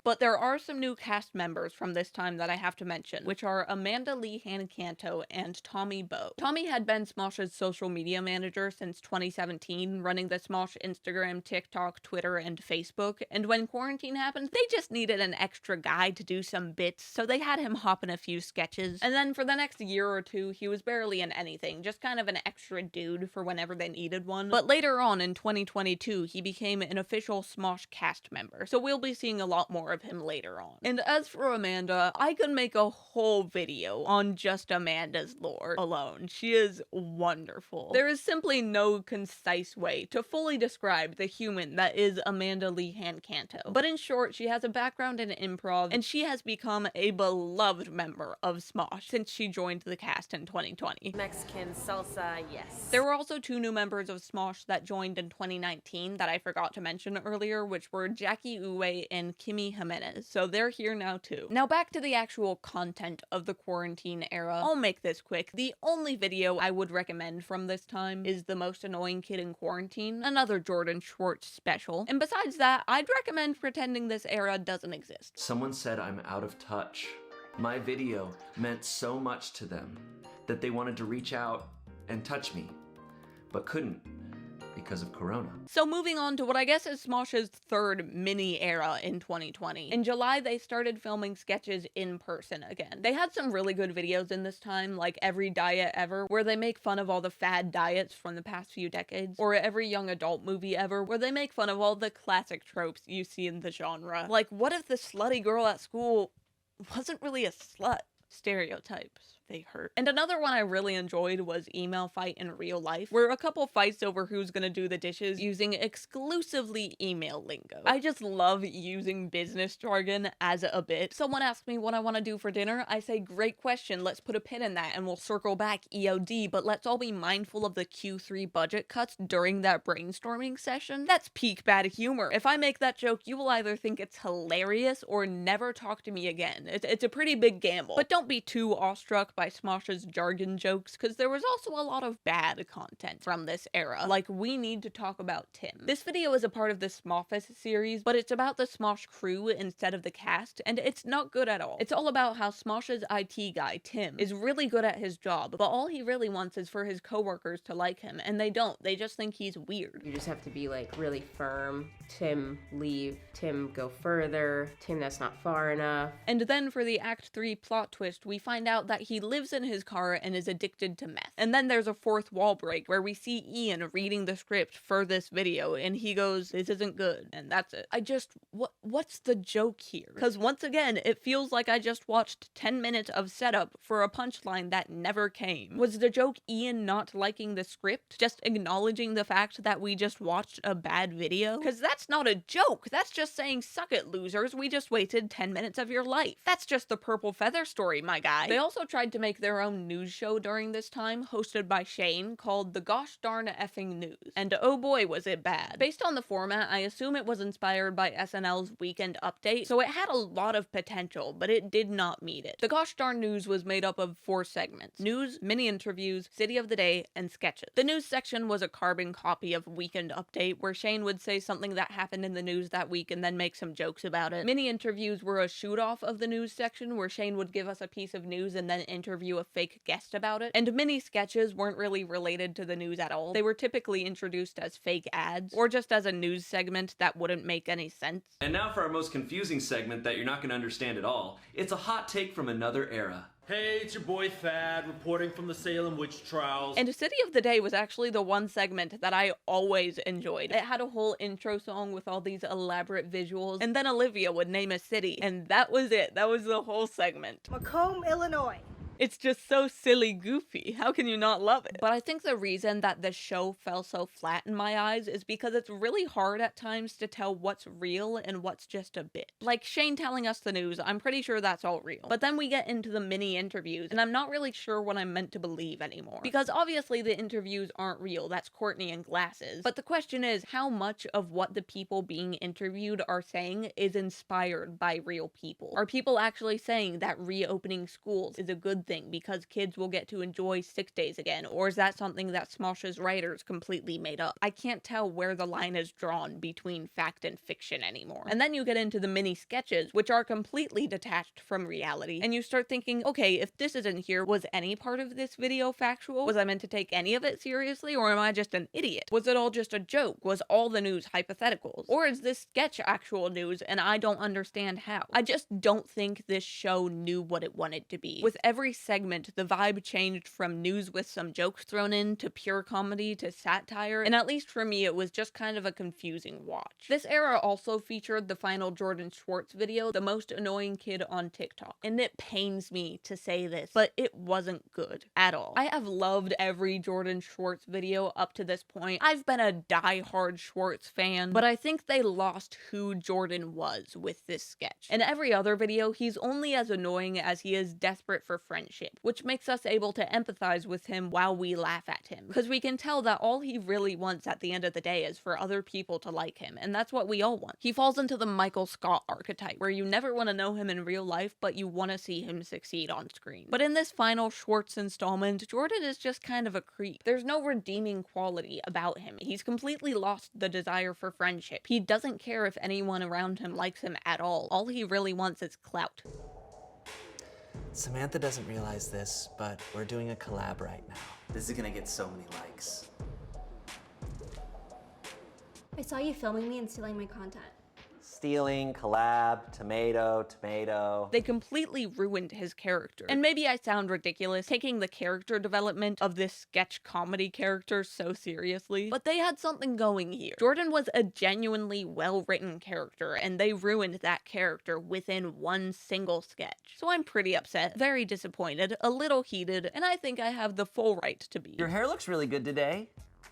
But there are some new cast members from this time that I have to mention, which are Amanda Lee Hancanto and Tommy Bow. Tommy had been Smosh's social media manager since 2017, running the Smosh Instagram, TikTok, Twitter, and Facebook, and when quarantine happened, they just needed an extra guy to do some bits, so they had him hop in a few sketches, and then for the next year or two, he was barely in anything, just kind of an extra dude for whenever they needed one. But later on in 2022, he became an official Smosh Cast member, so we'll be seeing a lot more of him later on. And as for Amanda, I could make a whole video on just Amanda's lore alone. She is wonderful. There is simply no concise way to fully describe the human that is Amanda Lee Hancanto. But in short, she has a background in improv, and she has become a beloved member of Smosh since she joined the cast in 2020. Mexican salsa, yes. There were also 2 new members of Smosh that joined in 2019 that I forgot to mention earlier, which were Jackie Uwe and Kimmy Jimenez, so they're here now too. Now back to the actual content of the quarantine era. I'll make this quick. The only video I would recommend from this time is The Most Annoying Kid in Quarantine, another Jordan Schwartz special. And besides that, I'd recommend pretending this era doesn't exist. Someone said I'm out of touch. My video meant so much to them that they wanted to reach out and touch me, but couldn't because of Corona. So moving on to what I guess is Smosh's 3rd mini era in 2020. In July, they started filming sketches in person again. They had some really good videos in this time, like Every Diet Ever, where they make fun of all the fad diets from the past few decades, or Every Young Adult Movie Ever, where they make fun of all the classic tropes you see in the genre. Like, what if the slutty girl at school wasn't really a slut? Stereotypes. They hurt. And another one I really enjoyed was Email Fight in Real Life, where a couple fights over who's gonna do the dishes using exclusively email lingo. I just love using business jargon as a bit. Someone asks me what I want to do for dinner, I say, great question, let's put a pin in that and we'll circle back EOD, but let's all be mindful of the Q3 budget cuts during that brainstorming session. That's peak bad humor. If I make that joke, you will either think it's hilarious or never talk to me again. It's a pretty big gamble. But don't be too awestruck by Smosh's jargon jokes, because there was also a lot of bad content from this era, like We Need to Talk About Tim. This video is a part of the Smoffice series, but it's about the Smosh crew instead of the cast, and it's not good at all. It's all about how Smosh's IT guy, Tim, is really good at his job, but all he really wants is for his coworkers to like him, and they don't. They just think he's weird. You just have to be like really firm. Tim, leave. Tim, go further. Tim, that's not far enough. And then for the Act 3 plot twist, we find out that he lives in his car and is addicted to meth. And then there's a 4th wall break where we see Ian reading the script for this video and he goes, this isn't good, and that's it. What's the joke here? Because once again, it feels like I just watched 10 minutes of setup for a punchline that never came. Was the joke Ian not liking the script? Just acknowledging the fact that we just watched a bad video? Because that's not a joke. That's just saying, suck it, losers. We just wasted 10 minutes of your life. That's just the purple feather story, my guy. They also tried to make their own news show during this time, hosted by Shane, called The Gosh Darn Effing News. And oh boy, was it bad. Based on the format, I assume it was inspired by SNL's Weekend Update, so it had a lot of potential, but it did not meet it. The Gosh Darn News was made up of 4 segments: news, mini interviews, city of the day, and sketches. The news section was a carbon copy of Weekend Update, where Shane would say something that happened in the news that week and then make some jokes about it. Mini interviews were a shoot-off of the news section, where Shane would give us a piece of news and then interview a fake guest about it. And mini sketches weren't really related to the news at all. They were typically introduced as fake ads, or just as a news segment that wouldn't make any sense. And now for our most confusing segment that you're not going to understand at all. It's a hot take from another era. Hey, it's your boy Thad, reporting from the Salem witch trials. And City of the Day was actually the one segment that I always enjoyed. It had a whole intro song with all these elaborate visuals, and then Olivia would name a city, and that was it. That was the whole segment. Macomb, Illinois. It's just so silly goofy. How can you not love it? But I think the reason that the show fell so flat in my eyes is because it's really hard at times to tell what's real and what's just a bit. Like Shane telling us the news, I'm pretty sure that's all real. But then we get into the mini interviews, and I'm not really sure what I'm meant to believe anymore. Because obviously the interviews aren't real, that's Courtney and glasses. But the question is, how much of what the people being interviewed are saying is inspired by real people? Are people actually saying that reopening schools is a good thing because kids will get to enjoy 6 days again, or is that something that Smosh's writers completely made up? I can't tell where the line is drawn between fact and fiction anymore. And then you get into the mini sketches, which are completely detached from reality, and you start thinking, okay, if this isn't here, was any part of this video factual? Was I meant to take any of it seriously, or am I just an idiot? Was it all just a joke? Was all the news hypotheticals? Or is this sketch actual news and I don't understand how? I just don't think this show knew what it wanted to be. With every segment, the vibe changed from news with some jokes thrown in to pure comedy to satire, and at least for me it was just kind of a confusing watch. This era also featured the final Jordan Schwartz video, the most annoying kid on TikTok, and it pains me to say this, but it wasn't good at all. I have loved every Jordan Schwartz video up to this point. I've been a die-hard Schwartz fan, but I think they lost who Jordan was with this sketch. In every other video, he's only as annoying as he is desperate for friendship, which makes us able to empathize with him while we laugh at him, because we can tell that all he really wants at the end of the day is for other people to like him, and that's what we all want. He falls into the Michael Scott archetype, where you never want to know him in real life, but you want to see him succeed on screen. But in this final Schwartz installment, Jordan is just kind of a creep. There's no redeeming quality about him. He's completely lost the desire for friendship. He doesn't care if anyone around him likes him at all. All he really wants is clout. Samantha doesn't realize this, but we're doing a collab right now. This is gonna get so many likes. I saw you filming me and stealing my content. Stealing, collab, tomato. They completely ruined his character. And maybe I sound ridiculous taking the character development of this sketch comedy character so seriously, but they had something going here. Jordan was a genuinely well-written character, and they ruined that character within one single sketch. So I'm pretty upset, very disappointed, a little heated, and I think I have the full right to be. Your hair looks really good today.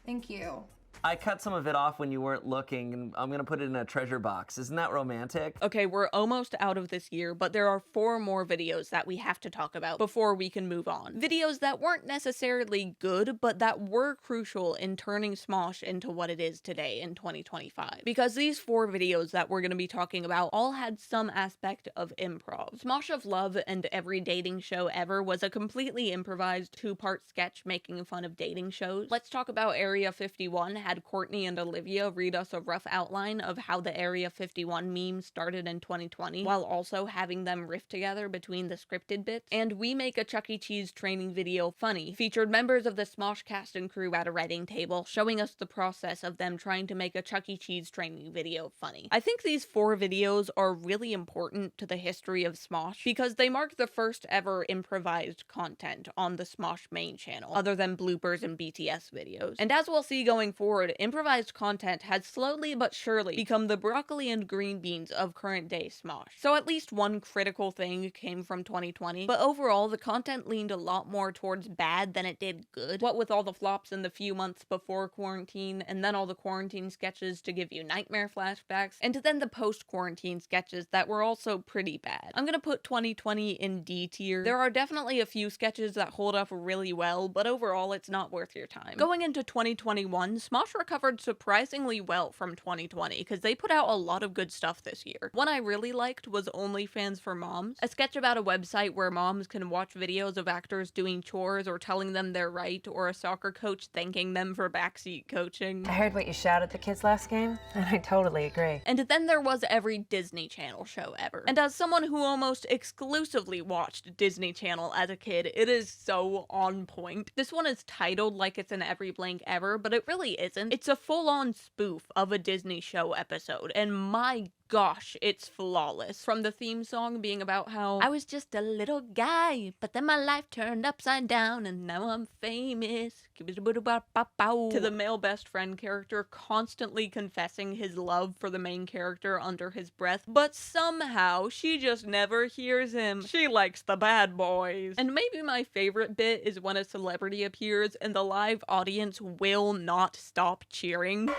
Thank you. I cut some of it off when you weren't looking, and I'm gonna put it in a treasure box. Isn't that romantic? Okay, we're almost out of this year, but there are 4 more videos that we have to talk about before we can move on. Videos that weren't necessarily good, but that were crucial in turning Smosh into what it is today in 2025. Because these 4 videos that we're gonna be talking about all had some aspect of improv. Smosh of Love and Every Dating Show Ever was a completely improvised 2-part sketch making fun of dating shows. Let's Talk About Area 51 had Courtney and Olivia read us a rough outline of how the Area 51 meme started in 2020, while also having them riff together between the scripted bits. And We Make a Chuck E. Cheese training video funny featured members of the Smosh Cast and crew at a writing table, showing us the process of them trying to make a Chuck E. Cheese training video funny. I think these 4 videos are really important to the history of Smosh because they mark the first ever improvised content on the Smosh main channel, other than bloopers and BTS videos. And as we'll see going forward, improvised content has slowly but surely become the broccoli and green beans of current day Smosh. So at least one critical thing came from 2020, but overall the content leaned a lot more towards bad than it did good. What with all the flops in the few months before quarantine, and then all the quarantine sketches to give you nightmare flashbacks, and then the post-quarantine sketches that were also pretty bad. I'm gonna put 2020 in D tier. There are definitely a few sketches that hold up really well, but overall it's not worth your time. Going into 2021, Smosh Smosh recovered surprisingly well from 2020 because they put out a lot of good stuff this year. One I really liked was OnlyFans for Moms, a sketch about a website where moms can watch videos of actors doing chores or telling them they're right, or a soccer coach thanking them for backseat coaching. I heard what you shouted at the kids last game, and I totally agree. And then there was every Disney Channel show ever. And as someone who almost exclusively watched Disney Channel as a kid, it is so on point. This one is titled like it's an Every Blank Ever, but it really isn't. It's a full-on spoof of a Disney show episode, and my gosh, it's flawless. From the theme song being about how I was just a little guy, but then my life turned upside down and now I'm famous, to the male best friend character constantly confessing his love for the main character under his breath, but somehow she just never hears him. She likes the bad boys. And maybe my favorite bit is when a celebrity appears and the live audience will not stop cheering.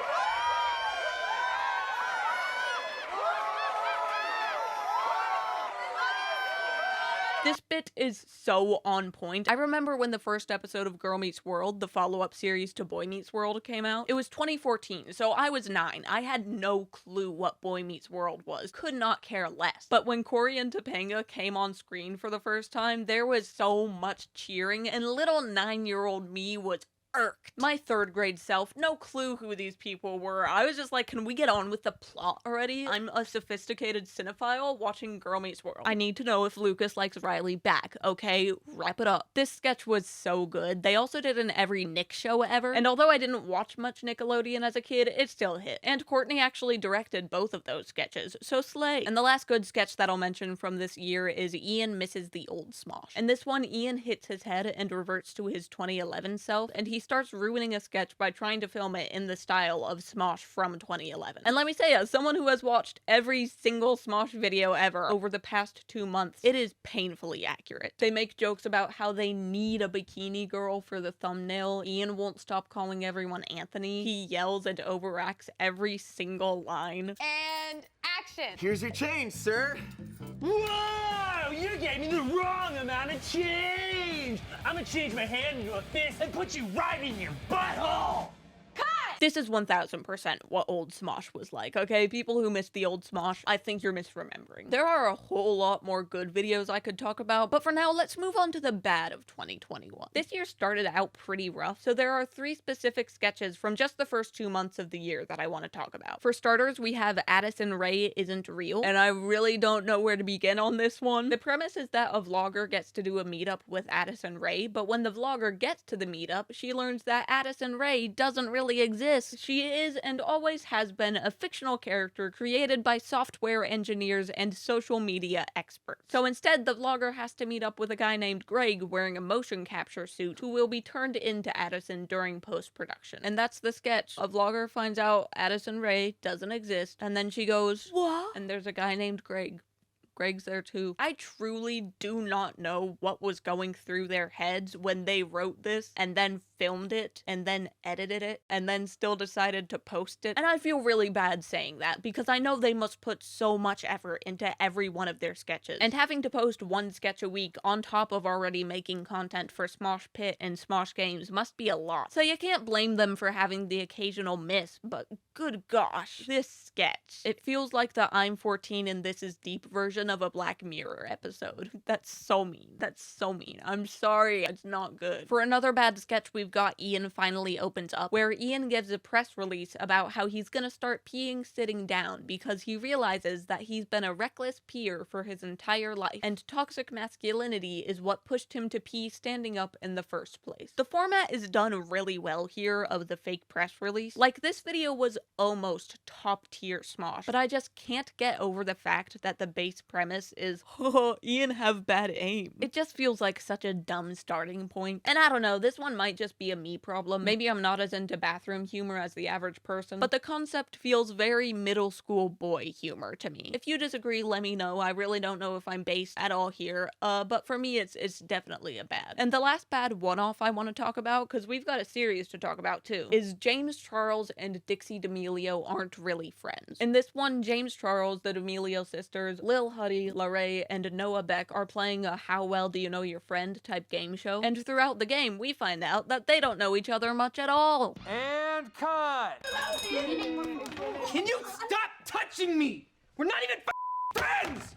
This bit is so on point. I remember when the first episode of Girl Meets World, the follow-up series to Boy Meets World, came out. It was 2014, so I was 9. I had no clue what Boy Meets World was. Could not care less. But when Cory and Topanga came on screen for the first time, there was so much cheering, and little 9-year-old me was irked. My 3rd grade self, no clue who these people were. I was just like, can we get on with the plot already? I'm a sophisticated cinephile watching Girl Meets World. I need to know if Lucas likes Riley back, okay? Wrap it up. This sketch was so good. They also did an Every Nick show ever, and although I didn't watch much Nickelodeon as a kid, it still hit. And Courtney actually directed both of those sketches, so slay. And the last good sketch that I'll mention from this year is Ian Misses the Old Smosh. In this one, Ian hits his head and reverts to his 2011 self, and he starts ruining a sketch by trying to film it in the style of Smosh from 2011. And let me say, as someone who has watched every single Smosh video ever over the past 2 months, it is painfully accurate. They make jokes about how they need a bikini girl for the thumbnail. Ian won't stop calling everyone Anthony. He yells and overacts every single line. And action! Here's your change, sir. Whoa! You gave me the wrong amount of change! I'm gonna change my hand into a fist and put you right in your butthole! This is 1000% what old Smosh was like, okay? People who miss the old Smosh, I think you're misremembering. There are a whole lot more good videos I could talk about, but for now, let's move on to the bad of 2021. This year started out pretty rough, so there are 3 specific sketches from just the first 2 months of the year that I want to talk about. For starters, we have Addison Rae Isn't Real, and I really don't know where to begin on this one. The premise is that a vlogger gets to do a meetup with Addison Rae, but when the vlogger gets to the meetup, she learns that Addison Rae doesn't really exist. She is and always has been a fictional character created by software engineers and social media experts. So instead, the vlogger has to meet up with a guy named Greg wearing a motion capture suit who will be turned into Addison during post-production. And that's the sketch. A vlogger finds out Addison Rae doesn't exist, and then she goes, "What?" And there's a guy named Greg. Greg's there too. I truly do not know what was going through their heads when they wrote this and then filmed it and then edited it and then still decided to post it. And I feel really bad saying that because I know they must put so much effort into every one of their sketches. And having to post 1 sketch a week on top of already making content for Smosh Pit and Smosh Games must be a lot. So you can't blame them for having the occasional miss, but good gosh, this sketch. It feels like the I'm 14 and This Is Deep version of a Black Mirror episode. That's so mean. That's so mean. I'm sorry. It's not good. For another bad sketch, we've got Ian Finally Opens Up, where Ian gives a press release about how he's gonna start peeing sitting down because he realizes that he's been a reckless peer for his entire life, and toxic masculinity is what pushed him to pee standing up in the first place. The format is done really well here of the fake press release. Like, this video was almost top tier Smosh, but I just can't get over the fact that the base premise is, oh, Ian have bad aim. It just feels like such a dumb starting point. And I don't know, this one might just be a me problem. Maybe I'm not as into bathroom humor as the average person, but the concept feels very middle school boy humor to me. If you disagree, let me know. I really don't know if I'm based at all here, but for me, it's definitely a bad. And the last bad one-off I want to talk about, because we've got a series to talk about too, is James Charles and Dixie D'Amelio aren't really friends. In this one, James Charles, the D'Amelio sisters, Lil Huddy, Larray, and Noah Beck are playing a how well do you know your friend type game show, and throughout the game, we find out that but they don't know each other much at all. And cut. Can you stop touching me? We're not even friends!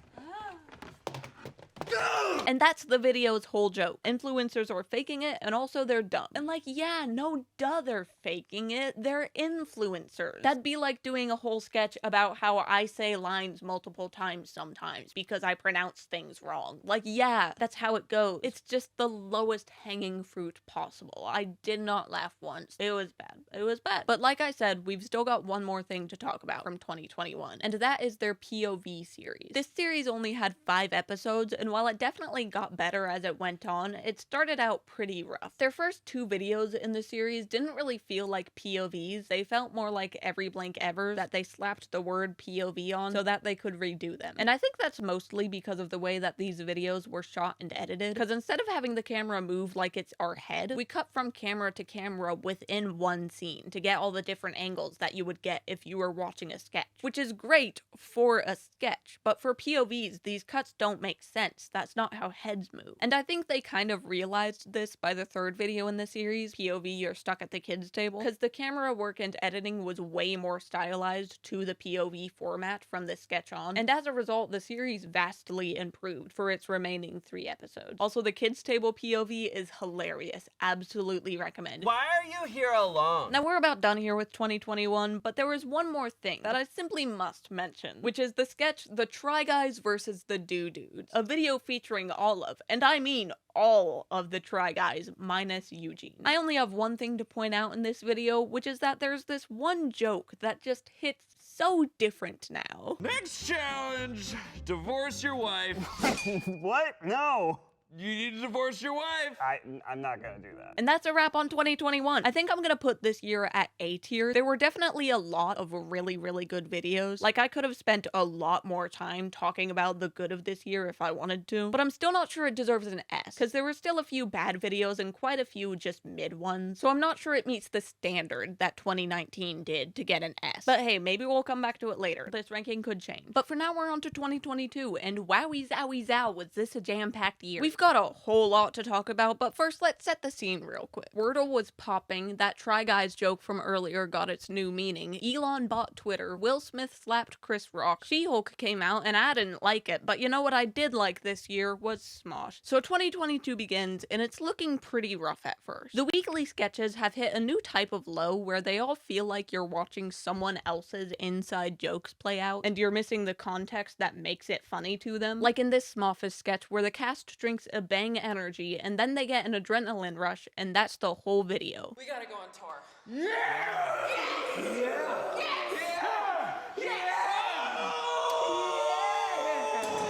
And that's the video's whole joke. Influencers are faking it, and also they're dumb. And like, yeah, no duh, they're faking it. They're influencers. That'd be like doing a whole sketch about how I say lines multiple times sometimes because I pronounce things wrong. Like, yeah, that's how it goes. It's just the lowest hanging fruit possible. I did not laugh once. It was bad. It was bad. But like I said, we've still got one more thing to talk about from 2021, and that is their POV series. This series only had 5 episodes, and while it definitely got better as it went on, it started out pretty rough. Their first 2 videos in the series didn't really feel like POVs. They felt more like Every Blank Ever that they slapped the word POV on so that they could redo them. And I think that's mostly because of the way that these videos were shot and edited, because instead of having the camera move like it's our head, we cut from camera to camera within one scene to get all the different angles that you would get if you were watching a sketch, which is great for a sketch, but for POVs, these cuts don't make sense. That's not how heads move. And I think they kind of realized this by the 3rd video in the series, POV You're Stuck at the Kids Table, because the camera work and editing was way more stylized to the POV format from the sketch on, and as a result, the series vastly improved for its remaining 3 episodes. Also, the Kids Table POV is hilarious. Absolutely recommend. Why are you here alone? Now, we're about done here with 2021, but there was one more thing that I simply must mention, which is the sketch The Try Guys versus the Dudes, a video featuring all of, and I mean all of the Try Guys minus Eugene. I only have one thing to point out in this video, which is that there's this one joke that just hits so different now. Next challenge, divorce your wife. What? No. You need to divorce your wife. I'm not gonna do that. And that's a wrap on 2021. I think I'm gonna put this year at A tier. There were definitely a lot of really, really good videos. Like, I could have spent a lot more time talking about the good of this year if I wanted to, but I'm still not sure it deserves an S, because there were still a few bad videos and quite a few just mid ones, so I'm not sure it meets the standard that 2019 did to get an S. But hey, maybe we'll come back to it later. This ranking could change. But for now, we're on to 2022, and wowie zowie zow, was this a jam-packed year. We've got a whole lot to talk about, but first let's set the scene real quick. Wordle was popping, that Try Guys joke from earlier got its new meaning, Elon bought Twitter, Will Smith slapped Chris Rock, She-Hulk came out, and I didn't like it, but you know what I did like this year was Smosh. So 2022 begins, and it's looking pretty rough at first. The weekly sketches have hit a new type of low where they all feel like you're watching someone else's inside jokes play out, and you're missing the context that makes it funny to them. Like in this Smoffice sketch where the cast drinks a Bang Energy, and then they get an adrenaline rush, and that's the whole video. We gotta go on tour.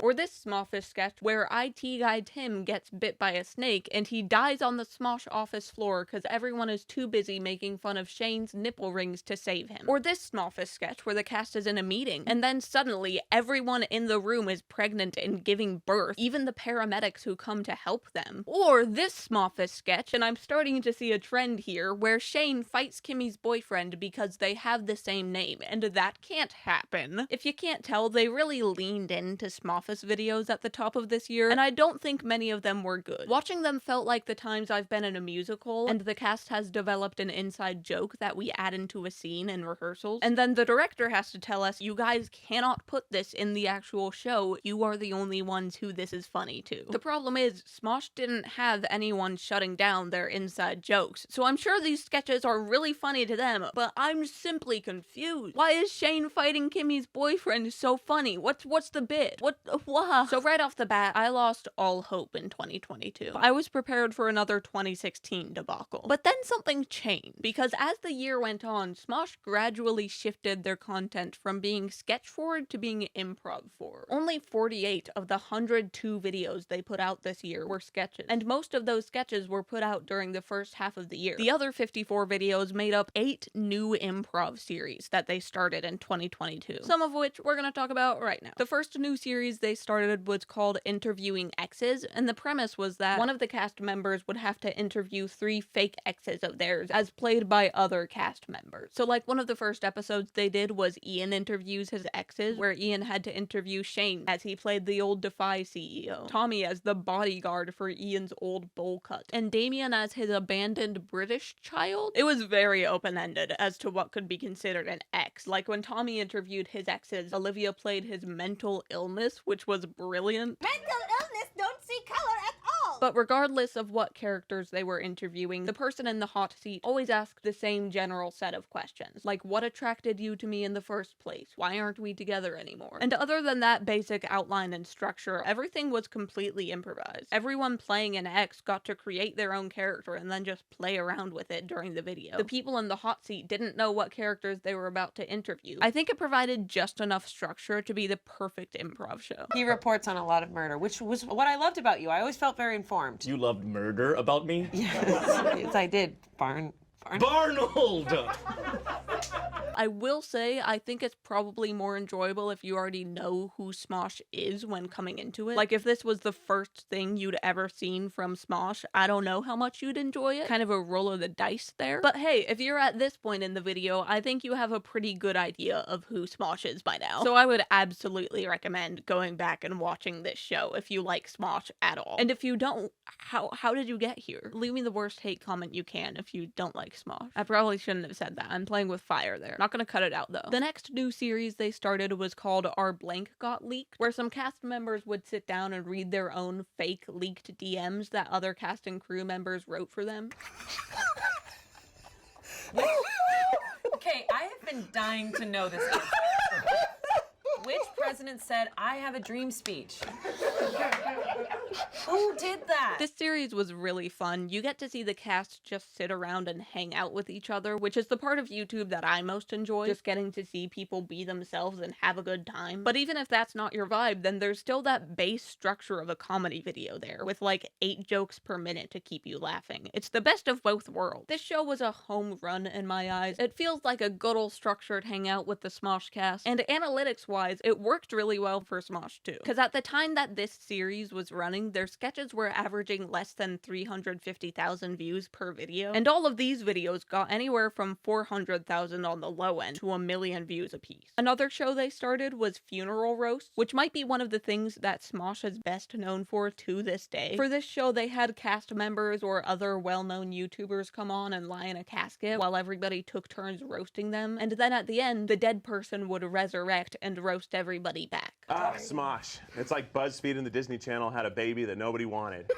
Or this Smoffice sketch where IT guy Tim gets bit by a snake and he dies on the Smosh office floor because everyone is too busy making fun of Shane's nipple rings to save him. Or this Smoffice sketch where the cast is in a meeting and then suddenly everyone in the room is pregnant and giving birth, even the paramedics who come to help them. Or this Smoffice sketch, and I'm starting to see a trend here, where Shane fights Kimmy's boyfriend because they have the same name, and that can't happen. If you can't tell, they really leaned into Smoffice videos at the top of this year, and I don't think many of them were good. Watching them felt like the times I've been in a musical, and the cast has developed an inside joke that we add into a scene in rehearsals, and then the director has to tell us, you guys cannot put this in the actual show, you are the only ones who this is funny to. The problem is, Smosh didn't have anyone shutting down their inside jokes, so I'm sure these sketches are really funny to them, but I'm simply confused. Why is Shane fighting Kimmy's boyfriend so funny? What's the bit? So right off the bat, I lost all hope in 2022. I was prepared for another 2016 debacle. But then something changed, because as the year went on, Smosh gradually shifted their content from being sketch forward to being improv forward. Only 48 of the 102 videos they put out this year were sketches, and most of those sketches were put out during the first half of the year. The other 54 videos made up 8 new improv series that they started in 2022, some of which we're gonna talk about right now. The first new series they started was called Interviewing Exes, and the premise was that one of the cast members would have to interview 3 fake exes of theirs as played by other cast members. So like one of the first episodes they did was Ian interviews his exes, where Ian had to interview Shane as he played the old Defy CEO, Tommy as the bodyguard for Ian's old bowl cut, and Damien as his abandoned British child. It was very open-ended as to what could be considered an ex. Like when Tommy interviewed his exes, Olivia played his mental illness, which was brilliant. Mental illness don't see color at all. But regardless of what characters they were interviewing, the person in the hot seat always asked the same general set of questions, like what attracted you to me in the first place? Why aren't we together anymore? And other than that basic outline and structure, everything was completely improvised. Everyone playing an ex got to create their own character and then just play around with it during the video. The people in the hot seat didn't know what characters they were about to interview. I think it provided just enough structure to be the perfect improv show. He reports on a lot of murder, which was what I loved about you. I always felt very informed. You loved murder about me? Yes, I did. Barnold! I will say, I think it's probably more enjoyable if you already know who Smosh is when coming into it. Like, if this was the first thing you'd ever seen from Smosh, I don't know how much you'd enjoy it. Kind of a roll of the dice there. But hey, if you're at this point in the video, I think you have a pretty good idea of who Smosh is by now. So I would absolutely recommend going back and watching this show if you like Smosh at all. And if you don't, how did you get here? Leave me the worst hate comment you can if you don't like Smosh. I probably shouldn't have said that. I'm playing with fire there. Not gonna cut it out though. The next new series they started was called Our Blank Got Leaked, where some cast members would sit down and read their own fake leaked DMs that other cast and crew members wrote for them. Okay, I have been dying to know this. Which president said, "I have a dream" speech? Who did that? This series was really fun. You get to see the cast just sit around and hang out with each other, which is the part of YouTube that I most enjoy, just getting to see people be themselves and have a good time. But even if that's not your vibe, then there's still that base structure of a comedy video there, with like 8 jokes per minute to keep you laughing. It's the best of both worlds. This show was a home run in my eyes. It feels like a good old structured hangout with the Smosh Cast, and analytics-wise, it worked really well for Smosh too. Because at the time that this series was running, their sketches were averaging less than 350,000 views per video, and all of these videos got anywhere from 400,000 on the low end to 1 million views apiece. Another show they started was Funeral Roast, which might be one of the things that Smosh is best known for to this day. For this show, they had cast members or other well-known YouTubers come on and lie in a casket while everybody took turns roasting them, and then at the end, the dead person would resurrect and roast everybody back. Ah, Smosh. It's like BuzzFeed and the Disney Channel had a baby that nobody wanted.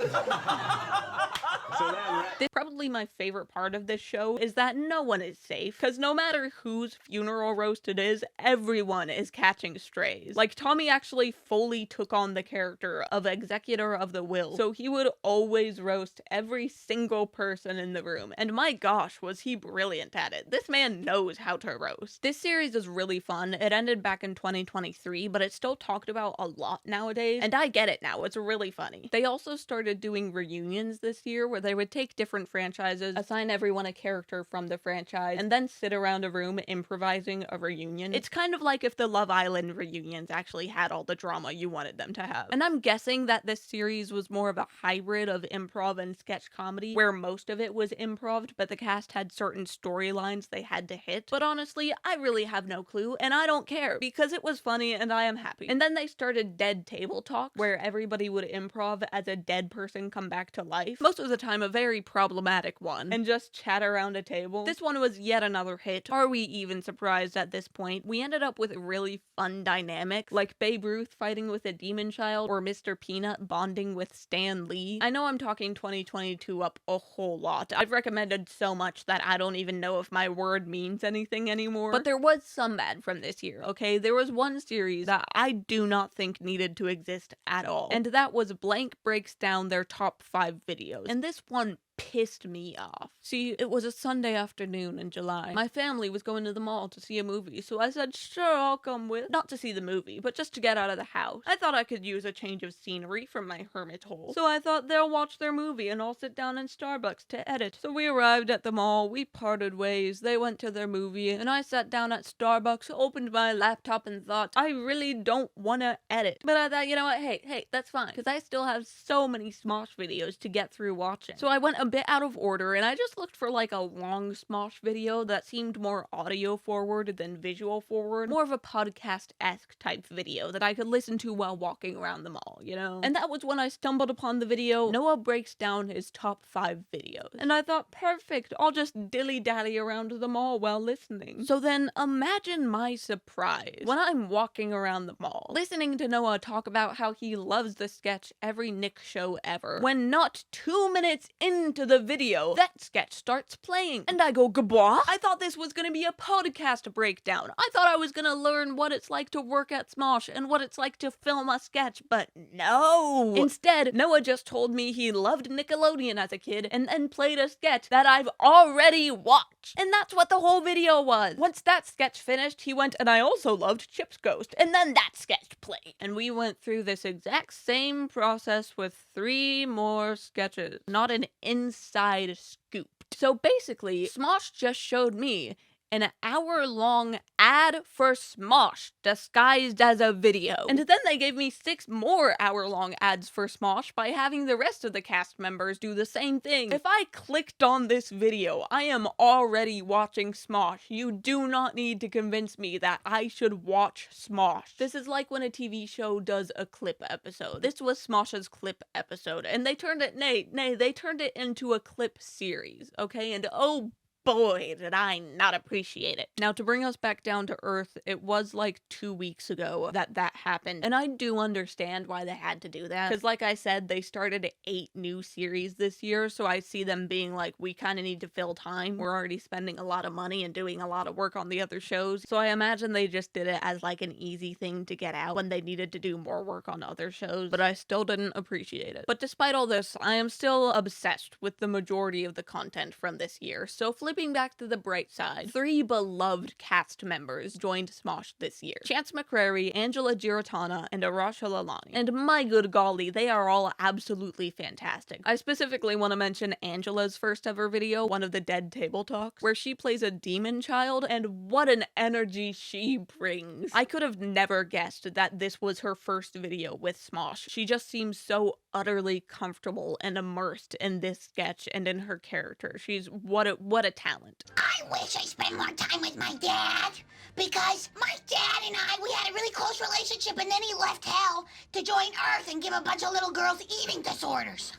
Probably my favorite part of this show is that no one is safe, because no matter whose funeral roast it is, everyone is catching strays. Like, Tommy actually fully took on the character of Executor of the Will, so he would always roast every single person in the room, and my gosh, was he brilliant at it. This man knows how to roast. This series is really fun. It ended back in 2023, but it's still talked about a lot nowadays, and I get it now. It's really funny. They also started doing reunions this year where they would take different franchises, assign everyone a character from the franchise, and then sit around a room improvising a reunion. It's kind of like if the Love Island reunions actually had all the drama you wanted them to have. And I'm guessing that this series was more of a hybrid of improv and sketch comedy, where most of it was improv, but the cast had certain storylines they had to hit. But honestly, I really have no clue, and I don't care, because it was funny and I am happy. And then they started Dead Table Talk, where everybody would improv as a dead person come back to life. Most of the time a very problematic one, and just chat around a table. This one was yet another hit. Are we even surprised at this point? We ended up with a really fun dynamic, like Babe Ruth fighting with a demon child, or Mr. Peanut bonding with Stan Lee. I know I'm talking 2022 up a whole lot. I've recommended so much that I don't even know if my word means anything anymore. But there was some bad from this year, okay? There was one series that I do not think needed to exist at all, and that was Blank Breaks Down Their Top 5 Videos. And this one pissed me off. See, it was a Sunday afternoon in July. My family was going to the mall to see a movie, so I said, sure, I'll come with. Not to see the movie, but just to get out of the house. I thought I could use a change of scenery from my hermit hole. So I thought they'll watch their movie and I'll sit down in Starbucks to edit. So we arrived at the mall, we parted ways, they went to their movie, and I sat down at Starbucks, opened my laptop and thought, I really don't want to edit. But I thought, you know what, hey, that's fine, because I still have so many Smosh videos to get through watching. So I went a bit out of order and I just looked for like a long Smosh video that seemed more audio forward than visual forward, more of a podcast-esque type video that I could listen to while walking around the mall, you know? And that was when I stumbled upon the video, Noah breaks down his top 5 videos. And I thought, perfect, I'll just dilly-dally around the mall while listening. So then imagine my surprise when I'm walking around the mall, listening to Noah talk about how he loves the sketch Every Nick Show Ever, when not 2 minutes into the video, that sketch starts playing. And I go, gabwa? I thought this was gonna be a podcast breakdown. I thought I was gonna learn what it's like to work at Smosh and what it's like to film a sketch, but no! Instead, Noah just told me he loved Nickelodeon as a kid and then played a sketch that I've already watched. And that's what the whole video was. Once that sketch finished, he went, and I also loved Chip's Ghost, and then that sketch played. And we went through this exact same process with 3 more sketches. Not an inside scoop. So basically, Smosh just showed me an hour-long ad for Smosh disguised as a video. And then they gave me 6 more hour-long ads for Smosh by having the rest of the cast members do the same thing. If I clicked on this video, I am already watching Smosh. You do not need to convince me that I should watch Smosh. This is like when a TV show does a clip episode. This was Smosh's clip episode, and they turned it, they turned it into a clip series, okay? And oh boy, did I not appreciate it. Now, to bring us back down to earth, it was like 2 weeks ago that happened, and I do understand why they had to do that, because like I said, they started 8 new series this year, so I see them being like, we kind of need to fill time. We're already spending a lot of money and doing a lot of work on the other shows, so I imagine they just did it as like an easy thing to get out when they needed to do more work on other shows, but I still didn't appreciate it. But despite all this, I am still obsessed with the majority of the content from this year, so flipping back to the bright side, 3 beloved cast members joined Smosh this year. Chance McCrary, Angela Giratana, and Arasha Lalani. And my good golly, they are all absolutely fantastic. I specifically want to mention Angela's first ever video, one of the Dead Table Talks, where she plays a demon child, and what an energy she brings. I could have never guessed that this was her first video with Smosh. She just seems so utterly comfortable and immersed in this sketch and in her character. She's what a talent. I wish I spent more time with my dad, because my dad and I, we had a really close relationship, and then he left hell to join Earth and give a bunch of little girls eating disorders.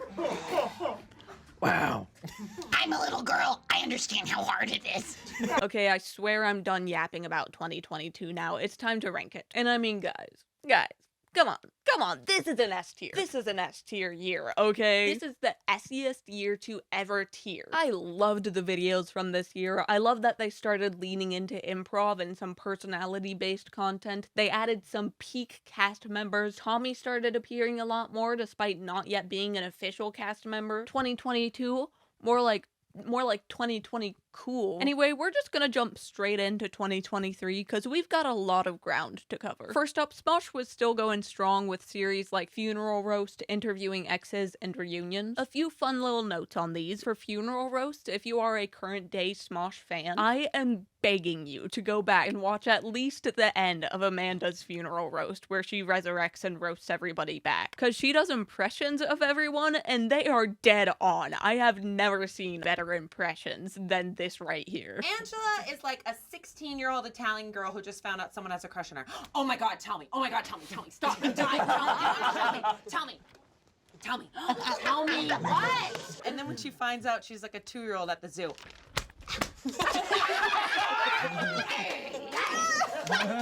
Wow. I'm a little girl. I understand how hard it is. Okay, I swear I'm done yapping about 2022 now. It's time to rank it. And I mean, guys, come on, this is an S tier. This is an S tier year, okay? This is the S-iest year to ever tier. I loved the videos from this year. I love that they started leaning into improv and some personality-based content. They added some peak cast members. Tommy started appearing a lot more despite not yet being an official cast member. 2022, more like 2020 cool. Anyway, we're just gonna jump straight into 2023 because we've got a lot of ground to cover. First up, Smosh was still going strong with series like Funeral Roast, Interviewing Exes, and Reunions. A few fun little notes on these. For Funeral Roast, if you are a current day Smosh fan, I am begging you to go back and watch at least the end of Amanda's Funeral Roast where she resurrects and roasts everybody back. Because she does impressions of everyone and they are dead on. I have never seen better impressions than this right here. Angela is like a 16-year-old Italian girl who just found out someone has a crush on her. Oh my god, tell me. Oh my god, tell me. Stop. I'm dying. Tell me. Tell me what? And then when she finds out she's like a 2-year-old at the zoo.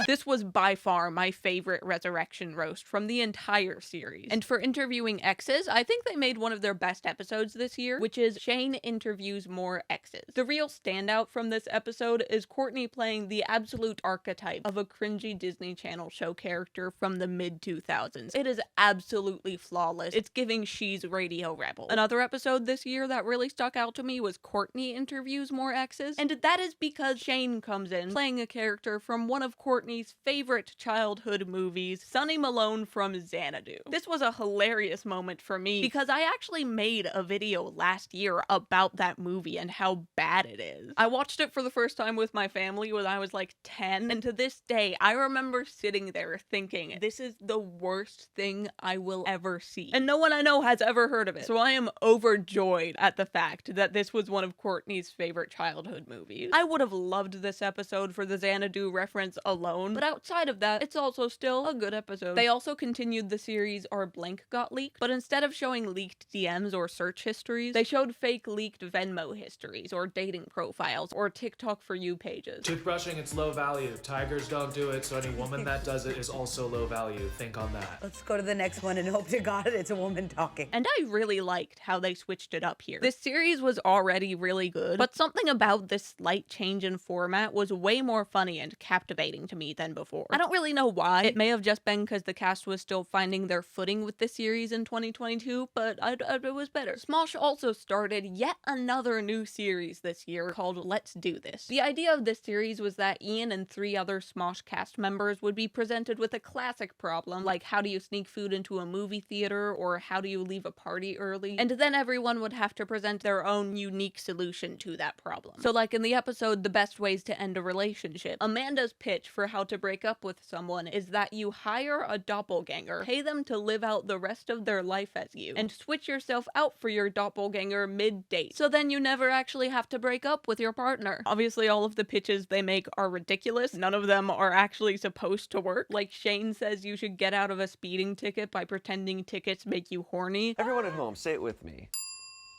This was by far my favorite Resurrection roast from the entire series. And for interviewing exes, I think they made one of their best episodes this year, which is Shane interviews more exes. The real standout from this episode is Courtney playing the absolute archetype of a cringy Disney Channel show character from the mid-2000s. It is absolutely flawless. It's giving She's Radio Rebel. Another episode this year that really stuck out to me was Courtney interviews more exes, and that is because Shane comes in playing a character from one of Courtney's favorite childhood movies, Sonny Malone from Xanadu. This was a hilarious moment for me because I actually made a video last year about that movie and how bad it is. I watched it for the first time with my family when I was like 10, and to this day, I remember sitting there thinking, this is the worst thing I will ever see. And no one I know has ever heard of it. So I am overjoyed at the fact that this was one of Courtney's favorite childhood movies. I would have loved this episode for the Xanadu reference alone, but outside of that, it's also still a good episode. They also continued the series Our Blank Got Leaked, but instead of showing leaked DMs or search histories, they showed fake leaked Venmo histories or dating profiles or TikTok For You pages. Toothbrushing, it's low value. Tigers don't do it, so any woman that does it is also low value. Think on that. Let's go to the next one and hope to God it's a woman talking. And I really liked how they switched it up here. This series was already really good, but something about this slight change in format was way more funny and captivating to me than before. I don't really know why. It may have just been because the cast was still finding their footing with the series in 2022, but it was better. Smosh also started yet another new series this year called Let's Do This. The idea of this series was that Ian and 3 other Smosh Cast members would be presented with a classic problem, like how do you sneak food into a movie theater, or how do you leave a party early, and then everyone would have to present their own unique solution to that problem. So like in the episode The Best Ways to End a Relationship, Amanda's pitch for how to break up with someone is that you hire a doppelganger, pay them to live out the rest of their life as you, and switch yourself out for your doppelganger mid-date, so then you never actually have to break up with your partner. Obviously all of the pitches they make are ridiculous. None of them are actually supposed to work. Like Shane says you should get out of a speeding ticket by pretending tickets make you horny. Everyone at home, say it with me.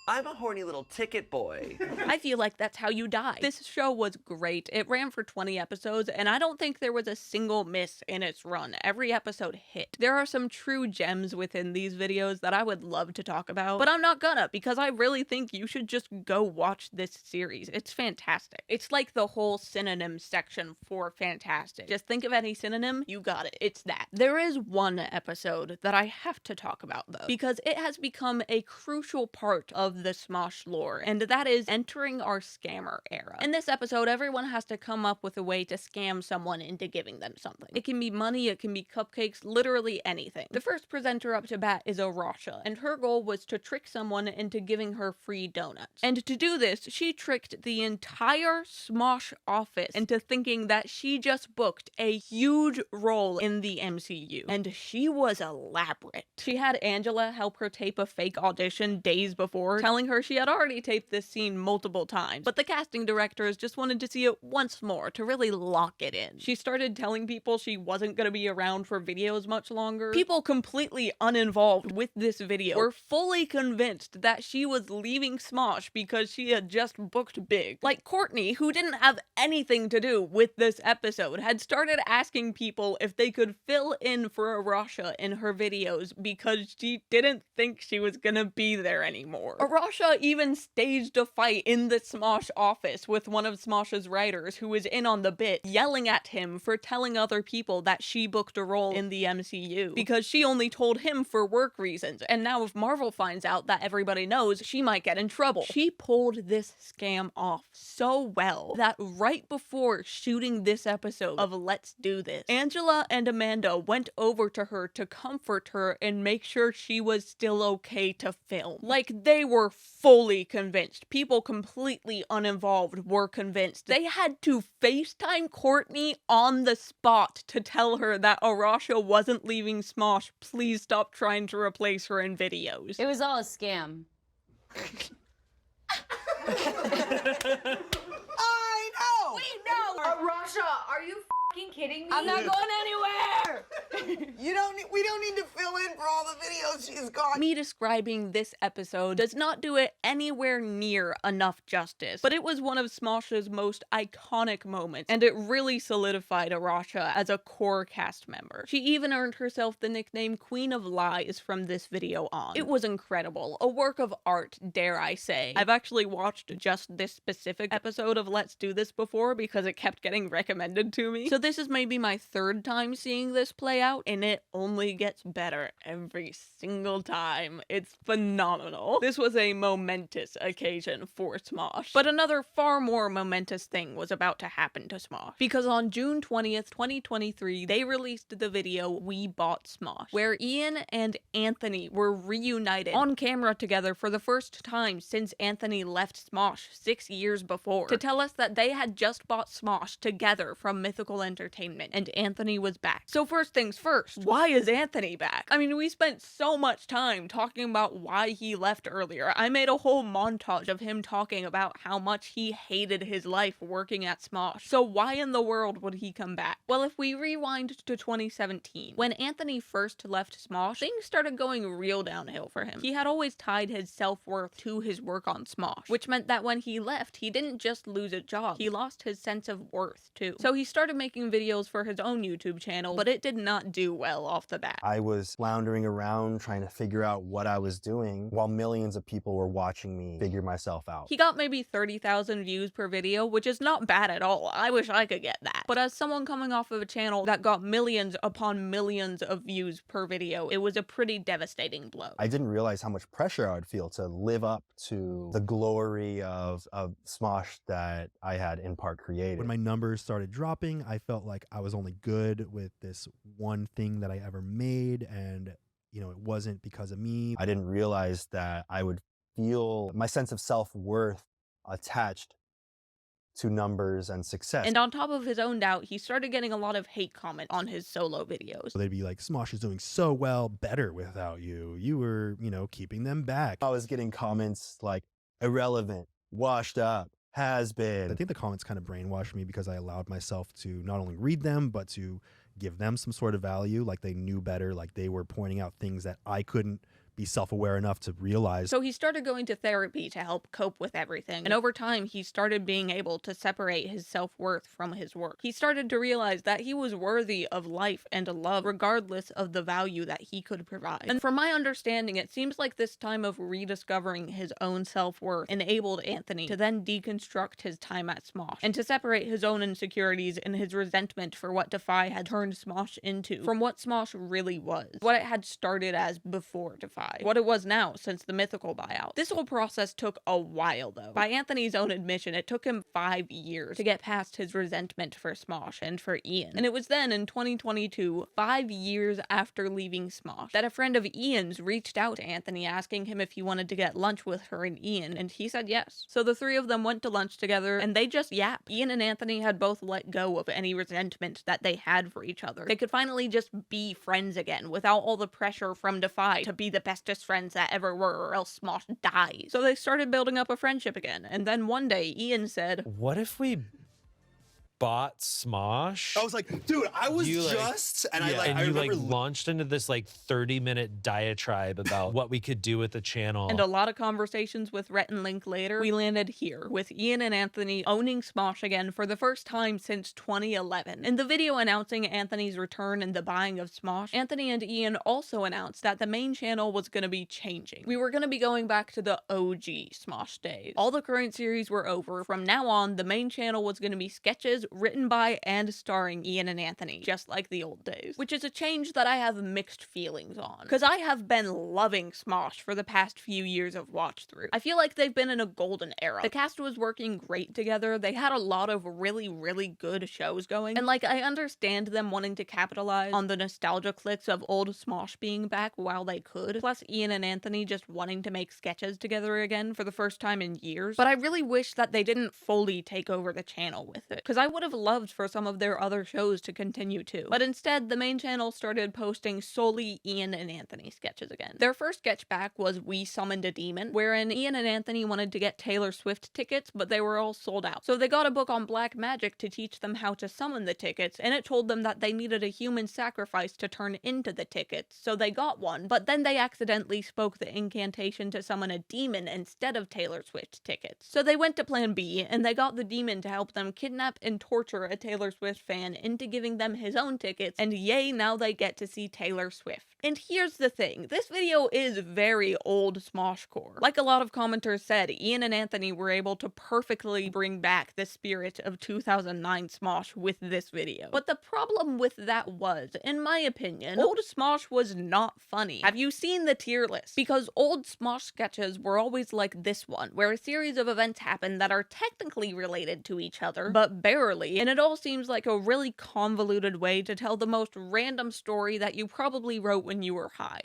I'm a horny little ticket boy. I feel like that's how you die. This show was great. It ran for 20 episodes, and I don't think there was a single miss in its run. Every episode hit. There are some true gems within these videos that I would love to talk about, but I'm not gonna, because I really think you should just go watch this series. It's fantastic. It's like the whole synonym section for fantastic. Just think of any synonym, you got it. It's that. There is one episode that I have to talk about, though, because it has become a crucial part of the Smosh lore, and that is entering our scammer era. In this episode, everyone has to come up with a way to scam someone into giving them something. It can be money, it can be cupcakes, literally anything. The first presenter up to bat is Arasha, and her goal was to trick someone into giving her free donuts. And to do this, she tricked the entire Smosh office into thinking that she just booked a huge role in the MCU. And she was elaborate. She had Angela help her tape a fake audition days before, telling her she had already taped this scene multiple times, but the casting directors just wanted to see it once more to really lock it in. She started telling people she wasn't going to be around for videos much longer. People completely uninvolved with this video were fully convinced that she was leaving Smosh because she had just booked big. Like Courtney, who didn't have anything to do with this episode, had started asking people if they could fill in for Arasha in her videos because she didn't think she was gonna be there anymore. Arasha even staged a fight in the Smosh office with one of Smosh's writers who was in on the bit, yelling at him for telling other people that she booked a role in the MCU because she only told him for work reasons, and now if Marvel finds out that everybody knows, she might get in trouble. She pulled this scam off so well that right before shooting this episode of Let's Do This, Angela and Amanda went over to her to comfort her and make sure she was still okay to film. Like, they were fully convinced. People completely uninvolved were convinced. They had to FaceTime Courtney on the spot to tell her that Arasha wasn't leaving Smosh. Please stop trying to replace her in videos. It was all a scam. I know! We know! Arasha, are you kidding me? I'm not going anywhere. We don't need to fill in for all the videos she's got. Me describing this episode does not do it anywhere near enough justice, but it was one of Smosh's most iconic moments, and it really solidified Arasha as a core cast member. She even earned herself the nickname Queen of Lies from this video on. It was incredible, a work of art, dare I say. I've actually watched just this specific episode of Let's Do This before because it kept getting recommended to me, so this is maybe my third time seeing this play out, and it only gets better every single time. It's phenomenal. This was a momentous occasion for Smosh. But another far more momentous thing was about to happen to Smosh, because on June 20th, 2023, they released the video We Bought Smosh, where Ian and Anthony were reunited on camera together for the first time since Anthony left Smosh 6 years before, to tell us that they had just bought Smosh together from Mythical Entertainment, and Anthony was back. So first things first, why is Anthony back? I mean, we spent so much time talking about why he left earlier. I made a whole montage of him talking about how much he hated his life working at Smosh. So why in the world would he come back? Well, if we rewind to 2017, when Anthony first left Smosh, things started going real downhill for him. He had always tied his self-worth to his work on Smosh, which meant that when he left, he didn't just lose a job, he lost his sense of worth too. So he started making videos for his own YouTube channel, but it did not do well off the bat. I was floundering around trying to figure out what I was doing while millions of people were watching me figure myself out. He got maybe 30,000 views per video, which is not bad at all. I wish I could get that. But as someone coming off of a channel that got millions upon millions of views per video, it was a pretty devastating blow. I didn't realize how much pressure I would feel to live up to the glory of Smosh that I had in part created. When my numbers started dropping, I felt like I was only good with this one thing that I ever made, and you know, it wasn't because of me. I didn't realize that I would feel my sense of self-worth attached to numbers and success. And on top of his own doubt, he started getting a lot of hate comments on his solo videos. So they'd be like, Smosh is doing so well, better without you. You were, you know, keeping them back. I was getting comments like irrelevant, washed up, has been. I think the comments kind of brainwashed me because I allowed myself to not only read them, but to give them some sort of value, like they knew better, like they were pointing out things that I couldn't be self-aware enough to realize. So he started going to therapy to help cope with everything, and over time he started being able to separate his self-worth from his work. He started to realize that he was worthy of life and love regardless of the value that he could provide. And from my understanding, it seems like this time of rediscovering his own self-worth enabled Anthony to then deconstruct his time at Smosh and to separate his own insecurities and his resentment for what Defy had turned Smosh into from what Smosh really was, what it had started as before Defy, what it was now since the Mythical Buyout. This whole process took a while though. By Anthony's own admission, it took him 5 years to get past his resentment for Smosh and for Ian. And it was then in 2022, 5 years after leaving Smosh, that a friend of Ian's reached out to Anthony asking him if he wanted to get lunch with her and Ian, and he said yes. So the three of them went to lunch together and they just yapped. Ian and Anthony had both let go of any resentment that they had for each other. They could finally just be friends again without all the pressure from Defy to be the bestest friends that ever were, or else Smosh dies. So they started building up a friendship again, and then one day Ian said, "What if we bought Smosh?" I was like, dude, I was you just, and I remember launched into this like 30-minute diatribe about what we could do with the channel. And a lot of conversations with Rhett and Link later, we landed here with Ian and Anthony owning Smosh again for the first time since 2011. In the video announcing Anthony's return and the buying of Smosh, Anthony and Ian also announced that the main channel was going to be changing. We were going to be going back to the OG Smosh days. All the current series were over. From now on, the main channel was going to be sketches written by and starring Ian and Anthony, just like the old days, which is a change that I have mixed feelings on, because I have been loving Smosh for the past few years of watch through. I feel like they've been in a golden era. The cast was working great together, they had a lot of really good shows going, and like, I understand them wanting to capitalize on the nostalgia clicks of old Smosh being back while they could, plus Ian and Anthony just wanting to make sketches together again for the first time in years, but I really wish that they didn't fully take over the channel with it, because I would would have loved for some of their other shows to continue too. But instead, the main channel started posting solely Ian and Anthony sketches again. Their first sketch back was We Summoned a Demon, wherein Ian and Anthony wanted to get Taylor Swift tickets, but they were all sold out. So they got a book on black magic to teach them how to summon the tickets, and it told them that they needed a human sacrifice to turn into the tickets. So they got one, but then they accidentally spoke the incantation to summon a demon instead of Taylor Swift tickets. So they went to plan B, and they got the demon to help them kidnap and torture a Taylor Swift fan into giving them his own tickets, and yay, now they get to see Taylor Swift. And here's the thing, this video is very old Smoshcore. Like a lot of commenters said, Ian and Anthony were able to perfectly bring back the spirit of 2009 Smosh with this video. But the problem with that was, in my opinion, old Smosh was not funny. Have you seen the tier list? Because old Smosh sketches were always like this one, where a series of events happen that are technically related to each other, but barely, and it all seems like a really convoluted way to tell the most random story that you probably wrote when you were high.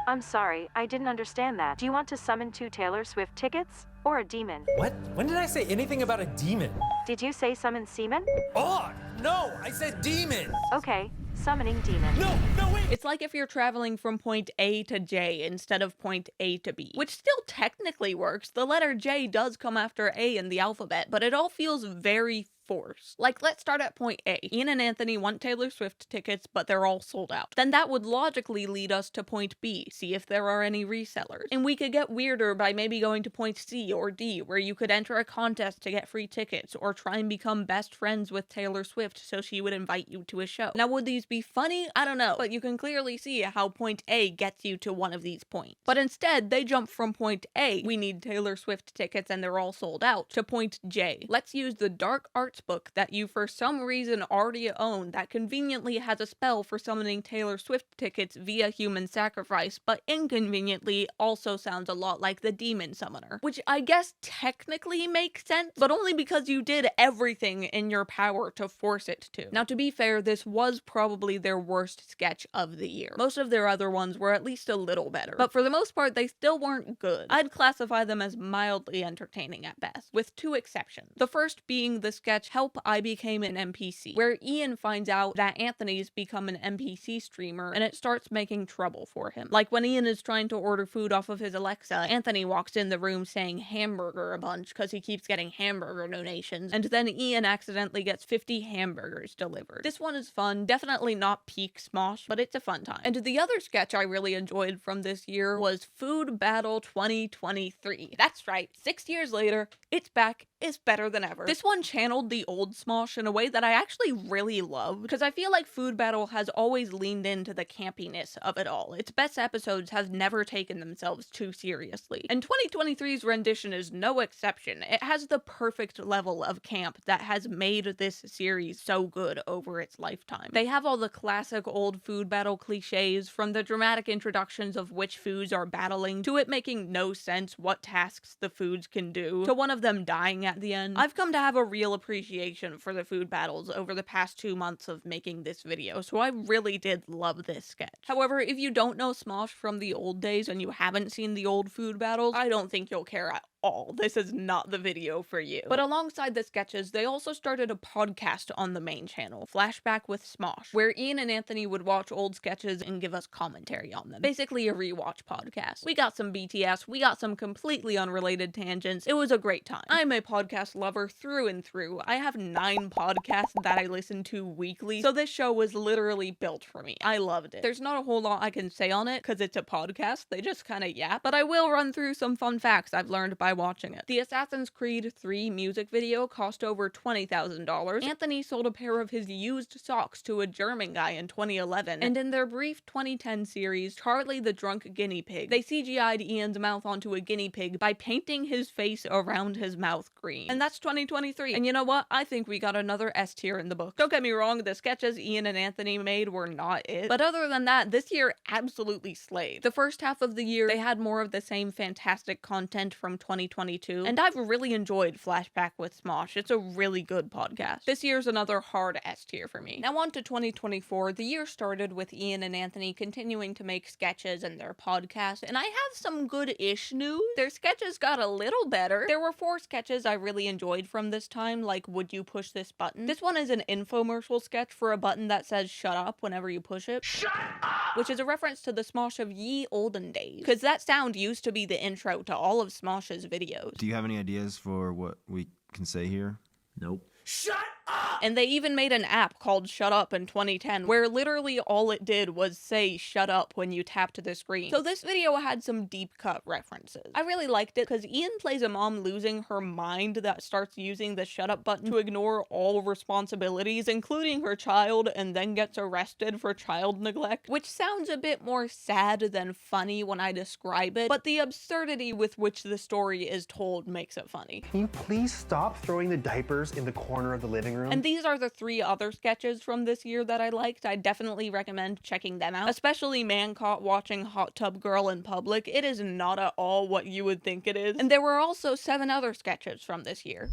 I'm sorry, I didn't understand that. Do you want to summon 2 Taylor Swift tickets? Or a demon? What? When did I say anything about a demon? Did you say summon semen? Oh, no, I said demon. Okay, summoning demon. No, wait. It's like if you're traveling from point A to J instead of point A to B, which still technically works. The letter J does come after A in the alphabet, but it all feels very forced. Like, let's start at point A. Ian and Anthony want Taylor Swift tickets, but they're all sold out. Then that would logically lead us to point B, see if there are any resellers. And we could get weirder by maybe going to point C or D, where you could enter a contest to get free tickets, or try and become best friends with Taylor Swift so she would invite you to a show. Now, would these be funny? I don't know, but you can clearly see how point A gets you to one of these points. But instead, they jump from point A, we need Taylor Swift tickets and they're all sold out, to point J. Let's use the dark arts book that you for some reason already own that conveniently has a spell for summoning Taylor Swift tickets via human sacrifice, but inconveniently also sounds a lot like the demon summoner. Which I guess technically makes sense, but only because you did everything in your power to force it to. Now, to be fair, this was probably their worst sketch of the year. Most of their other ones were at least a little better, but for the most part, they still weren't good. I'd classify them as mildly entertaining at best, with 2 exceptions. The first being the sketch Help I Became an NPC, where Ian finds out that Anthony's become an NPC streamer and it starts making trouble for him. Like when Ian is trying to order food off of his Alexa, Anthony walks in the room saying hamburger a bunch because he keeps getting hamburger donations, and then Ian accidentally gets 50 hamburgers delivered. This one is fun, definitely not peak Smosh, but it's a fun time. And the other sketch I really enjoyed from this year was Food Battle 2023. That's right, 6 years later, it's back, it's better than ever. This one channeled the old Smosh in a way that I actually really love, because I feel like Food Battle has always leaned into the campiness of it all. Its best episodes have never taken themselves too seriously, and 2023's rendition is no exception. It has the perfect level of camp that has made this series so good over its lifetime. They have all the classic old Food Battle cliches, from the dramatic introductions of which foods are battling, to it making no sense what tasks the foods can do, to one of them dying at the end. I've come to have a real appreciation for the food battles over the past 2 months of making this video, so I really did love this sketch. However, if you don't know Smosh from the old days and you haven't seen the old food battles, I don't think you'll care at all. This is not the video for you. But alongside the sketches, they also started a podcast on the main channel, Flashback with Smosh, where Ian and Anthony would watch old sketches and give us commentary on them. Basically a rewatch podcast. We got some BTS, we got some completely unrelated tangents. It was a great time. I'm a podcast lover through and through. I have 9 podcasts that I listen to weekly, so this show was literally built for me. I loved it. There's not a whole lot I can say on it because it's a podcast. They just kind of yap, but I will run through some fun facts I've learned by watching it. The Assassin's Creed 3 music video cost over $20,000. Anthony sold a pair of his used socks to a German guy in 2011, and in their brief 2010 series, Charlie the Drunk Guinea Pig, they CGI'd Ian's mouth onto a guinea pig by painting his face around his mouth green. And that's 2023. And you know what? I think we got another S tier in the book. Don't get me wrong, the sketches Ian and Anthony made were not it, but other than that, this year absolutely slayed. The first half of the year, they had more of the same fantastic content from 2020 2022, and I've really enjoyed Flashback with Smosh. It's a really good podcast. This year's another hard S tier for me. Now on to 2024. The year started with Ian and Anthony continuing to make sketches and their podcast, and I have some good-ish news. Their sketches got a little better. There were 4 sketches I really enjoyed from this time, like Would You Push This Button? This one is an infomercial sketch for a button that says shut up whenever you push it. Shut up! Which is a reference to the Smosh of ye olden days, because that sound used to be the intro to all of Smosh's videos. Do you have any ideas for what we can say here? Nope. Shut up! And they even made an app called Shut Up in 2010, where literally all it did was say shut up when you tapped the screen. So this video had some deep cut references. I really liked it because Ian plays a mom losing her mind that starts using the shut up button to ignore all responsibilities, including her child, and then gets arrested for child neglect, which sounds a bit more sad than funny when I describe it, but the absurdity with which the story is told makes it funny. Can you please stop throwing the diapers in the corner of the living room? And these are the 3 other sketches from this year that I liked. I definitely recommend checking them out, especially Man Caught Watching Hot Tub Girl in Public. It is not at all what you would think it is. And there were also 7 other sketches from this year.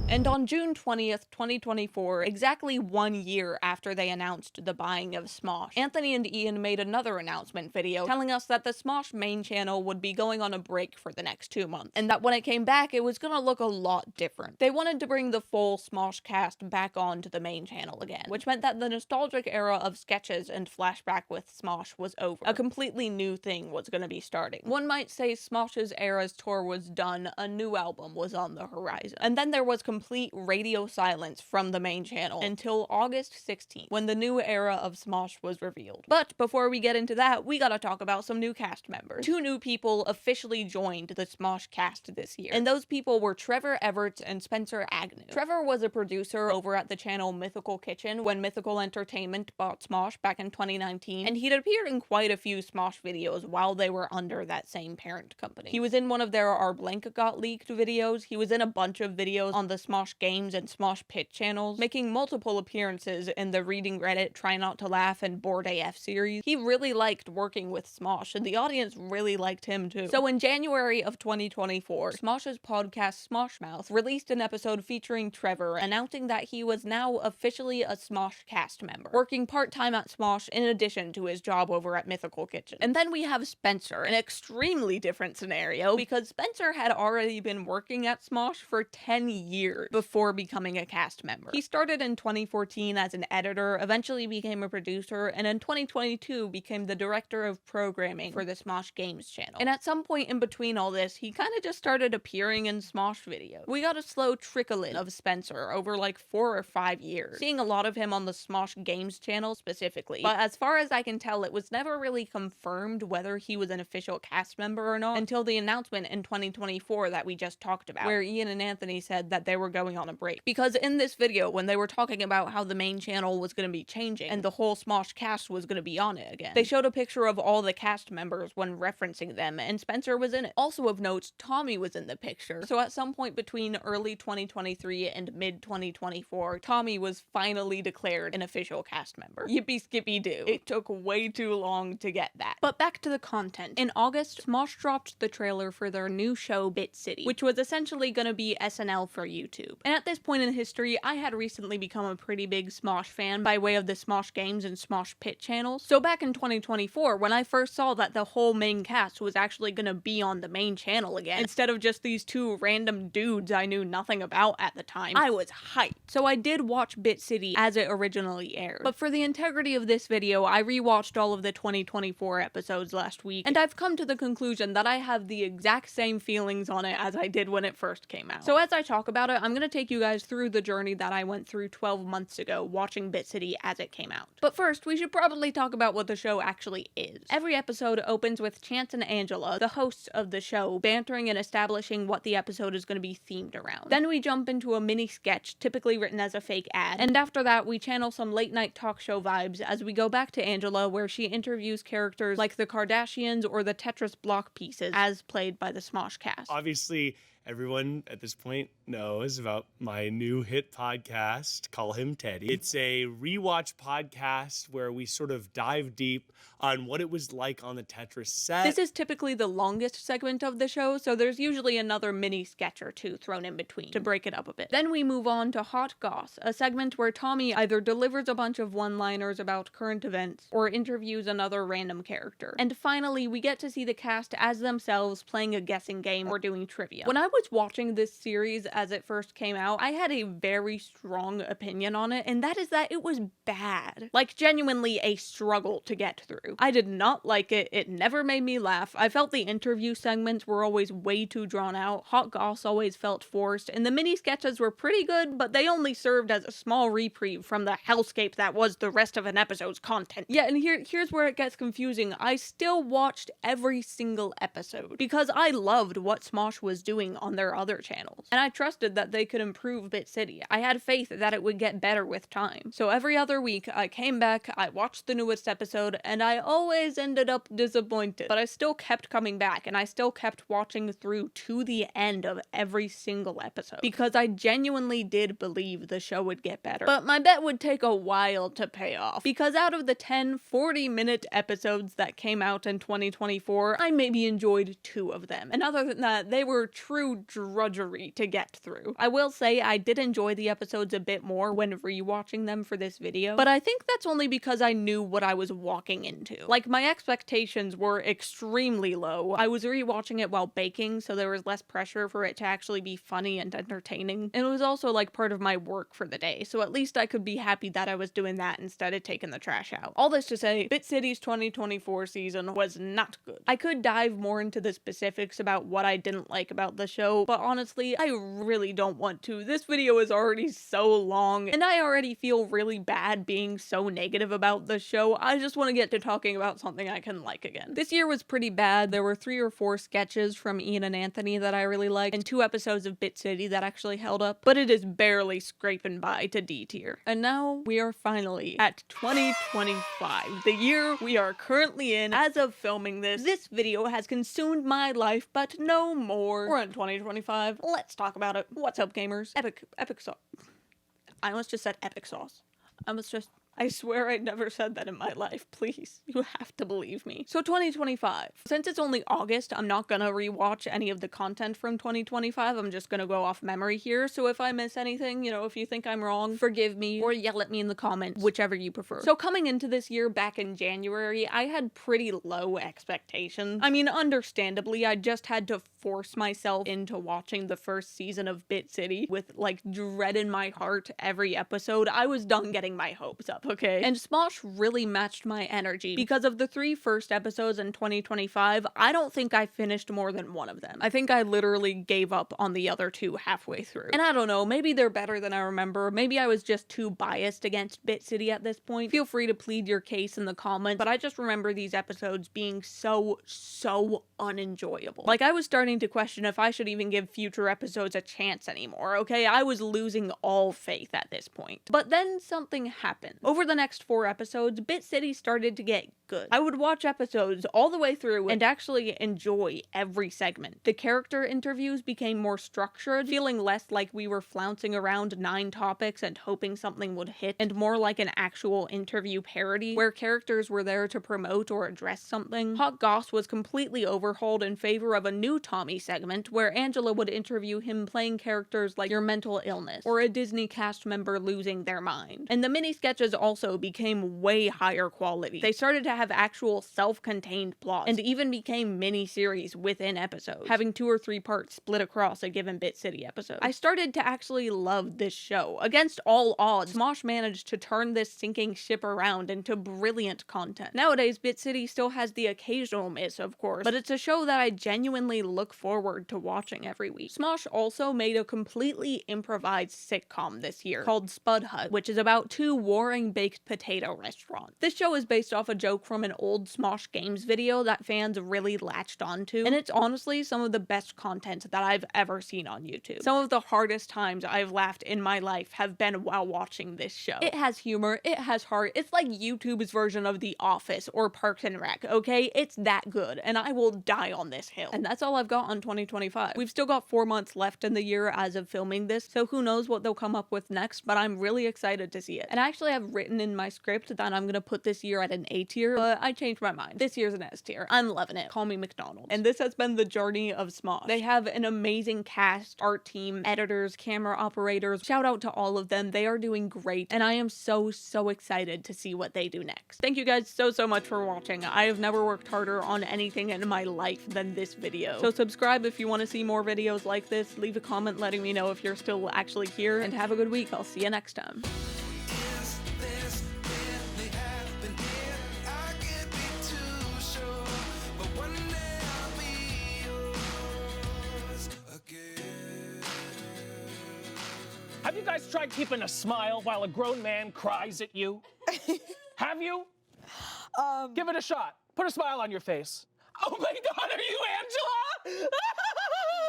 And on June 20th, 2024, exactly 1 year after they announced the buying of Smosh, Anthony and Ian made another announcement video telling us that the Smosh main channel would be going on a break for the next 2 months, and that when it came back, it was gonna look a lot different. They wanted to bring the full Smosh cast back onto the main channel again, which meant that the nostalgic era of sketches and Flashback with Smosh was over. A completely new thing was gonna be starting. One might say Smosh's Eras tour was done, a new album was on the horizon. And then there was complete radio silence from the main channel until August 16th, when the new era of Smosh was revealed. But before we get into that, we gotta talk about some new cast members. 2 new people officially joined the Smosh cast this year, and those people were Trevor Everts and Spencer Agnew. Trevor was a producer over at the channel Mythical Kitchen when Mythical Entertainment bought Smosh back in 2019, and he'd appeared in quite a few Smosh videos while they were under that same parent company. He was in one of their Our Blanket Got Leaked videos, he was in a bunch of videos on the Smosh Games and Smosh Pit channels, making multiple appearances in the Reading Reddit, Try Not to Laugh, and Bored AF series. He really liked working with Smosh, and the audience really liked him too. So in January of 2024, Smosh's podcast Smosh Mouth released an episode featuring Trevor, announcing that he was now officially a Smosh cast member, working part-time at Smosh in addition to his job over at Mythical Kitchen. And then we have Spencer, an extremely different scenario, because Spencer had already been working at Smosh for 10 years before becoming a cast member. He started in 2014 as an editor, eventually became a producer, and in 2022 became the director of programming for the Smosh Games channel. And at some point in between all this, he kind of just started appearing in Smosh videos. We got a slow trickle in of Spencer over like 4 or 5 years, seeing a lot of him on the Smosh Games channel specifically. But as far as I can tell, it was never really confirmed whether he was an official cast member or not until the announcement in 2024 that we just talked about, where Ian and Anthony said that they were going on a break. Because in this video, when they were talking about how the main channel was going to be changing and the whole Smosh cast was going to be on it again, they showed a picture of all the cast members when referencing them, and Spencer was in it. Also of note, Tommy was in the picture. So at some point between early 2023 and mid 2024, Tommy was finally declared an official cast member. Yippee skippy doo. It took way too long to get that. But back to the content. In August, Smosh dropped the trailer for their new show Bit City, which was essentially going to be SNL for YouTube. And at this point in history, I had recently become a pretty big Smosh fan by way of the Smosh Games and Smosh Pit channels. So back in 2024, when I first saw that the whole main cast was actually gonna be on the main channel again, instead of just these 2 random dudes I knew nothing about at the time, I was hyped. So I did watch Bit City as it originally aired. But for the integrity of this video, I rewatched all of the 2024 episodes last week, and I've come to the conclusion that I have the exact same feelings on it as I did when it first came out. So as I talk about it, I'm gonna take you guys through the journey that I went through 12 months ago watching Bit City as it came out. But first, we should probably talk about what the show actually is. Every episode opens with Chance and Angela, the hosts of the show, bantering and establishing what the episode is going to be themed around. Then we jump into a mini sketch, typically written as a fake ad, and after that we channel some late night talk show vibes as we go back to Angela, where she interviews characters like the Kardashians or the Tetris block pieces as played by the Smosh cast. Obviously, Everyone at this point knows about my new hit podcast, Call Him Teddy. It's a rewatch podcast where we sort of dive deep on what it was like on the Tetris set. This is typically the longest segment of the show, so there's usually another mini sketch or two thrown in between to break it up a bit. Then we move on to Hot Goss, a segment where Tommy either delivers a bunch of one-liners about current events or interviews another random character. And finally, we get to see the cast as themselves playing a guessing game or doing trivia. When I was watching this series as it first came out, I had a very strong opinion on it, and that is that it was bad. Like, genuinely a struggle to get through. I did not like it. It never made me laugh. I felt the interview segments were always way too drawn out. Hot Goss always felt forced, and the mini sketches were pretty good, but they only served as a small reprieve from the hellscape that was the rest of an episode's content. Yeah, and here's where it gets confusing. I still watched every single episode because I loved what Smosh was doing on their other channels, and I trusted that they could improve Bit City. I had faith that it would get better with time. So every other week, I came back, I watched the newest episode, and I always ended up disappointed. But I still kept coming back, and I still kept watching through to the end of every single episode, because I genuinely did believe the show would get better. But my bet would take a while to pay off, because out of the 10 40-minute episodes that came out in 2024, I maybe enjoyed 2 of them. And other than that, they were true drudgery to get through. I will say I did enjoy the episodes a bit more when rewatching them for this video, but I think that's only because I knew what I was walking into. Like, my expectations were extremely low. I was rewatching it while baking, so there was less pressure for it to actually be funny and entertaining. And it was also like part of my work for the day, so at least I could be happy that I was doing that instead of taking the trash out. All this to say, Bit City's 2024 season was not good. I could dive more into the specifics about what I didn't like about the show, but honestly, I really don't want to. This video is already so long, and I already feel really bad being so negative about the show. I just want to get to talking about something I can like again. This year was pretty bad. There were 3 or 4 sketches from Ian and Anthony that I really liked, and 2 episodes of Bit City that actually held up, but it is barely scraping by to D tier. And now we are finally at 2025, the year we are currently in. As of filming this video has consumed my life, but no more. We're in 2025. Let's talk about it. What's up, gamers? Epic sauce. I almost just said epic sauce. I swear I never said that in my life. Please, you have to believe me. So 2025. Since it's only August, I'm not gonna rewatch any of the content from 2025. I'm just gonna go off memory here. So if I miss anything, you know, if you think I'm wrong, forgive me or yell at me in the comments, whichever you prefer. So coming into this year back in January, I had pretty low expectations. I mean, understandably, I just had to force myself into watching the first season of Bit City with like dread in my heart every episode. I was done getting my hopes up. Okay. And Smosh really matched my energy. Because of the 3 first episodes in 2025, I don't think I finished more than 1 of them. I think I literally gave up on the other 2 halfway through. And I don't know, maybe they're better than I remember. Maybe I was just too biased against Bit City at this point. Feel free to plead your case in the comments, but I just remember these episodes being so unenjoyable. Like, I was starting to question if I should even give future episodes a chance anymore, okay? I was losing all faith at this point. But then something happened. Over the next 4 episodes, Bit City started to get good. I would watch episodes all the way through and actually enjoy every segment. The character interviews became more structured, feeling less like we were flouncing around 9 topics and hoping something would hit, and more like an actual interview parody where characters were there to promote or address something. Hot Goss was completely overhauled in favor of a new Tommy segment where Angela would interview him playing characters like your mental illness or a Disney cast member losing their mind. And the mini sketches also became way higher quality. They started to have actual self-contained plots and even became mini-series within episodes, having 2 or 3 parts split across a given Bit City episode. I started to actually love this show. Against all odds, Smosh managed to turn this sinking ship around into brilliant content. Nowadays, Bit City still has the occasional miss, of course, but it's a show that I genuinely look forward to watching every week. Smosh also made a completely improvised sitcom this year called Spud Hut, which is about 2 warring baked potato restaurant. This show is based off a joke from an old Smosh Games video that fans really latched onto, and it's honestly some of the best content that I've ever seen on YouTube. Some of the hardest times I've laughed in my life have been while watching this show. It has humor, it has heart, it's like YouTube's version of The Office or Parks and Rec, okay? It's that good, and I will die on this hill. And that's all I've got on 2025. We've still got 4 months left in the year as of filming this, so who knows what they'll come up with next, but I'm really excited to see it. And I actually have written in my script that I'm gonna put this year at an A tier, but I changed my mind. This year's an S tier. I'm loving it. Call me McDonald's. And this has been the journey of Smosh. They have an amazing cast, art team, editors, camera operators. Shout out to all of them. They are doing great, and I am so excited to see what they do next. Thank you guys so much for watching. I have never worked harder on anything in my life than this video. So subscribe if you want to see more videos like this. Leave a comment letting me know if you're still actually here, and have a good week. I'll see you next time. Have you guys tried keeping a smile while a grown man cries at you? Have you? Give it a shot. Put a smile on your face. Oh my God, are you Angela?